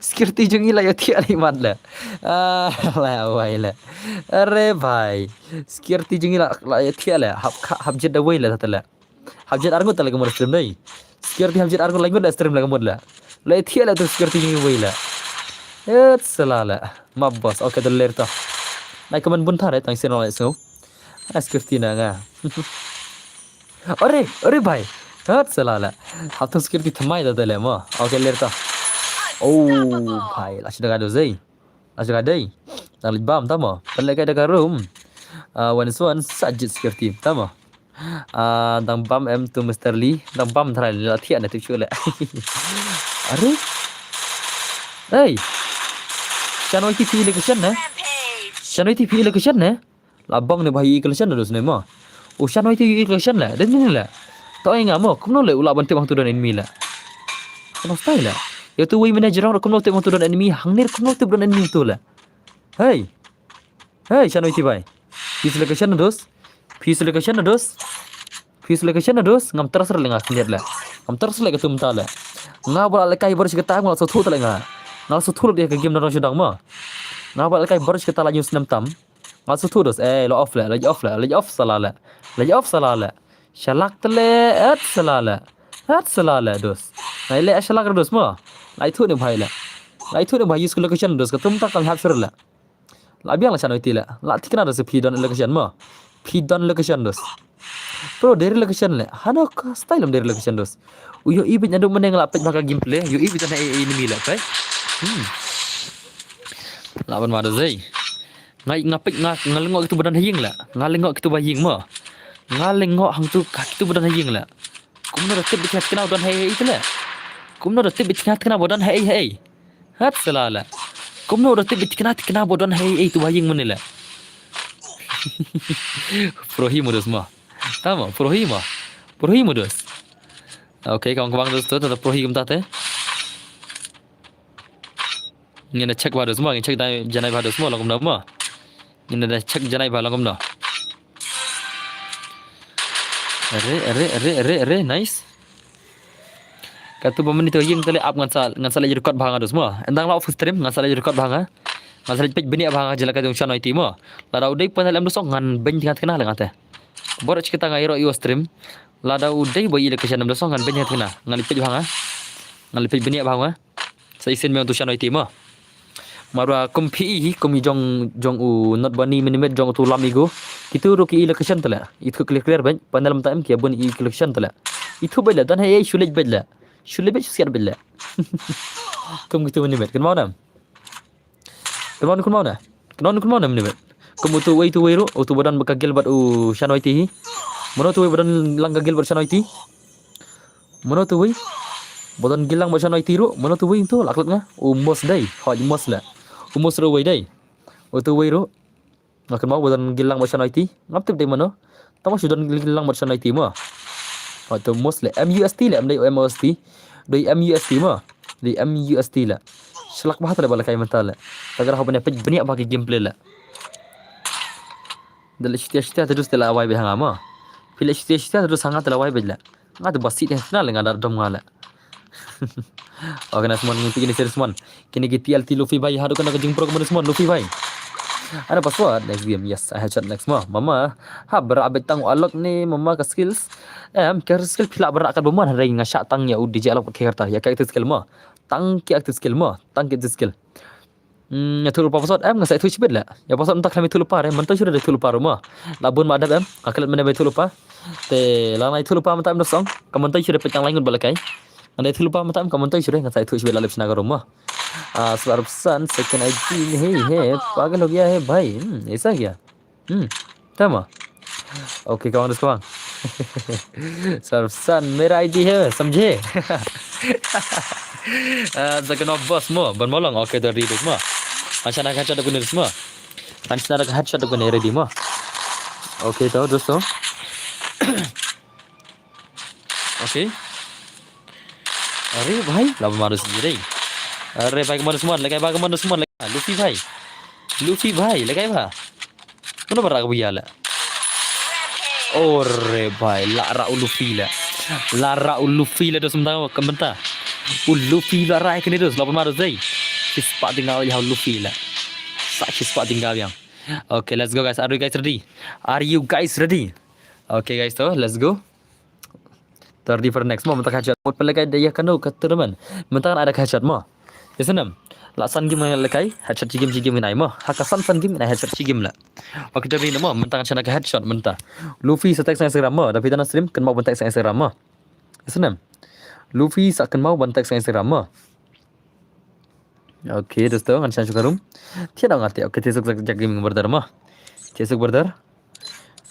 S1: Security jungi lah ya tiada imat lah. Lah भाई lah. Arre भाई. Security jungi lah ya tiada lah. Hab jeda way lah tala. Hab jeda argut tala kamu stream dai. Security hab jeda argut lagi dah stream lah kamu lah. Lai tiada tu security jungi way lah. Selala. Mabbas. Okay, dah lerta. Naik keman buntar tang senol so. Security na nga. अरे भाई. Selala. Hatun security thamai dah le ma. Okay, lerta. Oh, भाई. Lash daga do zai. Lash daga dai. Nang libam tama. Pelai kai daga room. One sajid security tama. Dang bam em tu Mr. Lee. Dang bam thara la thian na tu chule. अरे Channel TV location ne? Channel TV location ne? Labang ne bahai location dos ne ma. Channel TV location la. Dan ni la. Tahu enggak mo? Kumno le ulah bantu bang tu dan enemy la. Kumno style la. Ya tu way manager orang kumno te bang tu dan enemy hangnir kumno te dan enemy tu la. Hey Channel TV bhai. Peace location dos. Peace location dos. Peace location dos. Ngam terus le ngak lihat la. Ngam terus le ketum ta la. Ngabal lekai baru kita ngal so thu ta le nga. Ngal so thu dia ke game dorong sedang ma. Ngabal lekai baru kita la news 6 tam. Ngal so thu dos lo off la, lagi off salala. Lagi off salala. Shalak tele salala. Salala dos. Nai le shalak dos ma. Lai thu ne bhai la. Lai thu ne bhai use location dos ketum ta kam hapsur la. La biang la channel ti la. La tikna dos phi don location ma. Phi don location dos. Bro dari location le. Hana style dari location dos. Yo ibit nyaduk meneng la pej bakal gameplay. Yo ibit na enemy la pai. Lawan mada zai. Ngai ngapik ngalengok itu badan haying la. Ngalengok itu baying ma. Ngalengok hang tu kaki tu badan haying la. Kumno ratib bicat kena badan hay itu la. Kumno ratib bicat kena badan hay. Hat salala. Kumno ratib bicat kena badan hay itu baying menela. Prohi modus ma. Tama prohi ma. Prohi modus. Okay, kawan-kawan dosto tetap prohi kum tate. Ini cek pada semua, ini cek janai pada semua langkum dah ma. Ini dah cek janai pada langkum dah. Are, nice. Katu pemenit tu yang tadi up ngan salah record bhanga dos semua. Endang lau full stream ngan salah record bhanga. Ngan salah page bini bhanga jela ka jong channel itu ma. Lara udai panel am dosong ngan ben tingkat kena lengat teh. Borak kita ngai ro yo stream. Lada udai boy location am dosong ngan ben tingkat kena. Ngan page bhanga. Ngan page bini bhanga. Sa isen me untuk channel itu ma. Marwa kumpi jong u not bani minimet jong tu lamigo itu roki location tala itu clear ban panel mtam kia bun location tala itu bela dan hay shulej bela siar bela kum gitu minimet kan mau nam minimet kum tu way ro tu badan bakagel bat u shanoiti mono tu badan langgagel bat shanoiti mono tu way badan gilang bat shanoiti ro mono tu way tu laklat nga u mos dai hoj mos la umus ro way dai. Otu way ro. Makan mau badan gilang macam IT. Ngap tip dai mano. Tama sudah lang mat sanai ti mo. Atau mostly MUST la amdai MUST. Doi MUST mo. Doi MUST la. Selak bahat la bala kay mental la. Tagar ho bani bani bagi gameplay la. Dal ishtiya terus tela awai be hanga mo. Pila ishtiya terus hanga tela awai be la. Ngad basit na la ngadar dom ngala. Oke na semua ngerti kini serius semua. Kini GTL ti Luffy bhai hadu kana kajing pro kemudian semua Luffy bhai. Ada password next game. Yes, I headshot next semua. Mama, ha berabet tang alok ni mama ka skills. Ke skill pila berak kan bemuan hari ngasyak tang ya udi je alok ke kerta. Ya ka itu skill mo. Tang ki aktif skill mo. Tang ki skill. Ya tu lupa password ngasai Twitch bed la. Ya password entak kami tu lupa mentau sudah tu lupa rumah. Labun madab akalat mana tu lupa. Te lana itu lupa mentak song. Kamentau sudah petang lain balakai. Anda itu lupa matam kamu tahu sudah ngasai Twitch bed lalip senaga rumah. Sarapsan second ID hey पागल हो गया है भाई ऐसा क्या तमा okay kawan kawan Sarapsan मेरा आईडी है समझे second of boss mo ban molong oke dari itu semua macam nak headshot aku ni semua macam nak headshot aku ni ready mo oke tahu dosto oke अरे भाई लब मारो sendiri अरे भाई kemana semua lagi apa kemana semua lagi Luffy भाई lagi apa mana berak buaya la ore भाई lara Luffy la dos sementara kementar Luffy la rai kini dos 800 dai sispak tinggal ya Luffy la sak sispak tinggal yang okay let's go guys are you guys ready okay guys so let's go Terdi for next mo mentak headshot mod pelakai daya kanu katerman mentak ada headshot mo yasanam laksan game lekai headshot game minai mo hakasan san game minai headshot game la oke dari mo mentak chana ka headshot mentak Luffy setek sang Instagram mo tapi tanah stream kan mau bentak sang Instagram mo yasanam Luffy akan mau bentak sang Instagram mo oke dosto kan chan sukarum tiada ngerti oke tesuk game berdar mo tesuk berdar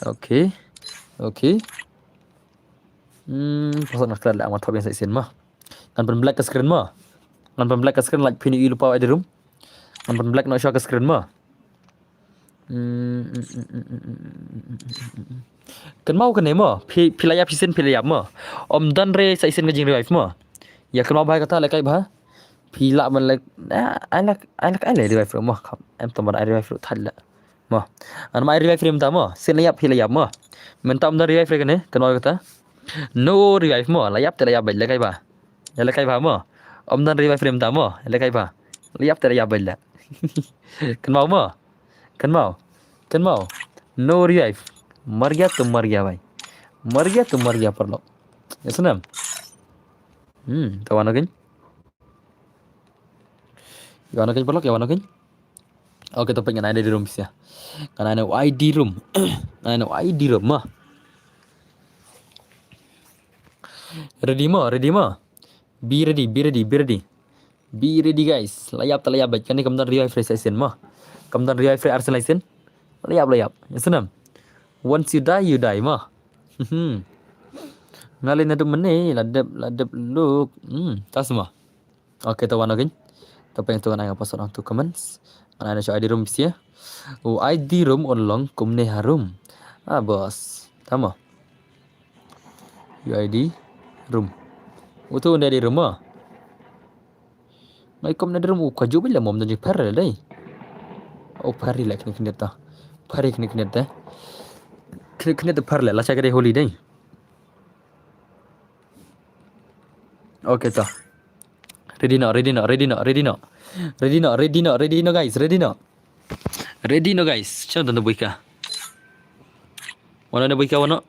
S1: oke pasal nak kelar amat hobi yang saya mah. Kan pen black ke screen mah. Kan pen black ke screen like pini lupa ada room. Kan pen black nak show ke screen mah. Kan mau kan mah. Pilaya pisen pilaya mah. Om dan re saya isen ngajing revive mah. Ya kan mau bahaya kata like bah. Pila man like I like revive mah. Em tomar revive thalla. Mah. An mai revive frame ta mah. Sen layap pilaya mah. Mentam dan revive kan mau kata. No revive mo layap te layap bella kai ba ya la kai ba mo om dan revive frame ta mo la kai ba layap te layap bella kan mau no revive मर गया भाई मर गया पर लो ya senam tawana kan per lo ya wana kan oke topik kan ada di room ya kan ada ID room mah ready mo be ready guys layap baik kan ni kemudian revive session mo kemudian revive arsenal session layap yasanam once you die mo ngalin adu mene ladap look tas mo oke tawana kan tapi yang tuan apa seorang tu comments ana show ID room ya ID room on kumne harum bos tama UID room utu dari rumah mai kom na room ka jubil la mom dan perre dai perre la kini ta perre kini ta perre la cha gare holy dai okay ta ready no guys ready no guys chon dan buika wana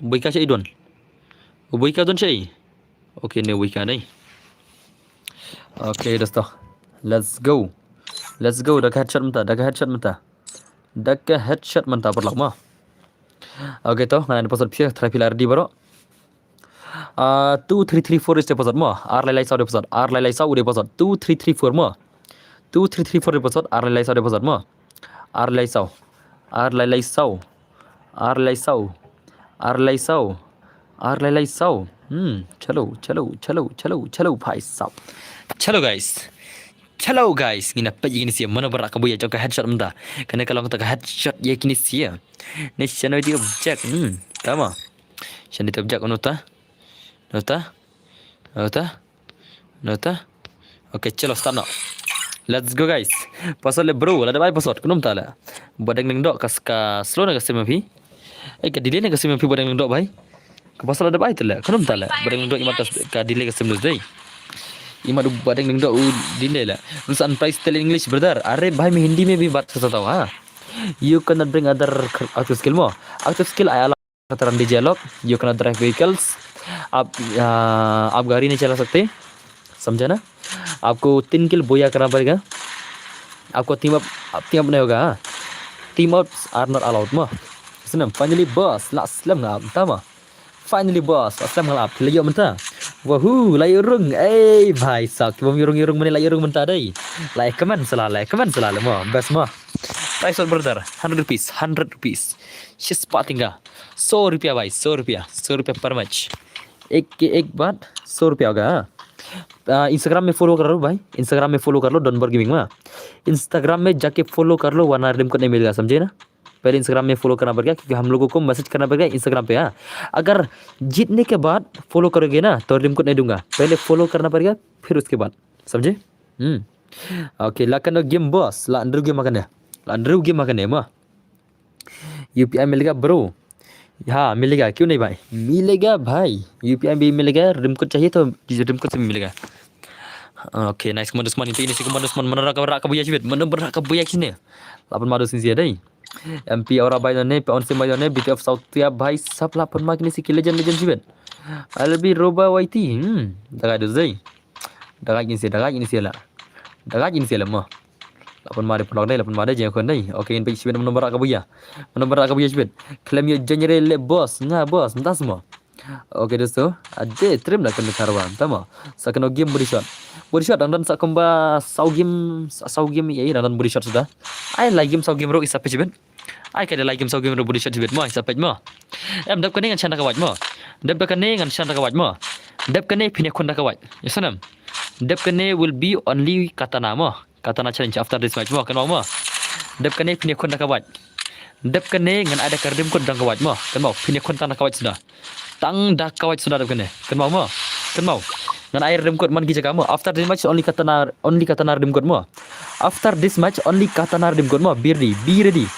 S1: buika cha idon buika don chai okay ne weekend ni okay dosto let's go dak headshot menta berlak mah okay to ngana episode pia trapilar di baro 2 3 3 4 episode mah ar lai sau episode 2 3 3 4 mah 2 3 3 4 episode ar lai sau चलो भाई साहब चलो guys ngina pa gini sia mana berak kabu ya jauh headshot menda kena kalau kita headshot ya kini sia ni channel dia objek Tama. Shan ditabjak nota. Nota. Nota. Nota. Okay, chalo start now. Let's go guys. Pasal le bro, ada baik pasal kunum tala. Badang ning dok ka slow na kasi mapi. Ka delay na kasi mapi badang ning dok bhai. Ka pasal ada baik tala. Kunum tala. Badang ning dok imat ka delay kasi mlus dai. Imat badang ning dok delay la. Rusan price tell English brother. Are bhai मैं हिंदी में भी बात कर सकता हूं हां. You cannot bring other active skill mo. Active skill I allow कतरन दी dialog. You cannot drive vehicles. आप गाड़ी नहीं चला सकते. समझा ना. आपको 3 किल बोया करना पड़ेगा. आपको टीम अप नहीं होगा. Team ups are not allowed mah. Senang. Finally boss, last slam ngap, tama. Finally boss, last slam ngap. Layo mentah. Wahoo, layo rung. Eh, bhai sak. Bom yurung mana layo rung mentah dai. Like comment selalu mah. Best mah. Price और brother 100 rupees. She's spotting का 100 रुपया भाई 100 रुपया पर मैच. एक बात 100 रुपया होगा. इंस्टाग्राम में फॉलो कर लो भाई. इंस्टाग्राम में फॉलो कर लो डॉनबर गेमिंग में. इंस्टाग्राम में जाके फॉलो कर लो वरना रिडीम कोड नहीं मिलेगा. समझे ना. पहले इंस्टाग्राम में फॉलो करना पड़ेगा क्योंकि हम लोगों को मैसेज करना पड़ेगा इंस्टाग्राम पे. हाँ अगर जीतने के बाद फॉलो करोगे ना तो रिडीम कोड नहीं दूंगा. पहले फॉलो करना पड़ेगा फिर उसके बाद. समझे. ओके लाकन गेम बॉस ला under game makan ya. Under game makan ya mah. UPI मिलेगा ब्रो. हाँ मिलेगा क्यों नहीं भाई. मिलेगा भाई. यूपीआई भी मिलेगा. रिडीम कोड चाहिए तो रिडीम कोड से भी मिलेगा. Okay, nice komando Usman itu ini si komando Usman mana rak buaya sibet. Mana berak buaya sini. 8 madu sini dai. MP aura bayo ne on se bayo ne BT of South ya bhai sab 8 mak ni si legend sibet. Albi roba waiti. Daga do zai. Daga ini si la. Daga ini si la mah. 8 madu pelok dai 8 madu jangan kon dai. Okay, in sibet mana berak buaya. Mana berak buaya sibet. Claim your general boss. Nga boss, entah semua. Okay dosto, ada trim lah kena karwan, tama. Sakno game body shot dan sakomba sau game ya dan body shot sudah. I like game sau game ro isapet ben. I kada like game sau game ro body shot ben mo isapet mo. Em dap kene ngan chanda kawat mo. Dap kene ngan chanda kawat mo. Dap kene pine konda kawat. Yasanam. Dap kene will be only katana mo. Katana challenge after this match mo kan mo. Dap kene pine konda kawat. Dap kene ngan ada kardim konda kawat mo. Kan mo pine konda kawat sudah. Tang dah kawat sudah kan mau mo kan mau dan air rim code man gi jaga mo after this match only katana rim code mo after this match only katana rim code mo be ready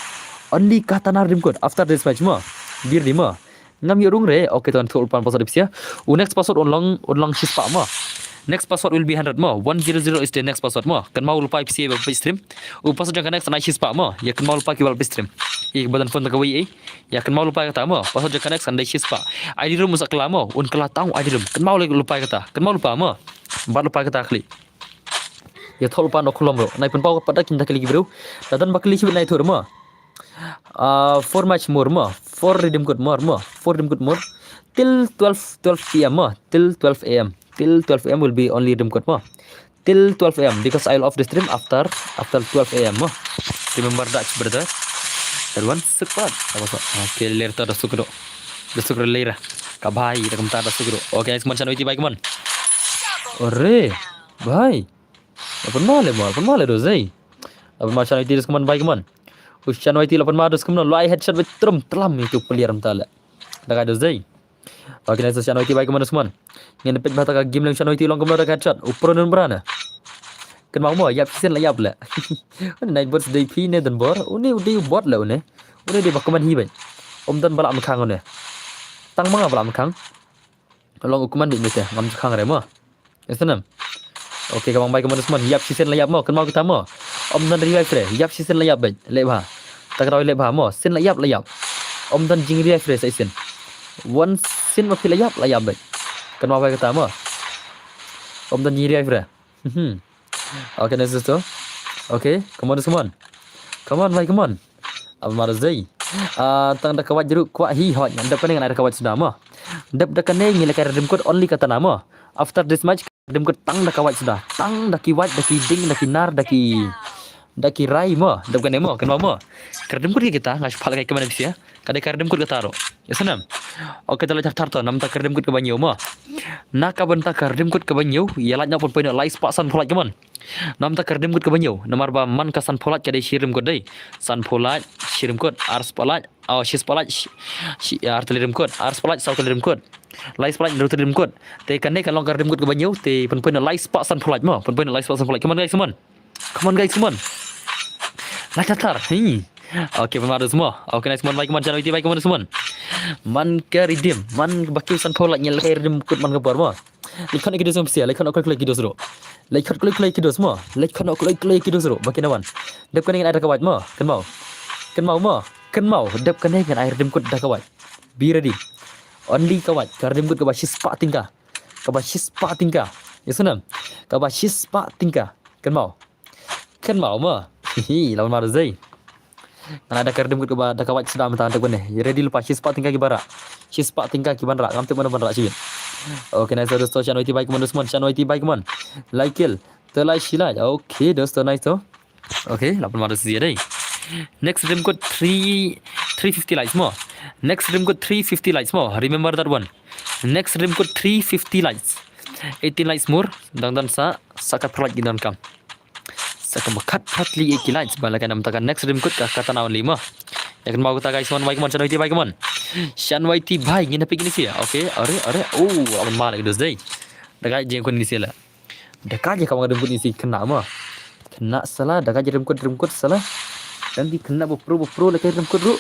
S1: only katana rim code after this match mo be ready mo ngam yorung re okay tuan thol pan password ya next password on long shispa mo next password will be 100 mo 100 is the next password mo kan mau lupa pc web stream password jangan next na shispa mo ya kan mau lupa ki web stream badan phone ka wi ya kan mau lupa kata mo password jangan next andai shispa id room musak lamo un kala tahu id room kan mau lupa kata kan mau lupa mo bad lupa kata kli ya thol pan oklom bro nai pun pau pada kinda kali bro dadan bakli sibet nai thur mo for much more mo for redeem code more till 12 pm mo till 12 am till 12 am will be only redeem code mo till 12 am because I'll off the stream after 12 am mo remember that brother everyone support okay later dah sukro later ka bhai rakam ta dah sukro okay next channel iti bhai come on अरे भाई अपन माले do zai upon ma channel iti come on bhai come on us channel iti upon ma dos come on lai headshot with tram itu peliaram tala daga do zai okay next channel iti bhai come on ngene pet bata ka game lang channel iti long come daga headshot upro nun berana kan mau mo yap sen la yap la night birthday p ne dan bor uni udi bot la uni di bakaman hi bai dan bala am khang ne tang manga bala am khang long ukuman di mete ngam khang re mo esanam okay kamang bai kamon semon yap sen la yap mo kan mau kita mo dan revive re yap sen la yap bai le ba tak roi le ba mo sen la yap dan jing revive re sai sen one sen ma pila yap bai kan mau bai kita mo dan jing revive re okay next is to okay come on bhai come on ab mar zai tang da kawat jeruk kwa hi hot dap kan dengan ada kawat sudah mo dap da kan ngi le redeem code only kata nama after this match redeem code tang da kawat sudah tang da ki white da ki ding da ki nar da ki rai mo dap kan mo kan mo redeem code kita ngas phala kai kemana bisa kada redeem code kata ro ya sanam okay tala tar to nam ta redeem code ke banyo mo naka banta redeem code ke banyo ya latnya pun poin lai spa san pholat kemon nam ta redeem code ke banyo nomor ba man ka san pholat kada shirim code dai san pholat shirim code ars pholat Oh, she spotlight, she artillery code, ar spotlight south artillery code. Light spotlight artillery code. Te kan kan long artillery code ke banyu, te pen light spot sun spotlight mo, pen light spot sun spotlight. Come on guys, come on. Come on guys, come on. Light atar. Okay, pemaru semua. Okay, nice man, baik man, channel itu baik man semua. Man ke redeem, man bakil sun spotlight nyel ke redeem code man ke bar mo. Lihat ni kita semua siapa, lihat aku klik kita semua. Lihat klik kita semua. Lihat aku klik kita semua. Bagian awan. Dep kan ada kawat mo, kan mau. Kan mau dep kan air dem kut dah kawat. Be ready. Only kawat kar dem kut ka bashis pa tingka. Ka bashis pa tingka. Ya sunam. Ka bashis pa tingka. Kan mau ma. Hihi lawan maru zai. Kan ada kar dem kut ka dah kawat sudah mentah tak bene. You ready lupa shis pa tingka ki bara. Shis pa tingka ki banra. Ngam te mana banra sibin. Okay nice dosto channel itu baik man Usman. Channel itu baik man. Like kill. Terlai silai. Okay dosto nice to. Okay lawan maru zai dai. Next dream code 350 likes more. Next dream code 350 likes more. Remember that one. Next dream code 350 likes. 18 likes more. Dan sakat perlat gidan kam. Sakat makat patli 80 likes. Balakan nam takan next dream code kata nawan 5. Yakin mau kita guys man baik man channel baik man. Shan YT baik ngina pik ini sih. Okay. Are. Oh, aman malak dos day. Dekat je kon ni sih lah. Dekat je kamu dream code ni sih kena mah. Kena salah dekat je dream code salah. Nanti kena berpro lagi dalam kedua.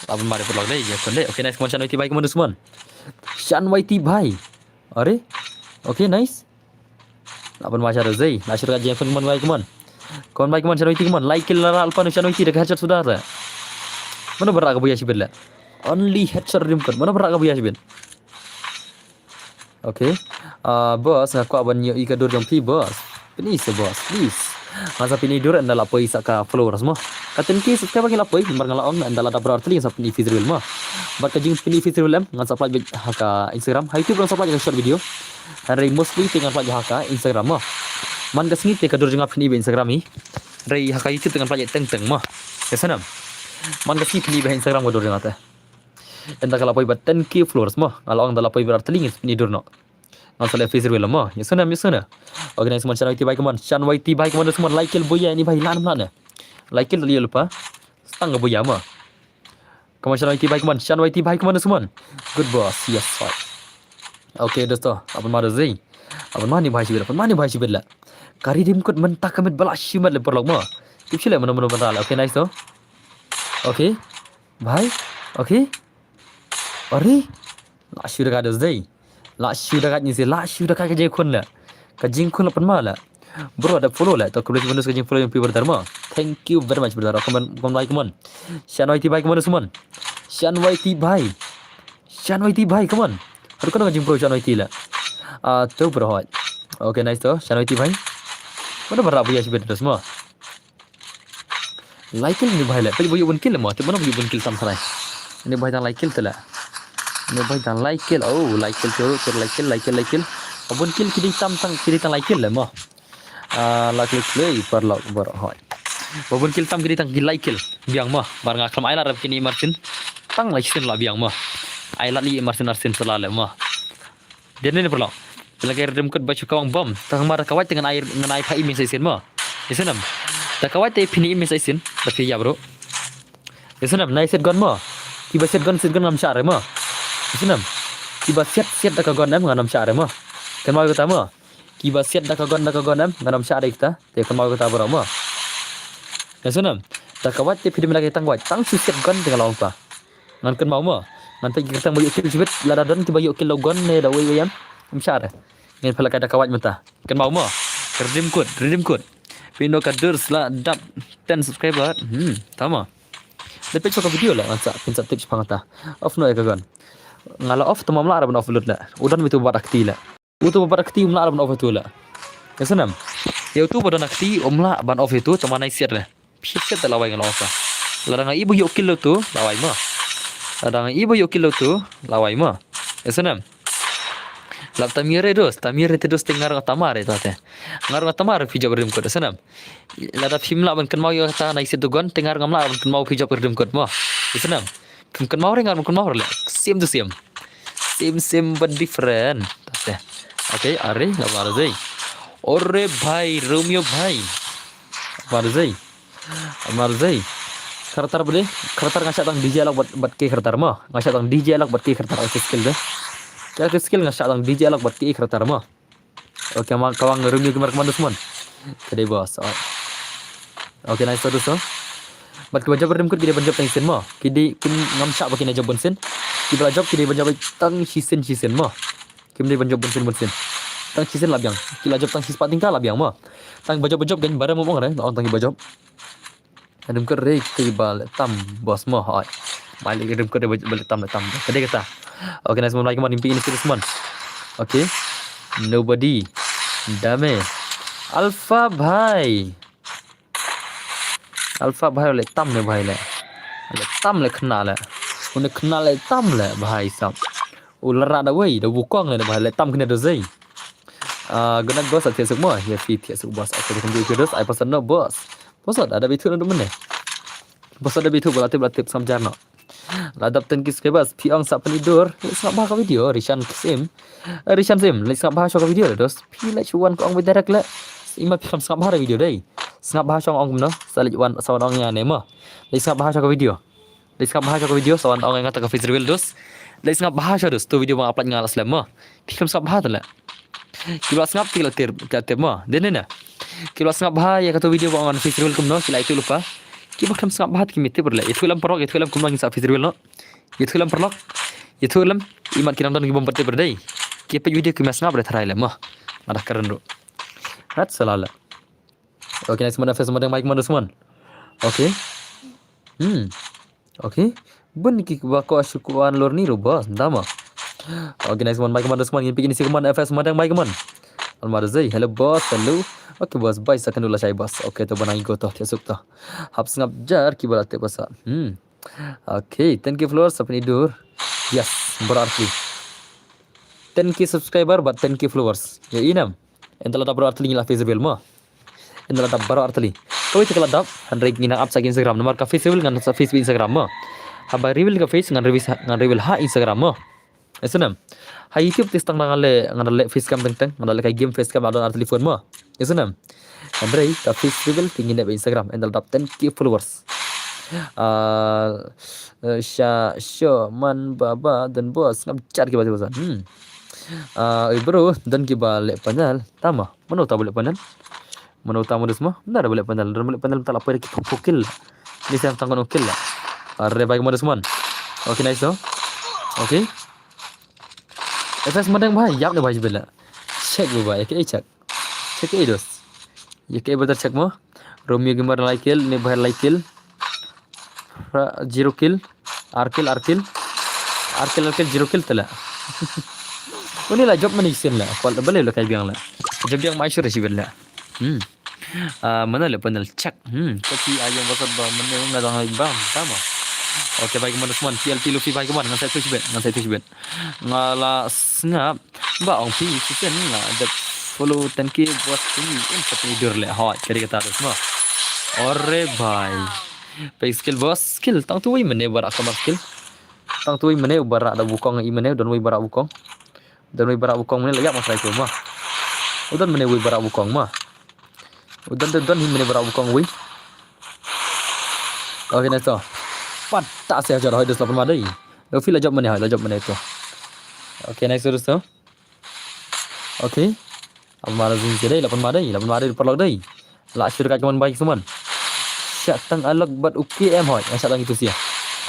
S1: Abang mari perlawan lagi ya konde. Okay nice Shan YT baik mana semua. Shan YT baik. Are? Okay nice. Abang macam Rozai. Nasir kaji yang pun baik man. Kon baik man Shan YT man. Like lara alpan Shan YT dekat headshot sudah ada. Mana berak kabu ya sibel lah. Only headshot rim kan. Mana berak kabu ya sibel. Okay. Boss aku abang yo ikadur jam pi boss. Please boss please. Masa pilih dur anda lapoi saka followers mo. Katen ki subscribe ki lapoi bar ngala on anda lada berarti sa pilih visual mo. Bar ka jing pilih visual em ngan sa plaj haka Instagram. Ha YouTube sa plaj short video. Hari mostly dengan plaj haka Instagram mo. Man ka singit ka dur jing apni be Instagram ni. Rai haka YouTube dengan plaj teng mo. Kesanam. Man ka singit pilih be Instagram ko dur jing ata. Anda ka lapoi bat 10k followers mo. Ngala on anda lapoi berarti ngis pilih dur no. Nggak salah visual lah mah, ya sana. Oke, nice semua channel YT baik man, channel YT baik man semua like boya ini baik lan mana, like dia lupa, setengah boya mah. Kamu channel YT baik man, channel YT baik man semua, good boss, yes sir. Oke, dosto, apa mana zai, apa mana bahas bela, kari dim kot mentah kamet balak shimat lepor log mah, tipsi le mana beral. Oke, nice to, oke, bye, oke, ori, lah sudah ada zai. Lah sudah kat ni sih, lah sudah kat kerja kun lah. Kerja kun lah pernah lah. Bro ada follow lah. Tak boleh bonus kerja follow yang pi berdarma. Thank you very much berdarma. Komen like man. Shan YT baik mana semua. Shan YT baik. Shan YT baik come on. Harus kena kerja pro Shan YT lah. Tu berhad. Okay nice tu. Shan YT baik. Mana berapa ya sih betul semua. Like kill ni baik lah. Tapi boleh bun kill lah mah. Tapi mana boleh bun kill sama sekali. Ini baik tak like kill tu lah. Ini baik dan like kill. Oh like kill tu like kill. Abun kill kiri tam like kill lah mah. Like play perlu berhad. Abun kill tam kiri tang like kill. Biang mah. Barang aklam ailat rap kini Martin. Tang like kill lah biang mah. Ailat ni Martin selalu mah. Dia ni perlu. Lagi rem kod baca kawang bom. Tang marah kawat dengan air pai imin mah. Isenam. Tak kawat pini imin saisin. Tapi ya bro. Isenam nice set gun mah. Tiba set gun ngam syar mah. Isenam. Kiba set dah kagon am nganam syar mah. Kan mau kata mah. Kiba set dah kagon am nganam syar kita. Te kan mau kata berapa mah. Isenam. Tak kawat te pidi lagi tang wat. Tang set gun dengan lawan pa. Ngan kan mau mah. Ngan pe kita mau yuk kill sibet ladadan kiba yuk kill logon ne da wei am syar. Ngan pala kada kawat mata. Kan mau mah. Redeem code. Pino kadur sela dap 10 subscriber. Tama. Lepas cakap video lah ngansa pinsa tips pangata. Off no ya kawan. Ngala off tamam lah araban off lut lah. Udan itu barak ti lah. Utu barak ti umla araban off itu lah. Kesanam. Ya itu badan akti umla ban off itu cuma naik share lah. Share tak lawai ngala off. Larang ibu yuk kilo tu lawai mah. Larang ibu yuk kilo tu lawai mah. Kesanam. Lap tamire dos tengar ngatamare tate. Ngar ngatamare pijak berdem kod sanam. Lada pimla ban kan mau yo ta naik situ gon tengar ngamla ban kan mau pijak berdem kod mo. Sanam. Kan mau rengar kan mau le. Same to same. Same but different. Tate. Okay, are ngabar zai. Ore bhai Romeo bhai. Ngabar zai. Kertar boleh. Kertar ngasyak tang DJ alak buat ke kertar mah. Ngasyak tang DJ alak buat ke kertar aku skill deh. Ya aku skill ngasyak tang DJ alak buat ke kertar mah. Oke, mak kawang ngerumi kemar kemana semua. Kedai bos. Oke, nice terus so. Bat ke bajab berdem kid bajab tang sin mah. Kidi kim ngamsak bakin aja bonsin. Ki bajab kidi bajab tang sisin mah. Kim dia bajab bonsin. Tang sisin labiang. Ki bajab tang sis pating ka labiang mah. Tang bajab gan barang mau ngare, tang bajab. Adem kere ki bal tam bos mah hai. Balik adem kere bal tam. Kedai kata. Oke, nice lagi mau impi ini semua. Oke. Nobody. Dame. Alpha भाई ले तम ले भाई ले तम ले खना ले उन्हें खना ले तम ले भाई साहब उलरा दा वही दा wukong le भाई ले तम kena dozai guna bos atia semua ya fit ya bos aku kena terus ai pasal no bos ada bitu no mana bos ada bitu belatip samjar no ladap ten kis kebas piang sak penidur sak bah ka video rishan sim le sak bah ka video dos pi le chuan ko ong direct le ima pi sak bah video dai sak bah chong ong no sali wan sawan ong nya ne ma le sak bah ka video sawan ong ngata ka face reveal dos le sak bah dos tu video bang upload ngalas le ma pi sak bah tu le kilo sak ti ter ma den ne kilo sak bah ya ka tu video bang face reveal kum no sila itu lupa ki bakam sak bah ki mete berle itu lam perok itu lam kum ngi sak face reveal no itu lam perlok itu lam imat kinam don ki bom perte berdai ki pe video ki mas ngap re tharai le ma ada keren ro hat salala oke nice mana face modeng mic mana semua oke oke bun ki ba ko syukuan lor ni ro bos dama oke nice one mic mana semua ingin bikin isi kemana face modeng mic mana almar zai hello boss hello oke bos bye second dulu saya bos oke to banai go to tiasuk to hap ngap jar ki balate basa oke 10k followers apni dur yes berarti 10k subscriber but 10k followers ya inam entala ta berarti ngila visible ma entala ta berarti kau itu kalau dap handai ngina up sa Instagram nomor ka visible ngan sa Facebook Instagram ma haba reveal ka face ngan reveal ha Instagram ma esunam ha YouTube tistang ngale facecam teng ngale kai game facecam adon telefon ma esunam handai ka face reveal tingin be Instagram entala dap 10k followers man baba dan bos ngam ki bahasa bro dan ki balik panel tama mana tahu balik panel mana tahu semua benar balik panel tak apa ki pokil ni saya tangkon okil lah are baik mana semua oke nice so oke efes madang bhai yap ne bhai bela check bhai cek dos ye ke badar check mo Romeo gamer like kill ne bhai like kill 0 kill arkil 0 kill tala ini lah job manisin lah kalau boleh lo kai biang lah job yang mai sure sih bela mana le panel check tapi ayam basat ba mana ngadang bang sama oke baik mana semua TLT Luffy baik mana ngan saya tu sibet ngala ngap ba ong pi sisen lah ada follow 10k buat ini seperti tidur le hot kali kata tu semua ore bhai pay skill bos skill tang tu mana barak kamar skill tang tu mana barak ada bukong i mana don barak bukong mana layak mas itu mah udan mana barak bukong mah udan mana barak bukong oke nice to patah saya jarah hidup lapan madai Luffy lah job mana itu oke nice terus to oke amar zin sedai lapan madai perlok dai la syur ka cuman baik semua syak tang alok bat UKM hoi syak tang itu sia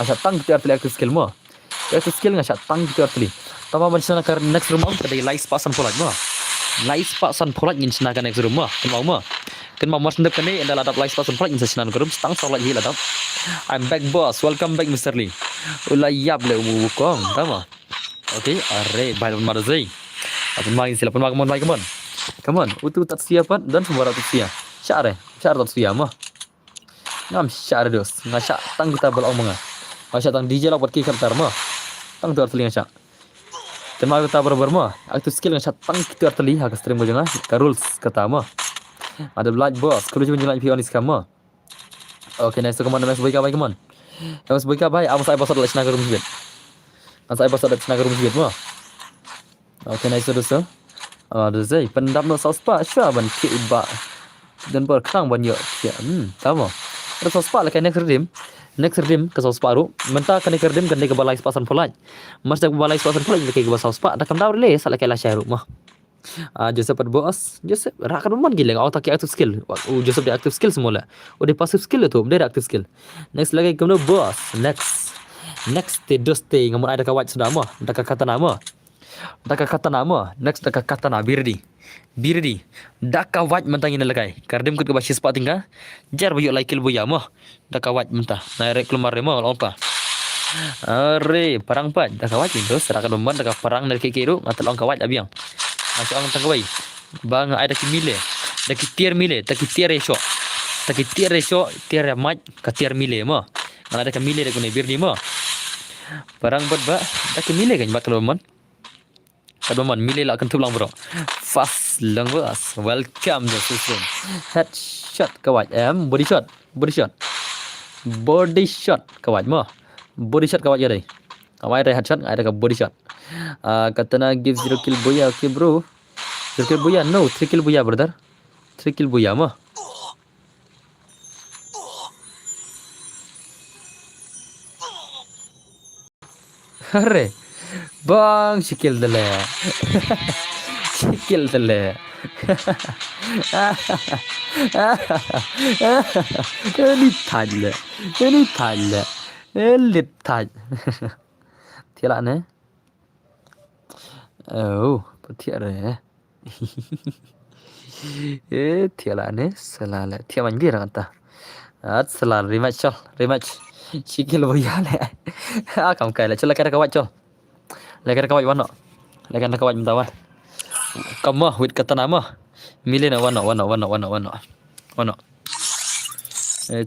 S1: syak tang kita arti aku skill mo aku skill ngasyak tang kita arti tama macam nak next room kedai light pasan polat mo light pasan polat ngin sinakan next room mo kan mau mas ndep kene adalah adap light pasan polat ngin sinan kerum tang solat hil adap I'm back boss welcome back Mr. Lee ulah yap le umukong tama oke are balon marzai apun main silapan magamon come on utu tat siapan dan semua ratu sia syar tat sia mah ngam syar dos ngasyak tang kita belong manga ngasyak tang DJ lah buat ki kertar mah tang tu arti ngasyak tema kita berber mah aku skill ngasyak tang kita arti ha ka stream bojanga ka rules kata mah ada light boss kalau cuma light pion iskam mah oke nice come on mas boy ka bhai come on mas boy ka bhai apa saya pasal lechna garum sibet mah oke nice dos ada zai pendam no sospa syah ban ki ba dan berkang ban yo ya tama ada sospa lah next redeem Next redeem ke saus paru. Mentah kan redeem kan ke balai spasan polaj. Mas dak balai spasan polaj ke saus pa. Dak kam daw le sala kala syairu mah. Joseph at bos. Joseph rakan man gila auto ke active skill. Joseph dia active skill semula. Dia passive skill tu, dia active skill. Next lagi kemudian bos. Next te doste ngamun ada kawat sudah mah. Dak kata nama. Next dak kata na birdi. Dak kawat mentang ini lagai. Kardem kut ke basis spa tinggal. Jar boyo laikil boya mah. Dak kawat mentah. Naik keluar remah apa. Are perang pat dak kawat itu serakan domban dak perang dari kikiru ngatal kawat abiang. Masuk ang tangkawai. Bang ada kimile. Dak tier mile, tak tier resho, tier mat ka tier mile mah. Ngala ada kimile dak ne birdi mah. Perang bat ba dak kimile kan bakal domban. Kadoman mile lah akan tulang bro. Fast lang bos. Welcome to system. Headshot kawat body shot kawat mah. Body shot kawat jadi. Kawat ada headshot ada ke body shot. Katana give 0 kill boya. Okay bro. 0 kill boya no 3 kill boya brother. 3 kill boya mah. Arre. Bang sikil dale. Ini thalle. Elit thaj. Thiala ne. Oh, patiare. Thiala ne salale. Thia man bira kata. Salal rematch. Sikil boya le. Kam kai le chola kara kawat chol. Lekan kawat wano. Lekan kawat mentawa. Kamah with katana mah. Milih na wano.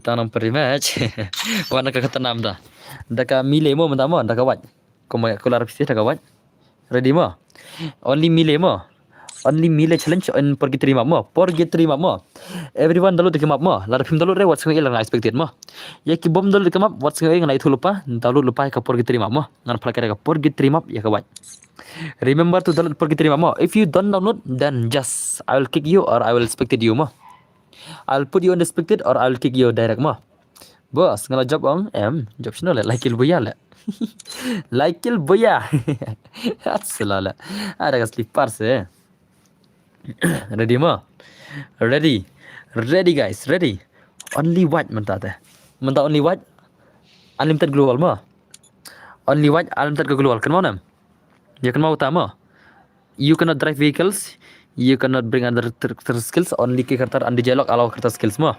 S1: Tanam rematch. Wana ka katana mda. Daka milih mo mentawa daka kawat. Kuma kular pisi daka kawat. Ready mo. Only milih challenge and pergi terima mo. Everyone dalu dekam mo. Lar film dalu re what's going on expected mo. Ya ki bom dalu dekam what's going on itu lupa. Dalu lupa ka pergi terima mo. Ngan prakara ka pergi terima ya kawat. Remember to dalu pergi terima mo. If you don't download then just I will kick you or I will expected you mo. I'll put you on expected or I will kick you direct mo. Bos ngala job on job sino le like il boya le. Like il boya. Atsalala. Ada ka slipper se. Ready mo? Ready guys, ready. Only what mentah only what? Unlimited global mo. Only what? Unlimited global. Kan mau nam? Ya kan mau utama. You cannot drive vehicles. You cannot bring other skills. Only ke kartar andi dialog allow kartar skills mo.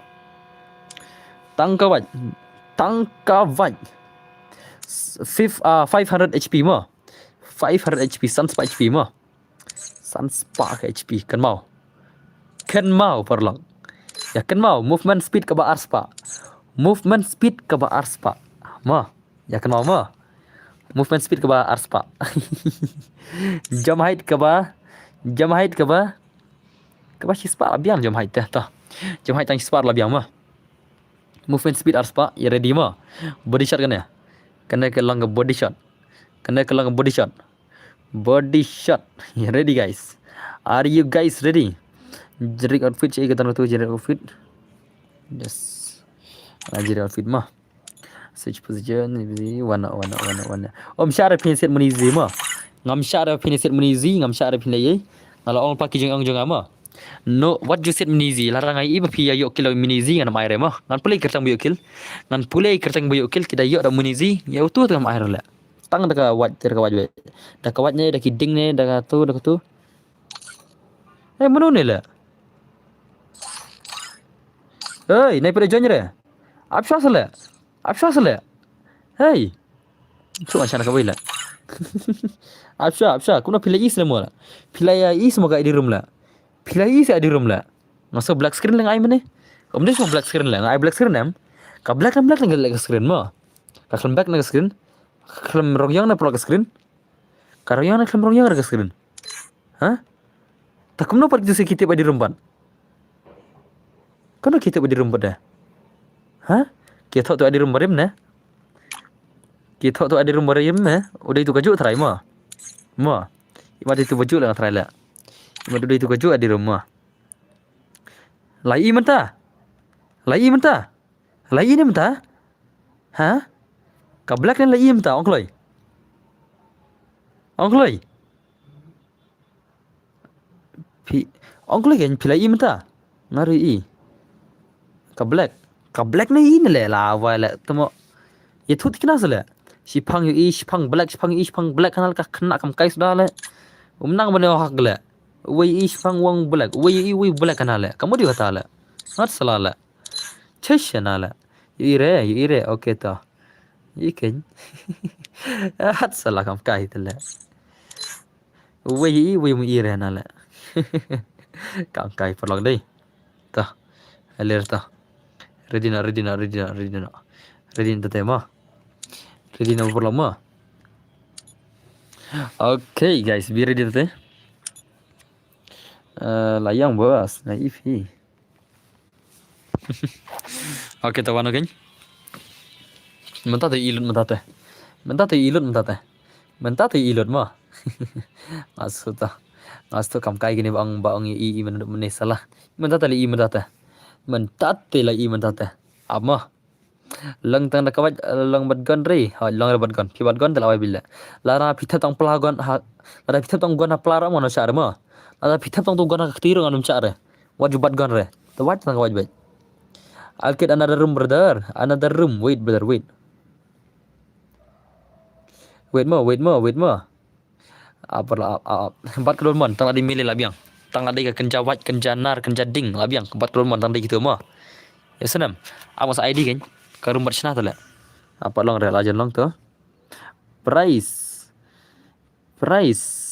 S1: Tangkawat. 500 HP mo. 500 HP Sunspark HP mo. Sunspark HP kan mau perlong ya kan mau movement speed ke ba arspa ma ya kan mau movement speed ke ba arspa jump height ke ba shispa abiang jump height ta jump height tang shispa labiang ma movement speed arspa ya ready ma body shot kan ya kena ke long body shot ya ready guys. Are you guys ready? Jerik outfit cik kata tu jerik outfit. Yes. Jerik outfit mah. Switch position warna. Om syara pin set munizi mah. Ngam syara pin set munizi ngam syara pin lay. Kalau orang pakai jeng mah. No what you set munizi larang ai iba pi yok kilo munizi ngam air mah. Ngan pulai kertang buyuk kil kita yok da munizi ya utuh ngam air la. Tang dah kawat je. Dah kawatnya dah kiding ni dah tu. Mana ni lah? Naik pada join je. Apa salah? Hey. Tu macam nak kawin lah. Apa? Kau nak pilih semua lah. Pilih semua kat di room lah. Masuk black screen lah ai mana? Om dia semua black screen lah. Ai black screen am. Ka black lah screen mah. Ka back nak screen. Kelam rogyang na plug screen. Karoyang na kelam rogyang na screen. Hah? Tak kumno pergi tu kita di rumban. Kono kita di rumban dah. Hah? Kita tu ada rumban rem na. Udah itu kaju try mah. Ima itu baju lah try lah. Ima udah itu kaju ada rumah. Lai mentah. Lai ni mentah. Hah? Ka black ni la im ta onkloi. Onkloi. Pi onkloi gen pila im ta. Ngari i. Ka black. Ka black ni in le la wa le temo. Ye thut kina sele. Sipang yu i sipang black kanal ka kena kam kai sudah le. Umnang bane hak le. Wei i sipang wang black. Wei black kanal le. Kamu di kata le. Ngat salah le. Cheshana le. Ire okay to. Iken. Hat salah kam kai tele. Wei mu ire na le. Kam kai perlog dei. Ta. Aler ta. Ready na. Ready na tema. Ready na perlog ma. Okay guys, be ready teh. Layang bos, naif hi. Okay, tawan okay. Mentah tu ilut mah. Maksud kam kai gini bang i menesalah. Mentah tali i mentah teh. Amma. Lang tang nakawat lang badgan re. Lang badgan. Pi badgan telawai bila. Lara pitha tang pelagon lara pitha tang gona pelara mana syar ma. Lara pitha tang tu gona ketiru nganum syar. Wajib badgan re. Tu wajib tang wajib. I'll get another room brother. Another room. Wait brother, wait. Wait more. Empat kedul mon tang ada milih labiang. Tang ada ke kenja wat, kenja nar, kenja ding labiang. Empat kedul mon tang ada gitu mah. Ya senam. Amas ID kan. Ke rumah sana tu lah. Apa long rel aja long tu. Price. 100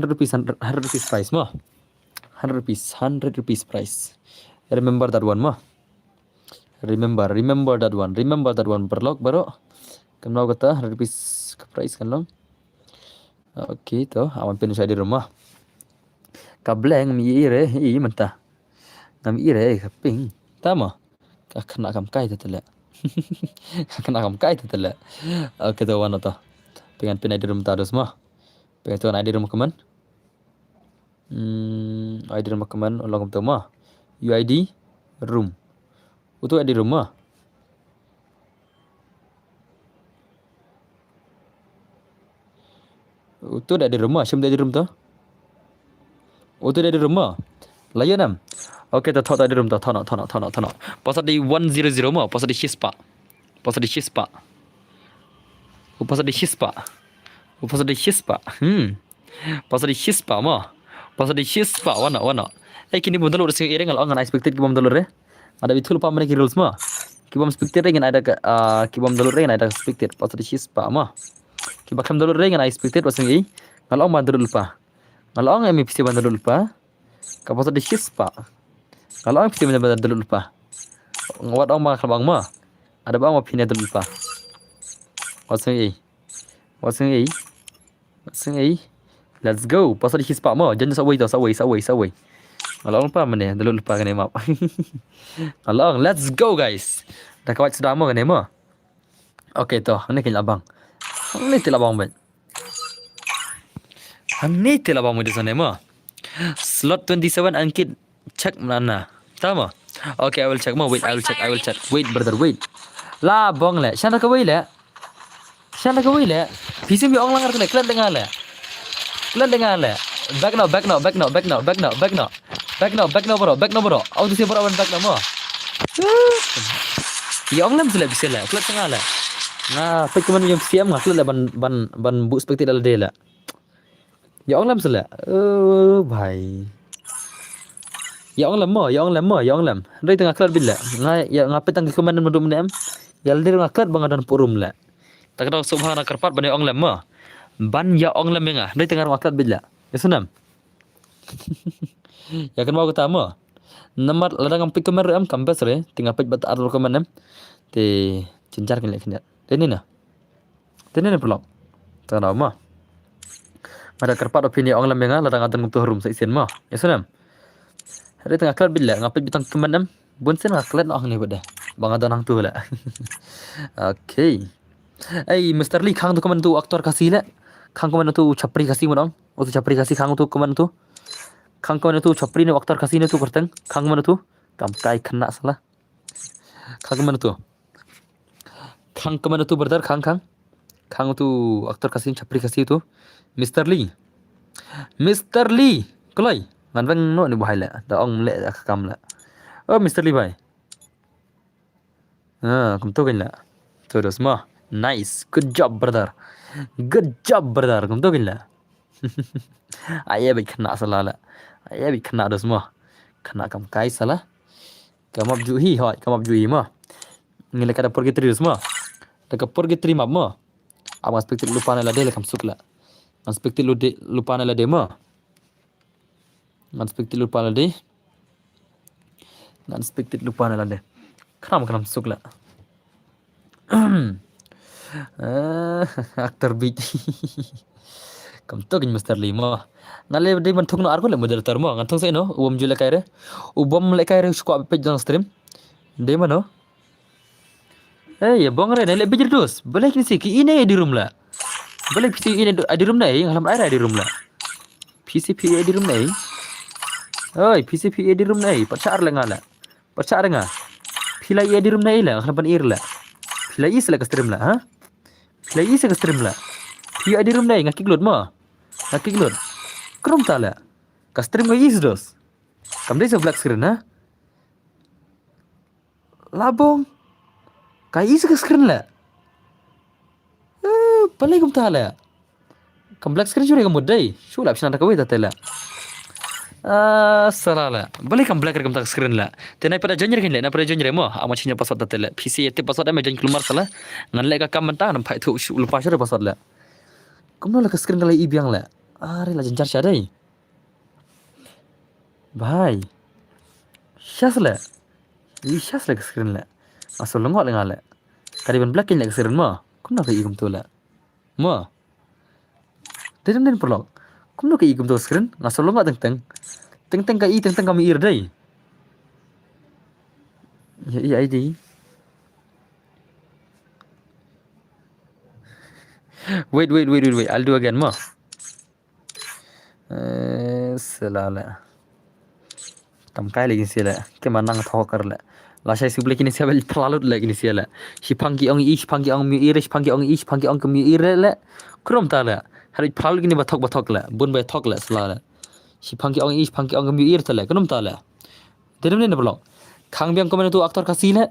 S1: rupees price mah. 100 rupees price. Remember that one mah. Remember that one. Berlok baru. Kenal kata 100 rupees price kan long. Okay tu. Awan pin saya di rumah. Kableng mi ire i mentah. Nam ire kaping. Tama. Kena kam kai tu tele. Okay tu wan tu. Pengen pin di rumah terus mah. Pengen tu ID rumah keman. ID rumah keman ulang tu mah. UID room. Itu ID rumah. Itu dah di rumah, siapa dah di rumah tu? Itu dah di rumah. Layan am. Okay, tu thot dah di rumah tu, thot. Pasal di 100 mah, pasal di Hispa. Pasal di Hispa. Pasal di Hispa wana. Kini bom telur sing ireng ngal expected ki bom telur re. Ada bitul pa mana ki rules mah. Ki bom expected re ada ki bom telur re ada expected pasal di Hispa mah. Ki bakam telur re expected pasal i ngal man telur pa. Ngal mi pisi ban telur pa. Ka pasal di Hispa. Ngal pisi ban telur pa. Ngawat ma khabang mah. Ada bang ma pine telur pa. Pasal i. Let's go. Pasal di Hispa mah. Jangan sawai. Along pa mana dulu lupa kan map. Along, let's go guys. Dah kawat sudah mau kan mah. Okay tu, ni kan abang. Ni tu abang ben. Ni tu abang di sana mah. Slot 27 Ankit check mana? Tahu mah? Okay, I will check mah. Wait, I will check. Wait brother, wait. La bong le. Siapa nak kawai le? Pisim bi ong langar tu le. Klan dengar le. Back now bro. Auto si bro back now mo. Yang lam sila bisa lah. Kelat tengah lah. Nah, tapi keman yang siam ngah kelat ban bu spekti dal de lah. Yang lam sila. Bhai. Yang lam. Dari tengah kelat bila. Ngah ngapai tangki keman mendu menem. Yang dari ngah kelat bangadan purum lah. Tak kena subhana kerpat ban yang lam mo. Ban ya lam ngah. Dari tengah ngah kelat bila. Ya senam. Ya kan mau kata mo. Nomor ladang ampi kamar am kampus re tinggal pej bat arlo kaman am te cencar kan leknya teni na pelok tanah mah ada kerpat opini orang lembenga ladang atan ngutuh room saisen mah ya senam hari tengah kelat bila ngapet bitang kaman am bunsen ngaklet orang ni beda bang ada nang tu lah. Okay Mr. Lee khang tu kaman tu aktor kasih le khang kaman tu chapri kasih mo dong tu chapri kasih khang tu kaman tu Kang kau tu chapri ni waktu kasih ni tu kerteng. Kang mana tu? Kam kai kena salah. Kang mana tu? Kang kemana tuh brother? Kang tuh aktor kasih capri kasih tuh. Mr. Lee. Mr. Lee. Kelai. Ngan bang no ni bahai la. Da ong le da kam la. Oh Mr. Lee bhai. Kum to gin la. Terus mah. Nice. Good job brother. Good job brother. Kum to gin la. Ayah bi kena salah la. Ayah bi kena dos mah. Kena kam kai salah. Kamap juhi hoi. Kamap juhi mah. Ngile kada pergi terus mah. Dekat pergi terima mah. Abang spektik lupa nala de la kam suk la. Ngan spektik lupa nala de mah. Ngan spektik lupa nala de. Ngan spektik lupa nala de. Kenapa suk la. Aktor biji. Kam to gin Mr. Lee mah. Ngale de man thong no arko le model tar mah. Ngan thong sai no. Ubom jule kai re. Ubom le kai re squad page dang stream. De man no. Ya bong re le bijir dus. Boleh kini sih ki ini di room la. Boleh PC ini di room nai, ngalam air di room la. PCP di room nai. Oi, PCP di room nai, pacar la ngala. Pacar nga. Pila di room nai la, ngalam ir la. Pila is la ka stream la, ha? Pila is ka stream la. Pila di room nai ngaki glod ma. Ngaki glod. Krom ta la. Ka stream ga is dos. Kam dei sa black screen ha? Labong. Ka is ka screen la. Palai kum ta la. Kam black screen jure kam modai. Shu la option ta kawai ta tela. Salah la. Boleh kam black kam tak screen la. Tenai pada janjir kin le, na pada janjir mo. Ama chinya password ta tela. PC ete password ama janj keluar salah. Ngan le ka kam mentah nam pai tu lupa syar password la. Kum no la ka screen kala i biang la. Are la janjar syadai. Bhai. Syas la. I syas la ka screen la. Asal lengok le ngala. Kariban black kin la ka screen mo. Kum no ka i kum tu la. Mo. Tidak perlu. Kum no ka i kum tu screen. Ngasal lengok teng. Teng ka i teng kami ir dai. Ya i ID. Wait. I'll do again ma. Selala. Tam kai lagi sila. Ke manang thok kar la. La sai sible kini siapa pelalut lagi ni sila. Si pangki ong mi ir, si pangki ong mi ir la. Krom ta la. Hari pelalut kini batok la. Bun bay thok la selala. Si pangki ong mi ir ta la. Krom ta la. Tidak ni perlu. Kang biang komen tu aktor kasih la.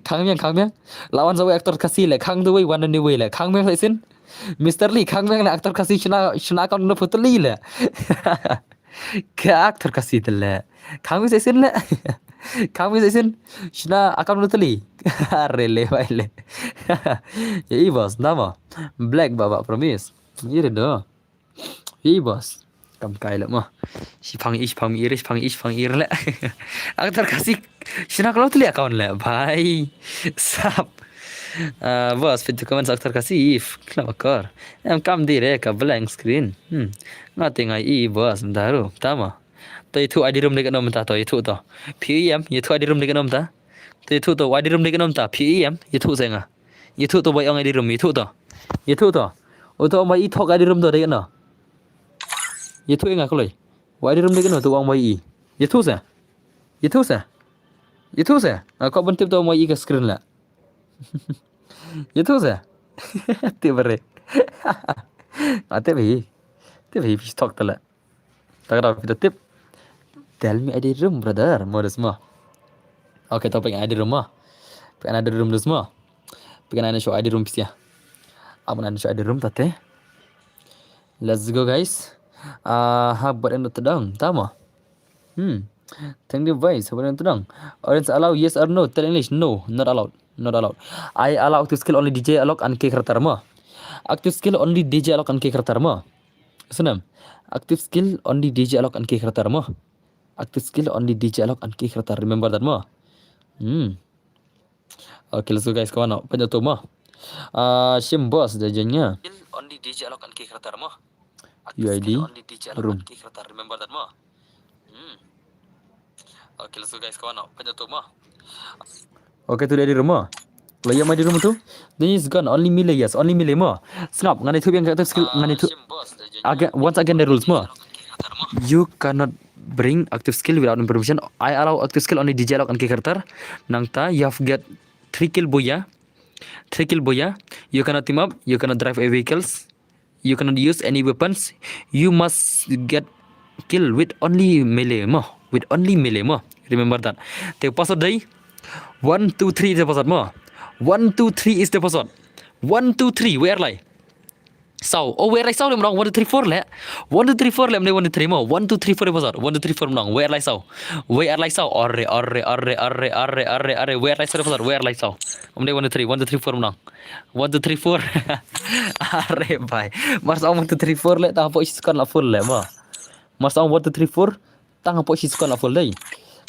S1: Kang biang. Lawan sawi aktor kasih la. Kang tu way one ni way la. Kang biang laisin. Mr. Lee, Kang biang la aktor kasih shina kau no foto Lee la. Ke aktor kasih tu la. Kang biang laisin la. Kang biang laisin shina akau no teli. Rele baile. Ye bos nama. Black baba promise. Ye do. Ye bos. Kam kai la mah. Si pang ir la. Aktor kasih shina kalau teli akaun la. Bhai. Sap. Bos fit komen aktor kasih kenapa kor kam dire ka blank screen nothing ai bos daru tama to itu adi room dekat nom ta to itu to pem itu adi room dekat nom ta to itu to adi room dekat nom ta pem itu senga itu to boy ong adi room itu to oto mai thok adi room to dekat no itu enga koloi adi room dekat no to ong mai itu sa ko bentip to mai ka screen la itu sah, tiba-tiba, ate bhi stok tala, tagar kita tip, tell me ada room brother, modus mah, oke topik ada room mah, pengen ada room dus mah, pengen ada show ada room sih ya, abang ada show ada room tate, let's go guys, buat yang terdang, tama, thank you guys, buat yang terdang, audience allow yes or no, tell English no, not allowed. I allow active skill only DJ alloc and K karakter mo. Active skill only DJ alloc and K karakter mo. Senam. Active skill only DJ alloc and K karakter mo. Active skill only DJ alloc and K karakter. Remember that mo. Okay, let's go guys. Kawan nak panjat tu mo. Sim boss jajannya. Only DJ alloc and K karakter mo. UID room. Remember that mo. Okay, let's go guys. Kawan nak panjat tu mo. Okay, tu dia di rumah. Layak mai di rumah tu. Then is gone. Only mile yes. Only mile mo. Snap. Ngan itu yang kata skill. Ngan itu. Once again the rules mo. You cannot bring active skill without permission. I allow active skill only DJ lock and character. Nang ta you have get 3 kill boya. 3 kill boy ya. You cannot team up, you cannot drive a vehicles, you cannot use any weapons. You must get kill with only melee mo. With only melee mo. Remember that. The password day 1 2 3 is the password mo. 1 2 3 is the password. 1 2 3 where like? Sau. Oh where like sau lemang 1 2 3 4 le. 1 2 3 4 le 1 2 3 mo. 1 2 3 4 the password. 1 2 3 4 menang. Where like sau? Where like sau? Arre where like sau the password? Where like sau? 1 2 3 1 2 3 4 menang. 1 2 3 4. Arre bhai. Mas 1 2 3 4 le tang po iskon la full le mo. Mas 1 2 3 4 tang po iskon la full dai.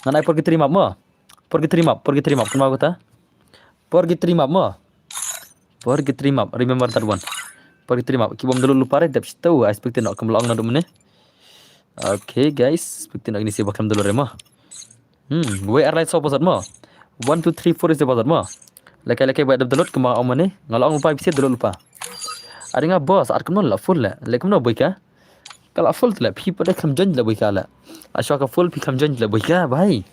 S1: Nganai pergi terima mo. Pergi terima. Kenapa kata? Pergi terima mo. Pergi terima. Remember that one. Pergi terima. Kibom dulu lupa re, tapi tahu. Expectin nak kemelang nado mana. Okay guys, expectin nak ini sih bakal dulu rema. Where light so pasat mo. 1 2 3 4 is the pasat mo. Lekai buat dulu kemang au mana. Ngalang lupa bisa dulu lupa. Ada ngah bos, ar kemno la full la. Lekai kemno boy ka. Kalau full tu la, pi pada kem janj la boy ka la. Aswa ka full pi kem janj la boy ka, bhai.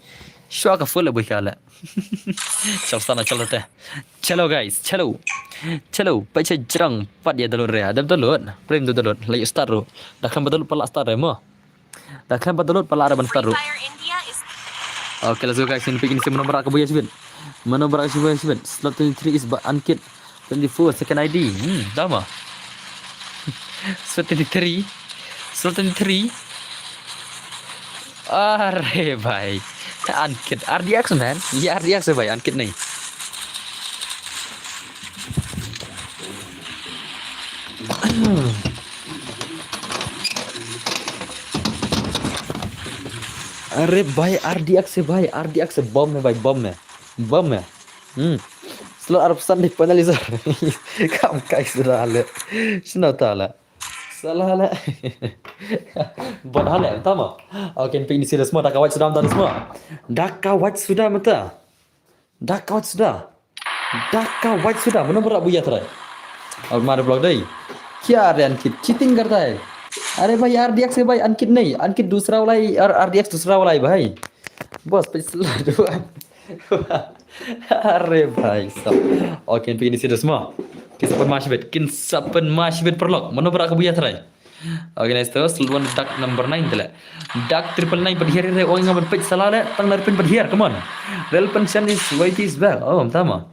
S1: Shwa ka full la boy ka la. चलो थे चलो गाइस चलो पचे Jarange pat ya dalur ya dam dalur prem do dalur lagi start ro dakhan badal pala start re mo dakhan badal pala ara ban start ro okay let's go guys ini begini saya nomor aku buya sibin nomor aku buya sibin slot 23 is unkit 24 second ID dama slot 23 अरे भाई अनकिट RDX man ये RDX है भाई अनकिट नहीं अरे भाई RDX है बम है भाई बम है स्लो अरब संदीप पेनलिजर काम काइस डाले सुनो ताला salah lah bonhale tama okay ping di sini semua dah kawat sudah tadi semua dah kawat sudah mana berat buya terai और हमारे ब्लॉग नहीं क्या रे अनकित चीटिंग करता है अरे भाई RDX है भाई अनकित नहीं अनकित दूसरा वाला ही और RDX दूसरा वाला ही भाई बस पिछला दो अरे भाई सब okay ping di sini semua Kinsapan Mashbet perlok. Mana berak kebuya terai. Okay, next terus seluruh duck number 9 tela. Duck 999 berhiar re orang ngaban page salah le tang narpin berhiar. Come on. Real pension is wait is back. Oh, tama.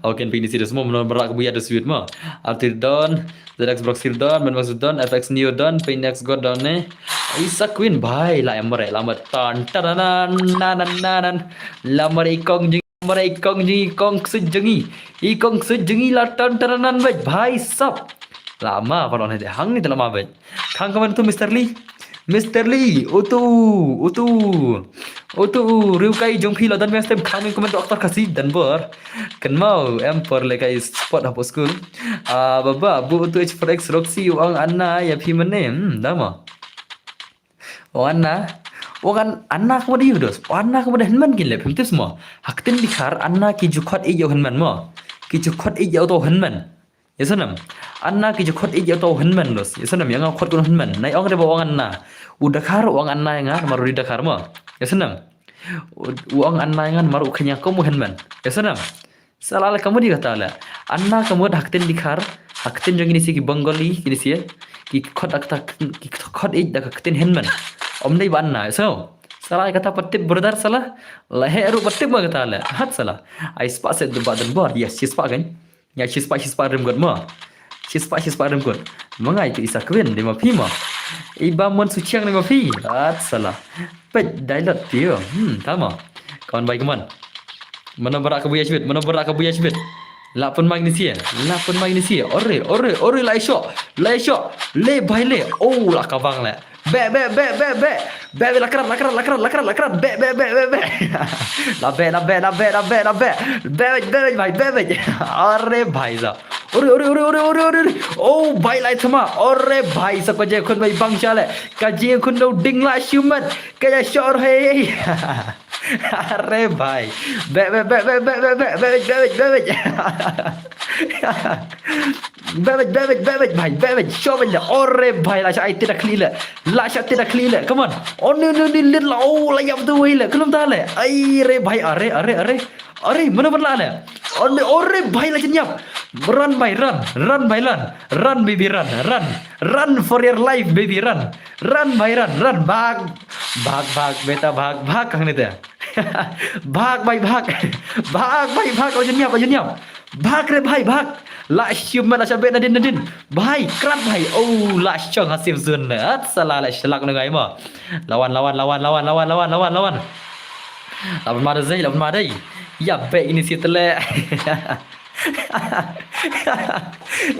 S1: Okay, ping di sini semua mana berak kebuya ada sweet mah. Artir down, ZX Brox down, Manmax down, FX Neo down, Paynex God down ne. Isa Queen bhai la emre lambat tan taranan nanan lamar ikong Mara ikong sejengi latan teranan baik bhai sab lama kalau nanti hang ni lama baik hang kawan tu Mr. Lee utu riukai jongpi ladan mestem kami komen doktor kasih dan ber kan mau emper lekai spot apa school baba bu utu H4X Roxy uang Anna ya pi mana dama Wakan anak kepada Yudos, anak kepada Henman gila, pemti semua. Haktin dikar anak kijukot ijau Henman mo, kijukot ijau tau Henman. Ya sanam, anak kijukot ijau tau Henman los. Ya sanam, yang akot kuno Henman. Naik orang dia bawa anak, udah kar uang anak yang maru di Dakar mo. Ya sanam, uang anak yang maru kenya kamu Henman. Ya sanam, salah kamu dikata lah. Anak kamu haktin dikar, haktin jangan ini si Bengali ini sih, kikot ij dak haktin Henman. Om dai banna so salah kata patip brother salah leheru patip ma kata la hat salah ai spa set de badan bar yes spa kan ya spa rem god ma spa rem god mangai tu isa kwen de ma phi ma iba mon su chiang de ma phi hat salah pet dialog tio tama kawan baik man mana berak kebuya sibit lapun magnesia ore lai shot le bhai le oh la kabang le be lakrat be bhai अरे भाई साहब ओरे ओ भाई लाई थमा अरे भाई सब जे खुद भाई बंग चाले काजी खुद नो डिंग ला शुमत कया शोर है अरे भाई बे भाई शो बंजा अरे भाई ला शायद tidak clear come on oh no lit la oh la yap tu wei la kelum ta le ai re भाई अरे mana berla le Ore bhai la nyap. Run bhai run. Run bhai run. Run baby run. Run. Run for your life baby run. Run bhai run. Run भाग भाग भाग बेटा भाग भाग कहाँ नहीं था भाग भाई भाग भाग भाई भाग अजन्यप भाग रे भाई भाग लाश mana sampai nadin भाई kerat भाई oh lash chong hasil zun salah lash selak nengai mo lawan lawan madai ya baik ini sih tele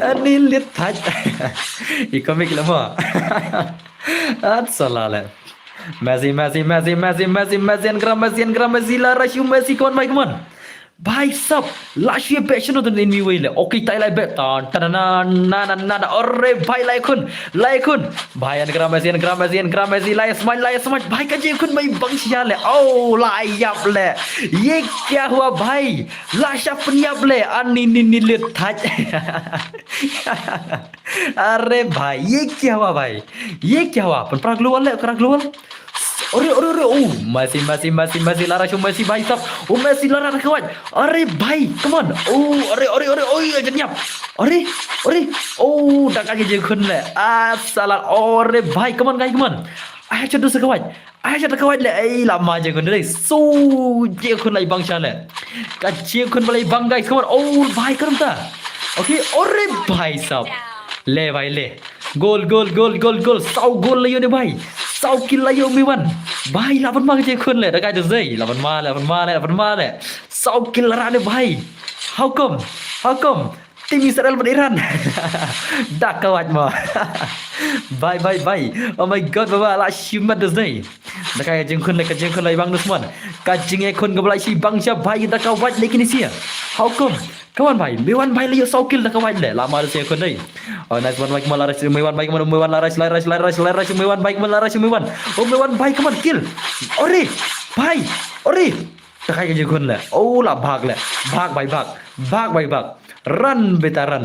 S1: ini lihat taj ikomik lama salah lah Messi gram Messi la rasyu Messi come on भाई सब लाशिया पैशन होता है इनमें वही ले ओके ताई लाई बैठ तान ना अरे भाई लाइकुन भाई ग्राम ऐसी लाई स्माइल भाई का जी कुन भाई बंशिया ले ओ लायप ले ये क्या हुआ भाई लाशा पनियाप ले अन्नी नीले थाज अरे भाई ये क्या हुआ अपन प्रागलुवल अरे oh Messi lara show Messi भाई साहब oh Messi lara kawan अरे भाई come on oh अरे oh jadinya अरे oh dah kaki je kun le salah अरे भाई come on ayah cakap kawan le lama je kun deh so je kun lai bang le kacil kun balai bang guys come on oh भाई करम था okay अरे भाई साहब ले भाई ले गोल 100 गोल ले ने भाई 100 kill lah yo miwan भाई 8 ma je kun le dah kai dei 8 ma le 100 kill lah ne भाई how come tim Israel beriran dah kawat ma bye oh my god baba la shimat dei dah kai jeng kun le bang dusman kajing e kun gablai si bang sia भाई dah kawat lekin sia how come kawan भाई मेवान भाई ले 100 kill dah kawan le lama sia kun dei oh nice one baik malaras mewan baik mewan laras mewan baik malaras mewan oh mewan baik kawan kill ore भाई ore dah kai je kun le oh la भाग भाई भाग run beta run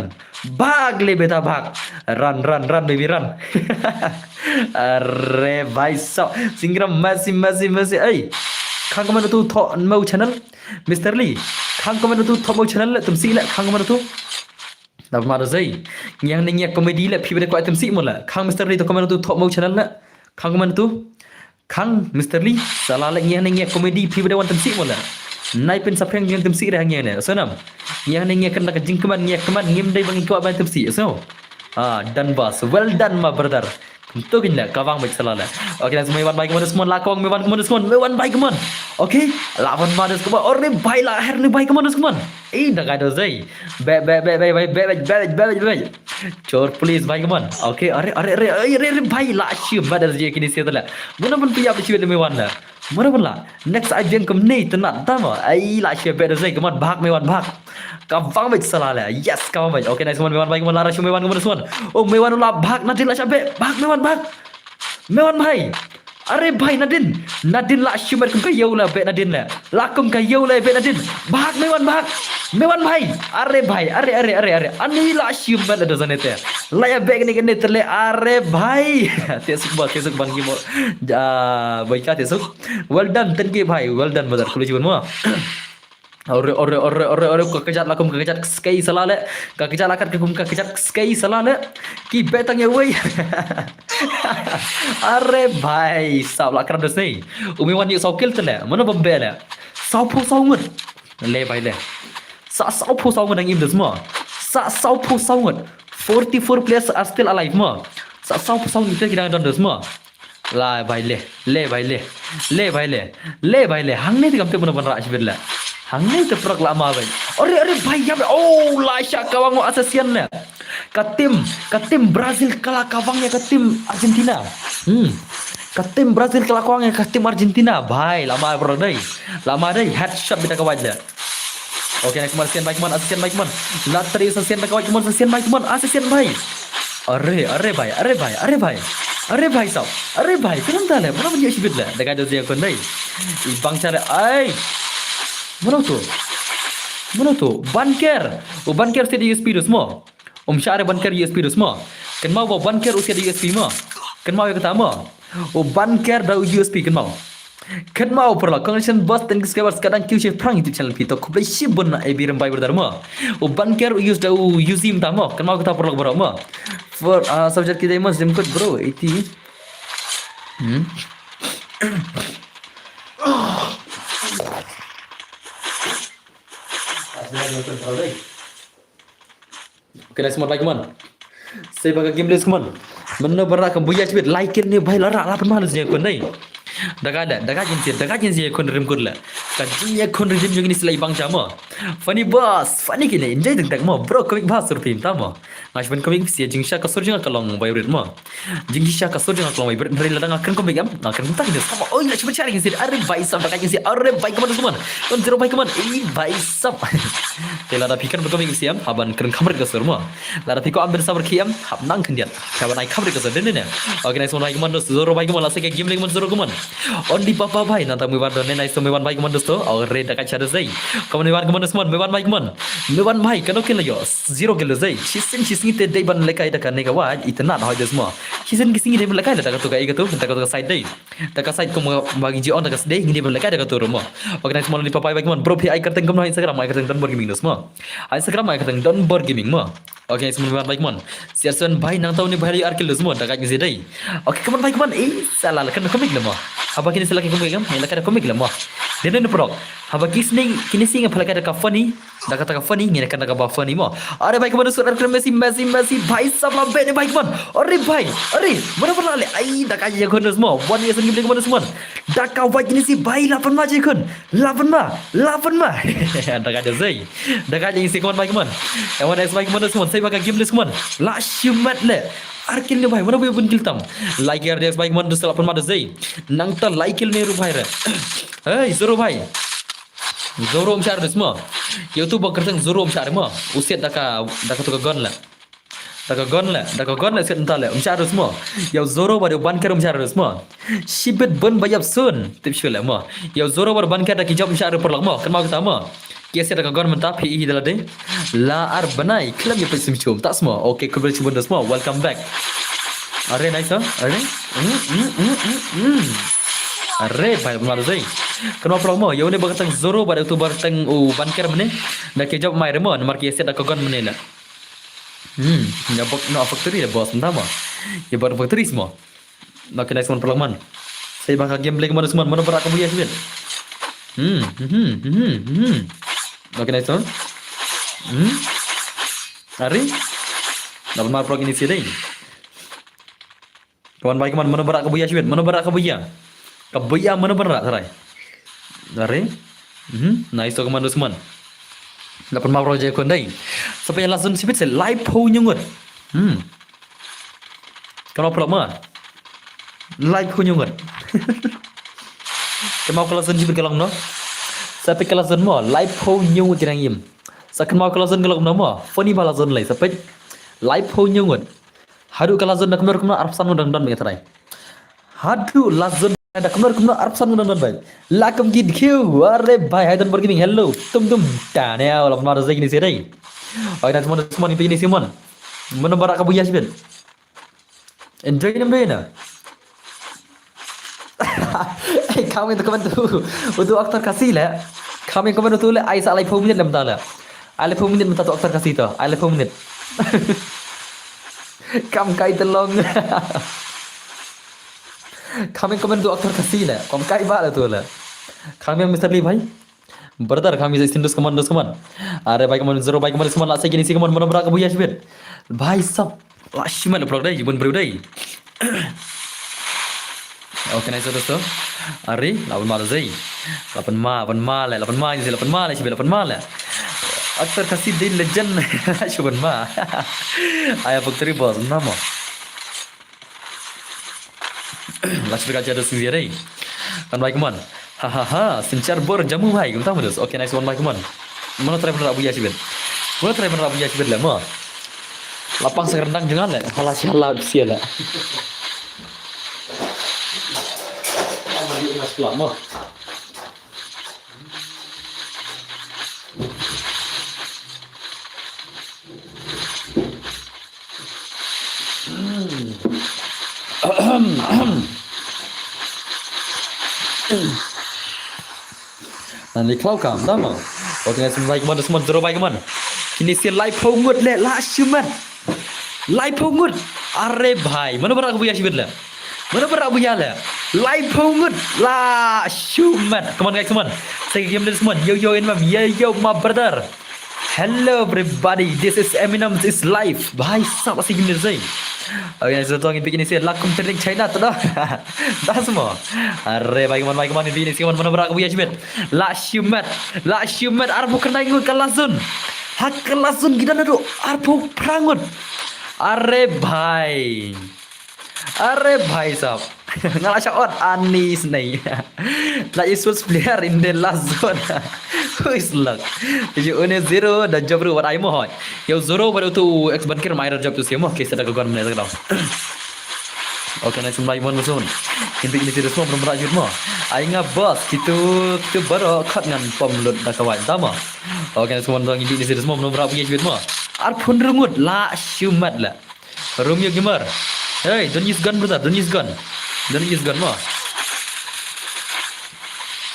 S1: भाग ले बेटा भाग run baby run अरे भाई सब सिंगरम Messi ऐ खांग mana tu thọ mau channel Mr. Lee खांग mana tu thọ mau channel तुम सी ले खांग mana tu dapat mana zai yang ni komedi le phi bade ko item si mon la khang Mr. Lee to comment tu thọ mau channel la khang mana tu khang Mr. Lee salah le yang ni komedi phi bade wan tem si mon la nai pen sapeng yang tem si dah yang ne so nam yang ni kan nak jing keman ngim dai bang ko ban tem si so done boss well done my brother tu gila kawang baik salah lah okay langsung mewan baik kemana semua lakong mewan baik kemana okay lawan mana semua orang baik lah akhir ni baik kemana semua dah kado zai baik chor please baik kemana okay are baik lah asyik pada je kini siapa lah mana pun pihak asyik ni mewan lah mana pun lah next ajen kem ni tenat tama lah asyik pada zai kemana bahak mewan bahak kawang baik salah lah yes kawang baik okay nice mewan baik kemana lara mewan kemana semua oh mewan lah bahak nanti lah sampai bahak mewan भाई अरे भाई nadin lah shumer ke yau lah bet nadin lah lakum ke yau lah bet nadin bahak mewan भाई अरे भाई अरे ani lah shumer ada sana teh lah ya bet ni terle अरे भाई tesuk bang gimo baik tesuk well done thank you भाई well done brother kulit jiwan mo और ककजात लाकुम ककजात स्काई सलाले ककजात लाकत कुम ककजात स्काई सलाले की बेतंग ये वही अरे भाई साब लाकर दस नहीं उमेवान ये 100 kill तले mana bombe le 100 ngut le भाई ले 100 ngut ang im des mo 100 ngut 44 players are still alive mo 100 ngut kita don des mo la भाई ले hang ni tikam te mana ban ra shibir la hang ni te prak lama भाई अरे भाई ya oh lasha kawang asasian le katim Brazil kalah kawangnya ke tim Argentina tim Brazil kalah kawangnya ke tim Argentina भाई lama bro dai headshot beta kawan le oke next man asian baik man latri asian baik kawan asian भाई अरे भाई साहब अरे भाई kenapa le mana punya sibit le dekat dia kon dai bang cara ai mana tu banker se di USP tu semua syare banker USP tu semua kan mau banker usia di USP mo kan mau yang pertama banker da USP kan mau Kan mau perlu connection bus dan keskabar sekarang QC perang itu channel pito kublai shibun na ebiram bai berdarma o banker use da use im tamo kan mau kita perlu berama for subject kita mas dim kod bro itu hmm Oke, semua baik teman. Saya bakal game list teman. Mana berak kebuya cibit like ni baik lara lapan malas ni kon nai. Daga jinsi kon rim kurla. Kajin kon rim yung ni selai bang jama. Funny boss, funny kini enjoy tak mo bro komik bahas surfim tamo. Ngas ben komik sia jingsha kasur jeng kalong bayi rit mo. Jingsha kasur jeng kalong bayi rit dari ladang akan komik am. Akan tak ni sama oh ila cuma cari jinsi are baik sam daga jinsi are baik teman. Kon zero baik teman. Baik sam. Tela da pikir berkomik siam haban keren kamar kasur mo. Lara piko ambil sabar kiam hab nang kendian. Kaban ai kamar kasur den ne. Oke nice baik teman dos zero baik teman lasa ke game lagi teman zero teman. Ondi papa bhai nanta mewan don nice to mewan bhai keman dosto aur red dakat chada zai kaman mewan keman dosman mewan bhai keman mewan bhai kano kin layo zero kilo zai chisin te dei ban lekai dakat nega wa itna na hoy desmo chisin kisingi dei ban lekai dakat to kai gatu dakat to side dei dakat side ko bagi ji on dakat dei ngini ban lekai dakat to romo oke nice mon di papa bhai keman bro phi ai karteng kam Instagram ai karteng don bor gaming dosmo Instagram ai karteng don bor gaming mo oke nice mon mewan bhai keman siarson bhai nang tau ni bhai ar kilo dosmo dakat ngi dei oke keman bhai keman salah kan komik lemo apa kini selagi komik kam hela kada komik lemo dene no prok apa kini singa phala kada ka funny dakat ka funny ngene kada ka ba funny mo are bhai keman surat Messi bhai sab la bene bhai keman are bhai are mana pernah le ai dakat je kon mo one year sen keman semua dakat bhai kini si bhai 8 ma je kon 8 ma dakat zai dakat je si keman bhai keman ewan es bhai keman semua saya bakal game list keman la shumat le arkil ne bhai mana boy bun kiltam like yar des bhai keman dos 8 ma zai nang ta like ne ru bhai re hey zoro bhai zoro mchar desmo youtube kerteng zoro mchar mo usiat daka to gon la set entale mchar desmo yow zoro bar ban kerum mchar desmo shibet bon bayap sun tip shule mo yow zoro bar ban ker dak job mchar per mo kan mau kita mo kiasi daka gon mentap hi dala de la ar banai klam ye pesim chum tak semua okay kubel chibun desmo welcome back are nice are are bhai benar zai kenapa promo yo ne bagatang zoro pada tu bartang banker mene dak ke job mai remo nomor kiasi dak gon mene la ya bok no factory ya bos entama ya bar factory semua nak nice mon perlaman saya bakal gameplay kemana semua mana berak kemudian sih nak nice on hari dapat mal pro ini sih deh kawan baik mana berak kemudian sih mana berak kemudian mana berak sarai hari nice to kemana semua dapat mal pro je kon dai sampai langsung sipit se live ho nyungut kalau problem live ho nyungut kemau kelasan sipit kelong no sampai kelasan mo live ho nyungut kirang im sakan mau kelasan kelong no mo funny balasan lai sampai live ho nyungut hadu kelasan nak mer kumna arpsan udang don me tarai hadu lazan ada kemar arpsan udang don bai lakam gid khiu are bhai haidan bergiming hello tum tane awal mar zai ni sedai oi dan semua ini Simon mana barak kabuya sibin enjoy nam dena kami tu kaman tu untuk aktor kasih lah kami kaman tu le ai sa lai 4 minit lam tala ai 4 minit minta tu aktor kasih tu ai 4 minit kam kai telong kami kaman tu aktor kasih lah kam kai ba la tu la kami Mr. Lee bhai brother kami से सिंधुस कमान दोस कमान अरे भाई कमान जरो भाई कमान कमान लासे gini si कमान mana berak buya sibir भाई सब लाशी mana plug dai jibun bro dai oke nice dosto अरे 8 ma zai 8 ma le 8 ma ni 8 ma le sibir 8 ma le aktor kasih din legend sibun ma aya factory boss nama lashi berkaca dosi dai kan baik kemana hahaha sencar bor jamu bhai kita modus oke nice one bhai kemana mana try bener abu ya sibir mana try bener abu ya sibir lah mo lapang sekerendang jangan lah halah siala siala ambil mas lama Nanti kau kam, tama. Oke, semua baik mana semua zero baik mana. Kini si live pungut le, lah syumat. Live pungut. Are bhai, mana berak buaya sibet le. Mana berak buaya le. Live pungut, lah syumat. Come on guys, come on. Saya game this semua. Yo yo in mam, yo my brother. Hello everybody, this is Eminem, this is live. Bhai, sab asik game this. Okay, so tuang ini begini sih, lakum trending China tu dah, dah semua. Arre, baik man, ini sih man mana berak buaya sibet. La syumat, arbo kena ingut kalasun. Hak kalasun kita nado, arbo prangut. Arre bhai sab. Ngalah shot Anis nih. Like Isus player in the last zone. Who is luck? Jadi one zero dan job ru what I mau. Yo zero baru tu ex bankir minor job tu siapa? Kisah dah kawan mana tak tahu. Oke, nanti semua iman musuh. Inti ini tidak semua belum berajut mo. Ainga bos, kita baru cut ngan pemlut dah kawan, tama. Oke, nanti semua orang inti ini tidak semua belum berajut mo. Arpun rungut lah syumat lah. Rumio gamer. Hey, don't use gun brother, don't use gun. Don't use gun mo.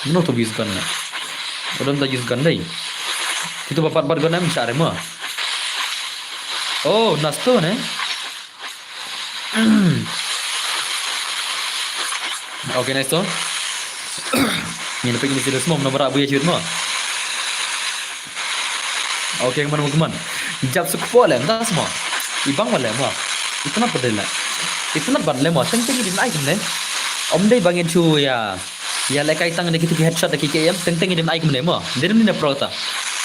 S1: Mana tu use gun? Orang tak use gun deh. Kita bapak gun nam cari mo. Oh, nasto ne? Oke, nice tu. Ini pergi ni serius mo, nombor abu ya ciut mo. Oke, kemana? Jab sukpo le, entah semua. Ibang wala mo. Itu nak pedel lah. Itu nak ban le mo. Teng ini naik ne. Om deh bangin cu ya. Ya lekai tang de kita headshot de KM, teng ini naik ne mo. Dia ni na prota.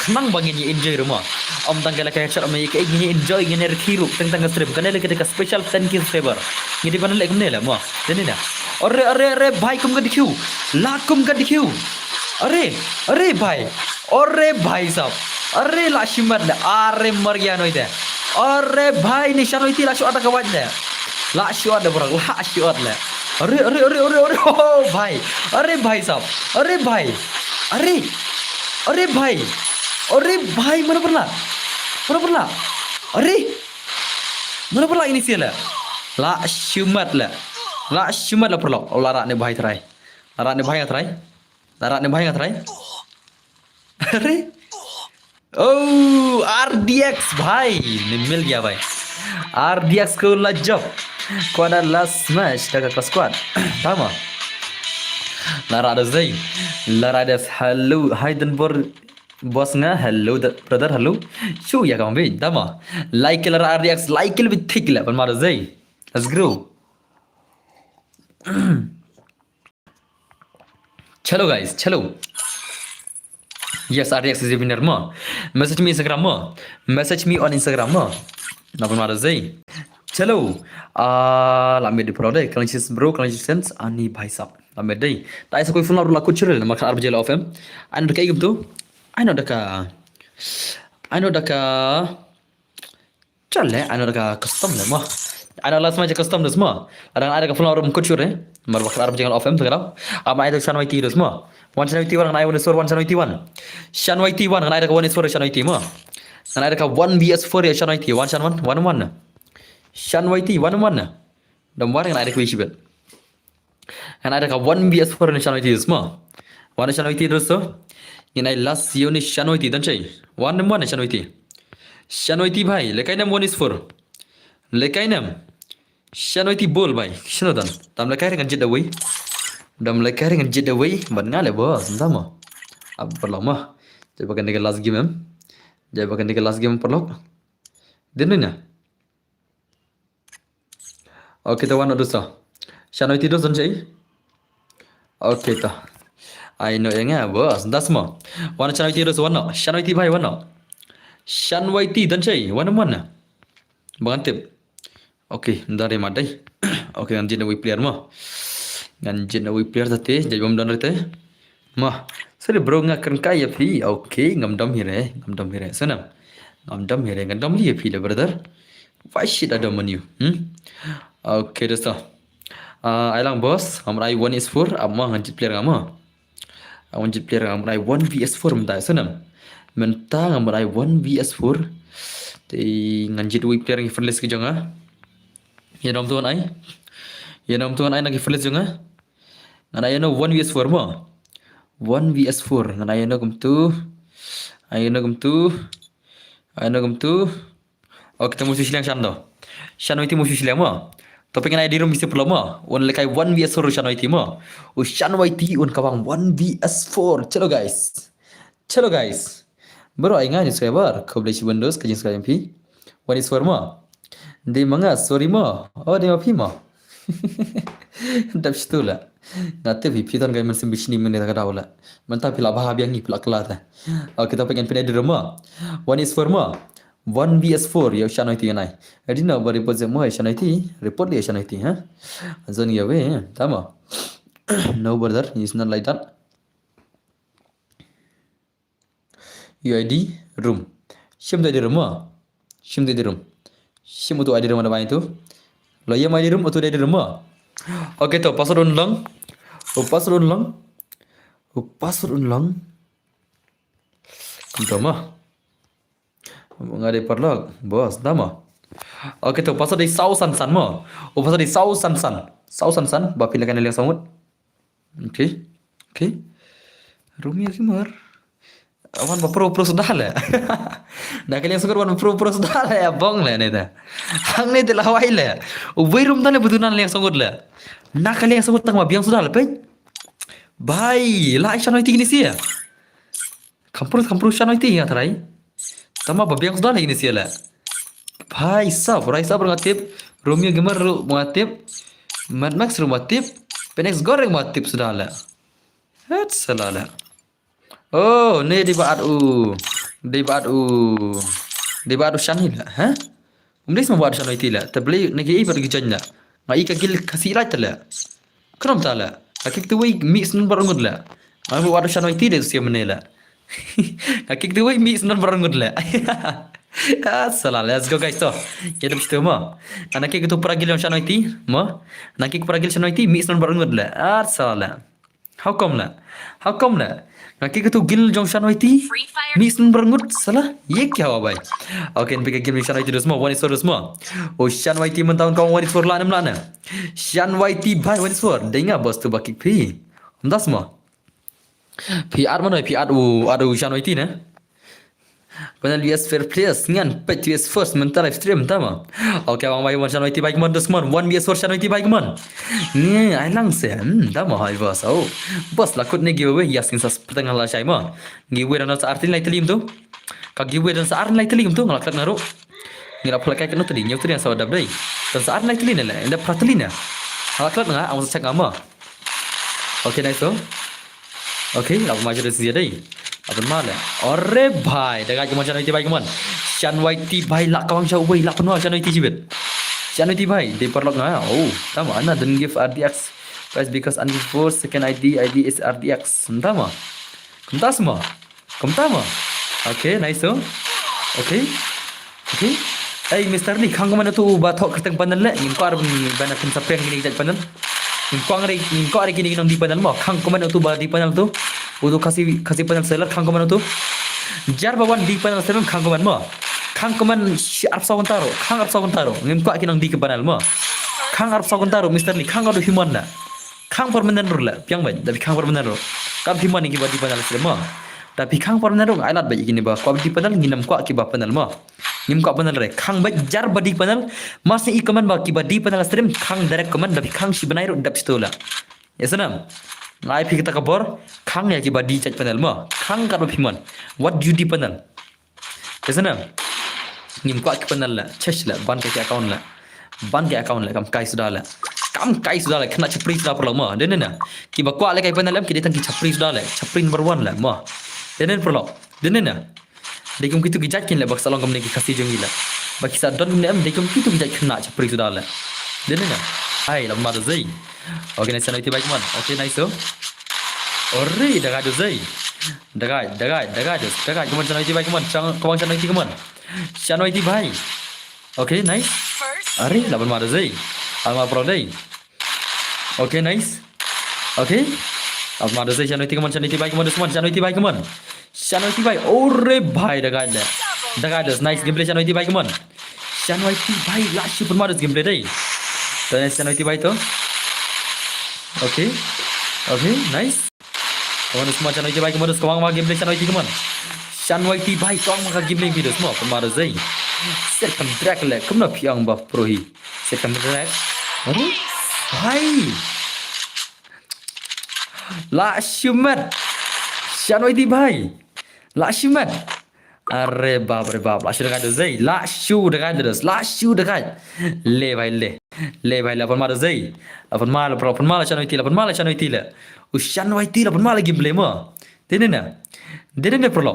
S1: Kenang bangin ni enjoy rumah. Om tang lekai headshot om ke ini enjoy ini rekhiru teng strip. Kan le kita special 10 kills favor. Ini ban le ne la mo. Dia ni na. अरे भाई तुम का दिखियो लाकुम का दिखियो अरे भाई साहब अरे लाशिमत ले अरे मर गया नो इधर अरे भाई निशान होती लाशो आता कवाज ले लाशो आता बरा लाशो आता ले अरे ओ भाई अरे भाई साहब अरे भाई mana pernah अरे mana pernah ini sih lah लाशिमत ले La syumat lah perlu. Oh larak ni bahaya terai. Larak ni bahaya terai. Are? Oh RDX भाई ने मिल गया भाई. RDX को लज्जब. Kau ada last match dekat kelas squad. Sama. Larak ada Zay. Larak ada hello Heidenborg bosnya hello brother hello. Show ya kamu bin. Sama. Like larak RDX like lebih thick lah. Permada Zay. Let's go. चलो गाइस चलो yes RDX is a winner mo message me Instagram mo message me on Instagram mo napa mara zai चलो lambe di product congratulations ani bhai sab lambe dai ta isa koi full laku churel maksa arb jela ofem ano da kai gumtu ano da ka challe ano da ka custom le mo Ana last match custom tu semua. Ada ke floor room kucur Mar bakal arab jangan FM sekarang. Ama ada Shan YT tu semua. 171 ngai 1 171. Shan YT 1 ngai ada ke 1 Shan YT mo. Ngai ada ke 1 BS4 ya Shan YT 1 Shan 1 1 Shan YT 1 Dan war ngai ada ke Wishbet. Ngai ada ke 1 BS4 Shan YT semua. 1 Shan YT tu so. Ini last unit Shan YT dan cai. 1 Shan YT. Shan YT bhai lekai nam 1 is 4. Lekai nam Shanoti bol bai shinodan tam lekai dengan jet away ban ngale bos sama ab perlama jai bakan dengan last game perlok dinna oke ta wana dosa Shanoti dos jai oke ta I know yang bos dasma wana Shanoti dos wana Shanoti bai wana Shanoti dan jai wana bangantip Oke, dari madai. Oke, ganjin away player tadi, jadi bom donar tadi. Mah, sorry bro ngakan kaya pi. Oke, ngamdam hire. Sana, ngandam liye pi brother. Why shit ada menu? Oke, dosta. Ailang bos, amrai 1 is 4, amma ganjit player amma. Ganjit player amrai 1 vs 4 mentah sana. Mentah amrai 1 vs 4. Thì ganjit away player yang friendless ke jangan. Ya nom tuan ai nagi flash junga Ngana ayo no 1 vs 4 mo. 1 vs 4 ngana ayo no gumtu. Ayo no gumtu. Ayo no gumtu. Oke temu silang shando. Shano iti musuh silang mo. Topik ngana di room bisa pulau mo. On lekai 1 vs 4 shano iti mo. Shano iti on kawang 1 vs 4. Chalo guys. Chalo guys. Bro ay nga ni subscriber. Kau boleh si Windows kajing sekalian pi. 1 vs 4 mo. Di mga sorry mo. Oh di mapi mo. Dap situ lah. Nanti piton gay man simbi sini menit ka dawla. Manta pila bahabi yang pila kelata. Oke kita pengen pindah di rumah. 1 vs 4 mo. 1 vs 4 ya shano iti nai. Adi na ba report je mo shano iti. Report li shano iti ha. Zoni ya we tama. No brother, it's not like that. UID room. Shim di rumah. Shim di room. Shim tu ID rumah apa itu? Lo ya ID room atau di rumah? Oke to password ulang. Password ulang. Password ulang. Tama. Ngade perlog, bos, tama. Oke to password di sau san san mo. Password di sau san san. Sau san san ba pilihan yang samut. Oke. Oke. Rumia kimar. Awan ba pro sudah lah. Dah kalian suka wan pro sudah lah ya bong lah ni dah. Hang ni telah wai lah. Wei rum tane betunan yang sangut lah. Nak kalian sangut tang ma biang sudah lah pe. Bhai, lah isya noi tinggi ni sia. Kampur isya noi tinggi atrai. Tama ba biang sudah lagi ni sia lah. Bhai sab, raisa berngatip. Romeo gamer mengatip. Mad Max mengatip. Penex goreng mengatip sudah lah. Het salah lah. Oh, ni di baat u shani lah, ha? Umris mau baat shani tila, tapi nak ini pergi janya. Ngai kagil kasih rai tala. Kenapa tala? Kakik tu wei mix nun barangud lah. Aku baat shani tila tu siapa menela. Kakik tu wei mix nun barangud lah. Salah, let's go guys to. Kita mesti mo. Anak kita tu pergi dalam shani ti, mo. Anak kita pergi shani ti mix nun barangud lah. Salah. How come lah? Nanti kita gil jong shano iti mix nun barangut salah ye kya huwa bhai. Okay npi gil mix shano iti dosmo 1 vs 4 dosmo. Oh shano iti mentahun kau 1 vs 4 lanam lana. Shano iti bhai 1 vs 4 dengar bos tu bakik pi. Mdas mo. Pi ar mana pi adu shano iti na. Panel US fair players ngan pet US first mental live stream tama. Okay bang bhai shano iti bhai mon dosmo 1 vs 4 shano iti bhai mon. Ni ai lang se tama hai bos. Oh bos lakut ni giveaway yasin sa petengah la shai mo. Giveaway dan sa artin lai telim tu. Ka giveaway dan sa artin lai telim tu ngalak naru. Ngira pula kai kanu tadi nyau tu yang sa dab dai. Dan sa artin lai telin la inda pratelina. Ngalak nga amu sa ngama. Okay nice so. Okay lagu maju dari sini dai. Apa mana? Ore bhai daga cuma channel iti bhai kaman. Shanwai ti bhai lak kawang shau wei lak penuh channel iti jibet. Channel iti bhai di perlok nga. Oh tama ana don't give RDX price because ungive for second ID is RDX. Tama. Kumtama. Okay nice so. Okay. Hey Mr. Lee kang mana tu batok keteng panel le ngin ko arban bana kin sapeng gini jat panel. Ngin ko ari gini nang di panel mo. Kang ko mana tu ba di panel tu. Udah kasih panel seller kang ko mana tu. Jar bawan di panel seller kang ko mana mo. Kang ko man arp sawan taro. Ngin ko aki nang di ke panel mo. Kang arp sawan taro Mr. Lee kang adu human la. Kang permanent ro la. Piang ban tapi kang permanent ro. Kam human ni ba di panel seller mo. Tapi kang permanent ro ailat ba gini ba. Ko di panel nginam ko aki ba panel mo. Ngim ko panel re kang ba jar ba di panel mas ni ikaman ba ki ba di panel stream kang direct command tapi kang si banai ro dap stola. Ya senam. Ngai pi kita kabor kang ya ki ba di chat panel mo. Kang ka ba piman. What do you di panel? Ya senam. Ngim ko aki panel la chesh la ban ke account la. Kam kai sudah la. Kena capri sudah perlu mo. Den na. Ki ba ko ala kai panel am ki detang ki capri sudah la. Capri number 1 la mo. Den perlu. Den na. Dekum kitu gijat kin le bak salong kamne ki khasi jongi la. Baki sa don ne am dekum kitu gijat kena capri sudah la. Den na. Hai la ma zai. Okay nice na iti baik man. Okay nice so. Ore daga do zai. Daga kaman channel iti baik man. Kawang channel iti kaman. Channel iti bhai. Okay nice. Are laban ma zai. Alma pro dai. Okay nice. Okay. Alma zai channel iti kaman channel iti baik man semua channel iti baik man. Channel iti baik. Ore bhai daga nice gameplay channel iti baik man. Channel iti baik la super madas gameplay dai. Dan channel iti baik to. Okay. Okay, nice. Kawan semua channel ini baik kemudian sekarang mah gameplay channel ini kawan. Channel ini baik kawan mah gameplay video semua pemara zai. Set kan drag le, kemana piang bah prohi. Set kan drag. Aduh, hai. Lakshman. Channel ini baik. Lakshman. अरे बाप लाशू ढका दे लाशू ढका दे लाशू ढका ले भाई ले भाई अपन मार जई अपन माल चनो इतिला उशन वाइतिला अपन माल गिम ले मो देने ने प्रोलो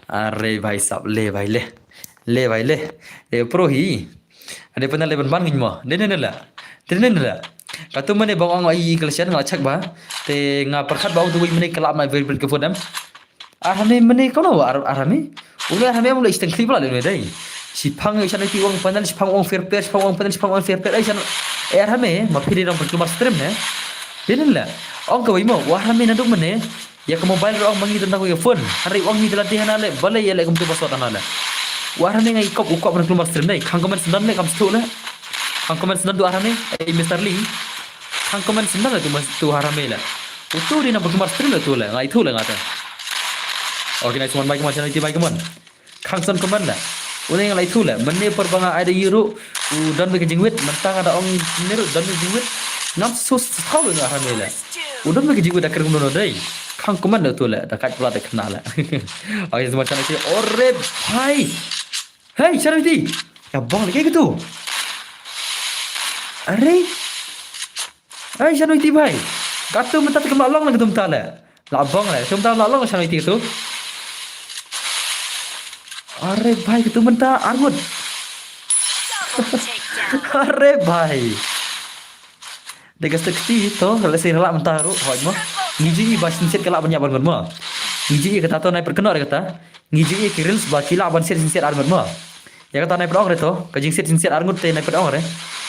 S1: अरे भाई साहब ले भाई ले प्रो ही अरे पना ले बन गिम मो देने ने ला katu mane bawang ai kelesian ngacak ba te nga perkhat bawang tu mane kelap mai vel ke fodam arame mane kono arame ulah arame mulai isteng klip la le dai sipang ai sana ti wang pandan sipang wang fair play sipang wang pandan sipang wang fair play ai sana arame ma phiri ram percuma stream ne denen la ong ka mo wa arame na dum mane ya ke mobile ong mangi tentang ko phone hari ong ni telah hana le balai ya le kum tu basot anala wa arame ngai kop ukop percuma stream dai khang komen sendan le kam stu na khang komen sendan du arame ai Mr. Lee khang komen sendan la tu arame la utu di na percuma stream la tu la ngai thu la ngata. Oke, nice one baik macam itu baik man. Khang son komen la. Udah yang lain tu lah. Mana perbanga ada euro, dan bagi jingwit, mentang ada orang neru dan bagi jingwit. Nam sus tahu dengan hamil lah. Udah bagi jingwit dah kerja mana day. Khang komen dah tu lah. Dah kat pula dah kenal lah. Oke, semua macam itu. Ore, hai, hey, cara itu. Ya bang, kayak gitu. Are, hey, cara itu baik. Kata mentah terkemak long lah gitu mentah lah. Labang lah. Mentah long cara itu tu. अरे भाई तू बनता आर्गुन अरे भाई degas tekti to kalau saya relak mentah ru hoi mo ngiji ba sinset kala banyak banget mo ngiji kata to nai perkenor kata ngiji kirils ba kila ban sinset argut mo ya kata nai perong reto kajing sinset argut te nai perong re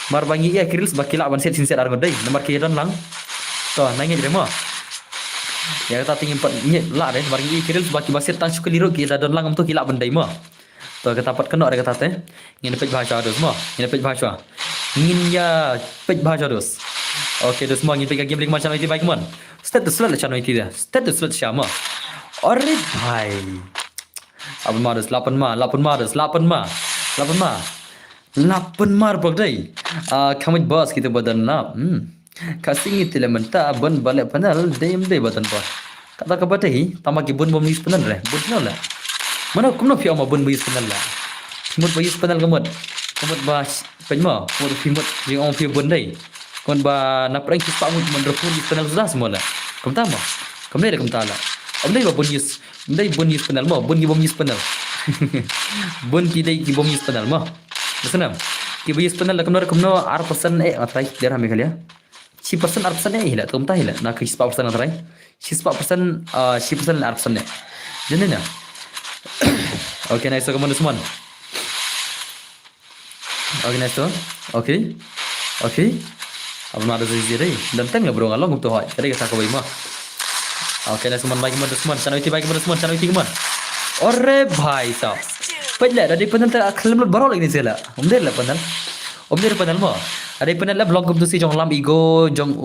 S1: mar bangi ya kirils ba kila ban sinset argut dei nomor kiran lang to nai ngi mo ya kata tinggi empat nyet lah deh barang ini kiril baki basir tan syukur liru kita dan lang tu kilap bendai mah to kata pat kena ada kata teh ngin pej bahasa dos mah ngin pej bahasa ngin ya pej bahasa dos oke dos mah ngin pej game link macam itu baik mon status slat channel itu dah status slat siapa ore bhai ab maros 8 mar berdai kami bos kita badan na kasing itu le menta ban balik panel dem de batan pa kata ka batai tama ki bun bom nis panel re bun no la mana kumno fi ama bun bis panel la mut bayis panel gamut ba penma mut fi mut ji on fi bun dai kon ba na prank ki pa mut man repun bis panel sudah semua la kum tama kum le kum tala om dai ba bun yus panel mo bun ki bom yus panel bun ki dai ki bom yus panel mo besenam ki bayis panel la kumno ar% atrai der hame kali ya si persen arpsen ni hilang, tuh hilang. Nak kis persen atrai, si persen arpsen ni. Jadi ni. Okay, nice so kamu semua. Okay, nice so. Okay. Apa nak ada ziri? Dan time lah bro, ngalong untuk hoi. Tadi kita kau mah. Okay, nice semua baik kamu semua. Channel itu baik kamu semua. Channel itu kamu. Ore bhai sah. Pajak dari panel ter akhlam baru lagi ni sila. Umder lah panel mah. Ada pernah lah vlog tu si jong lam ego jong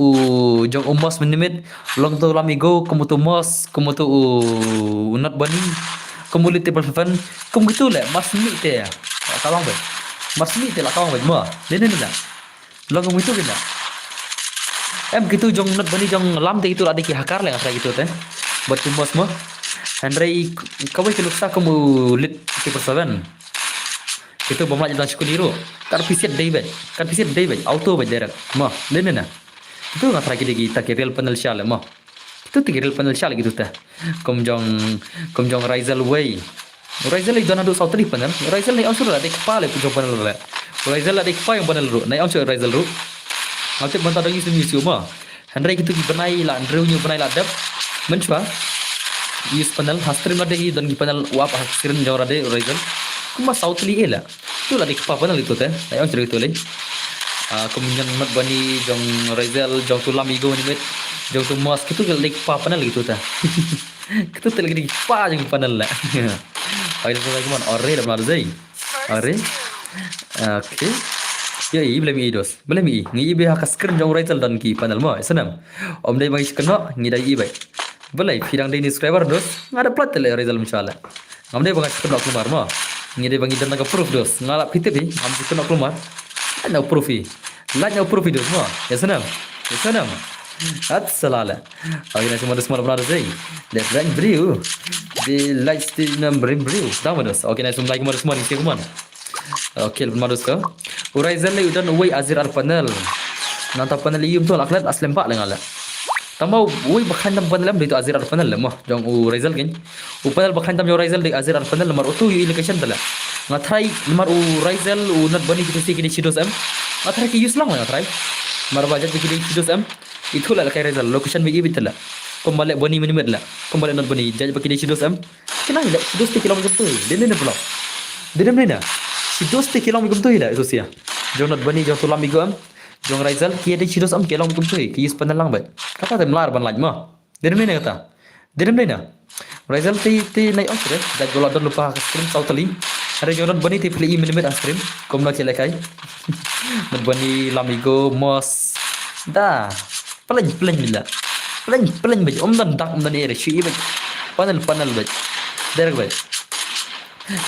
S1: umos menimit vlog tu lam ego kamu tu mos kamu tu unat bani kamu lihat table fan kamu gitu lah mas ni teh kawang ber mas ni teh lah kawang ber mah ni lah vlog kamu itu kena gitu jong unat bani jong lam teh itu ada ki hakar lah asal gitu teh buat tu mos mah Henry kau itu luksa kamu lihat table fan itu bomla jalan syukur liru kan visit David auto bajar mah lena itu nggak lagi kita real panel shal mah itu real panel shal gitu teh komjong Rizal way Rizal itu nado south di panel Rizal ni ansur ada kepala itu panel lah Rizal ada kepala yang panel ru naik ansur Rizal ru nanti bantah lagi sini mah Henry itu dibenai lah Andrew benai lah dap mencoba use panel hastrim ada dan di panel wap hastrim jauh ada Rizal kuma south li ela tu lah di kepala panel itu teh saya cerita tu leh kemudian mat bani jong Rizal jong tulam ego ni met jong tu mas itu di kepala panel itu teh itu lagi di kepala jong panel lah ayo tu lagi man ore dah malu zai ore okay Ya boleh mi dos. Boleh mi. Ngi be hakas keren jong Rizal dan ki panel mo. Senam. Om dai bagi kena ngi dai ibai. Boleh firang dai ni subscriber dos. Ngada plat le Rizal mencala. Om dai bagi kena keluar mo. Ngi dai bagi dan naga proof dos. Ngala pite bi am kena keluar. Ana proof i. Lanya proof dos mo. Ya senam. Ya senam. At salala. Oke nasi modus malam nada zai. Let's rank brio. Di light still number brio. Tahu dos. Oke nasi like modus malam ni kuman. Oke modus ke. Rizal le udan uai azir al panel. Nanta panel ium tu aklat aslam pak lengala. Tama uai bakhan tam panel itu azir al panel lemah. Jong Rizal kan. Panel bakhan tam jong Rizal de azir al panel lemar utu location tala. Ngatrai lemar Rizal nat bani kita sikit sidos am. Ngatrai ki use lang ngatrai. Mar bajet sikit sidos am. Itu lah kayak Rizal location bagi betul lah. Kembali bani minimit lah. Kembali not bani jadi pakai sidos am. Kenapa tidak sidos 3 km tu? Dia ni pula. Dia mana? Sidos 3 km tu lah itu sia. Jong not bani jong tulam igu am. Jong Rizal kia dia sidos am km tu. Kia sepanjang lang bat. Kata tem lar ban laj mah. Dia mana kata? Dia mana? Rizal ti naik on sudah. Dah gola don lupa stream sau tali. Ada jong not bani ti play minimit stream. Kom nak celekai. Not bani lamigo mos. Dah. Pelan bila. Pelan baik. Dan dak dan air. Shui baik. Panel baik. Derek baik.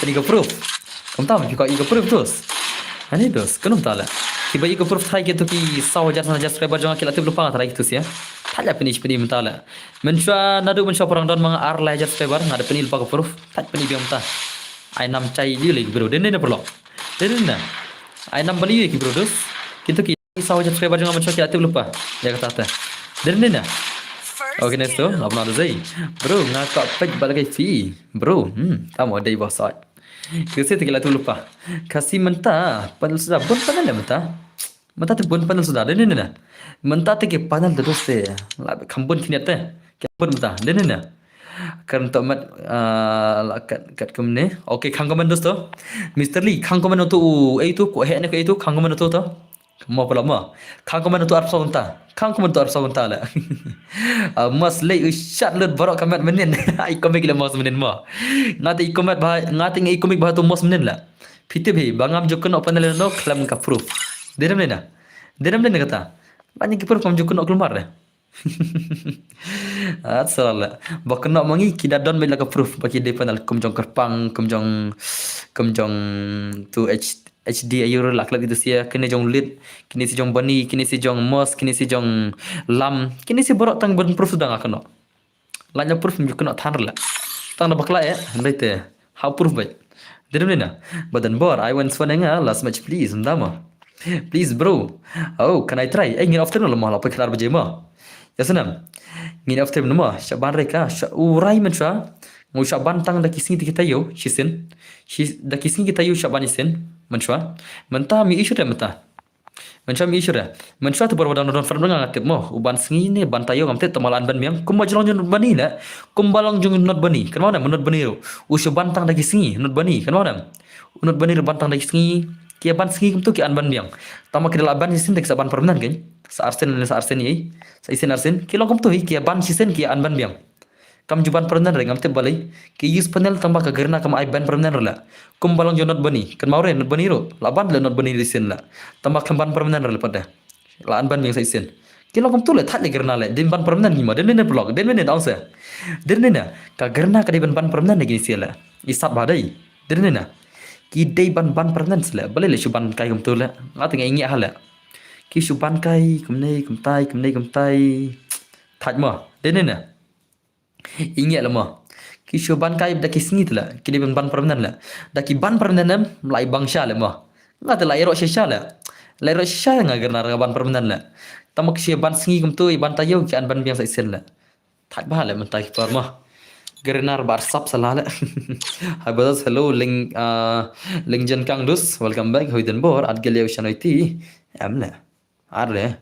S1: Tadi ke proof. Kamu tahu juga iko proof terus. Ani terus. Kenapa tak lah? Tiba iko proof try gitu ki saw jangan subscriber jangan kita tiba lupa try gitu sih ya. Tanya finish mentah lah. Mencoba nadu mencoba orang don mga ar lah subscriber ngada penil lupa ke proof. Tak penil biam ta. Ai nam cai dia lagi bro. Dene perlu. Dene. Ai nam beli ki bro terus. Gitu ki saw subscriber jangan mencoba kita tiba lupa. Ya kata ta. Dene. Oke next tu, apa nak zai? Bro, ngakak pek balagai fee. Bro, tamu ada ibu saat. Kasi tinggal tu lupa. Kasih mentah, panel sudah bon panel mentah. Mentah tu bon panel sudah. Dene na. Mentah tu ke panel terus te. Kambun kini te. Kambun mentah. Dene na. Karena tu mat kat kemne. Oke, kangkomen terus tu. Mister Lee, kangkomen tu itu ko he ne ko itu kangkomen tu tu. Mau pula mau. Kangkomen tu arp saunta. Kangkomen tu arp saunta lah. Mas lay ushat lut barok kamet menen. Ikomik le mas menen mo. Ngati ikomet bah ngati ngi ikomik bah tu mas menen lah. Pite bhi bangam jokon open le no klam ka proof. Deram le na. Deram le kata. Banyak ki proof kam jokon keluar dah. Salah. Bakna mangi kita don bela ka proof bagi de panal kumjong kerpang kumjong tu HD ayur laklat itu sia kini jong lead kini si jong bani kini si jong mos kini si jong lam kini si borok tang bon proof sudah ngakno lanya proof mi kena than la tang na bakla ya ndai how proof bai dirmena badan bor I want swanenga last match please ndama please bro oh can I try ngin afternoon lemah la paklar baje ma ya senam ngin afternoon ma shaban reka urai mentra ngu shaban tang da kising kita yo shisen da kising kita yo shaban isen mencoba mentah mi isu dah mentah mencoba mi isu dah mencoba tu berwadang don farm dengan aktif mo uban sengi ni bantayo ngamte tamalan ban miang kumbajalong jun bani la kumbalang jun not bani kan mana not bani ro usu bantang lagi sengi not bani kan mana not bani bantang lagi sengi kia ban sengi kum tu ki an ban miang tama kira ban sisin tek saban permenan kan sa arsen ni sa isen arsen kilong kum tu kia ban sisen kia an ban miang kam juban permenan reng amte balai ki use panel tambah ka gerna kam ai ban permenan la kum balang jonot bani kan maure not bani ro laban le not bani risen la tambah kam ban permenan la pada la an ban yang saisen kilo kum tu le that le gerna le din ban permenan ni ma den ne blog den ne dang sa den ne ka gerna ka di ban permenan lagi sia la isap badai den ne ki dei ban permenan sela balai le suban kai kum tu la ngat ngai ngi hala ki suban kai kum nei kum tai that ma den ne ingat lama. Kisah ban kai dah kisngit lah. Kini ban permenan lah. Dah ki ban permenan lai bangsa lah mah. Ngat lah erok shisha lah. Lai erok shisha ngat kerana ban permenan lah. Tamak kisah ban sengi kum tu ban tayo ki an ban biang saisen lah. Tak bahal lah mentai par mah. Kerana bar sap salah lah. Hai bodas hello ling jen kang dus welcome back hoiden bor ad geleu shanoiti amla. Arle.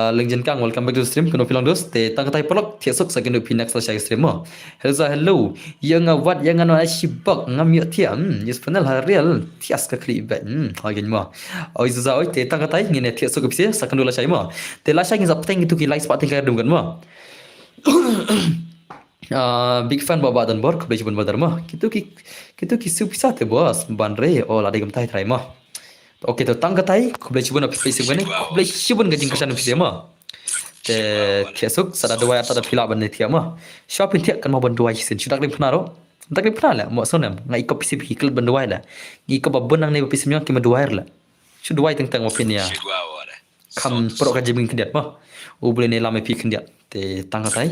S1: Lengjen kang welcome back to the stream kuno pilang dos te tang tai pelok tiasuk sa kenu pinak sa share stream mo hello yang wat yang ano ashibak ngam yo tiam yes panel real tias ka kli ba hagen mo oi za oi te tang tai ngine tiasuk pise sa kenu la shai mo te la shai ngin zapteng itu ki like spot tingkar dum kan mo big fan baba dan bor kebetulan badar mo kitu ki supisa te bos ban re o la degam tai trai mo Oke to tang katai kublai chibun apis paisi bane kublai chibun gajing kasan apis ma te tiasuk sada dua ata pila ban tia ma shopping tia kan ma ban dua sin chudak lim pnaro tak lim pnala mo sonem ngai ko pisi hikil ban dua la ngi ko babon nang ne pisi myo ki ma dua la chu dua teng teng opin ya kam pro ka jibing kindiat ma ubule ne lame pi kindiat te tang katai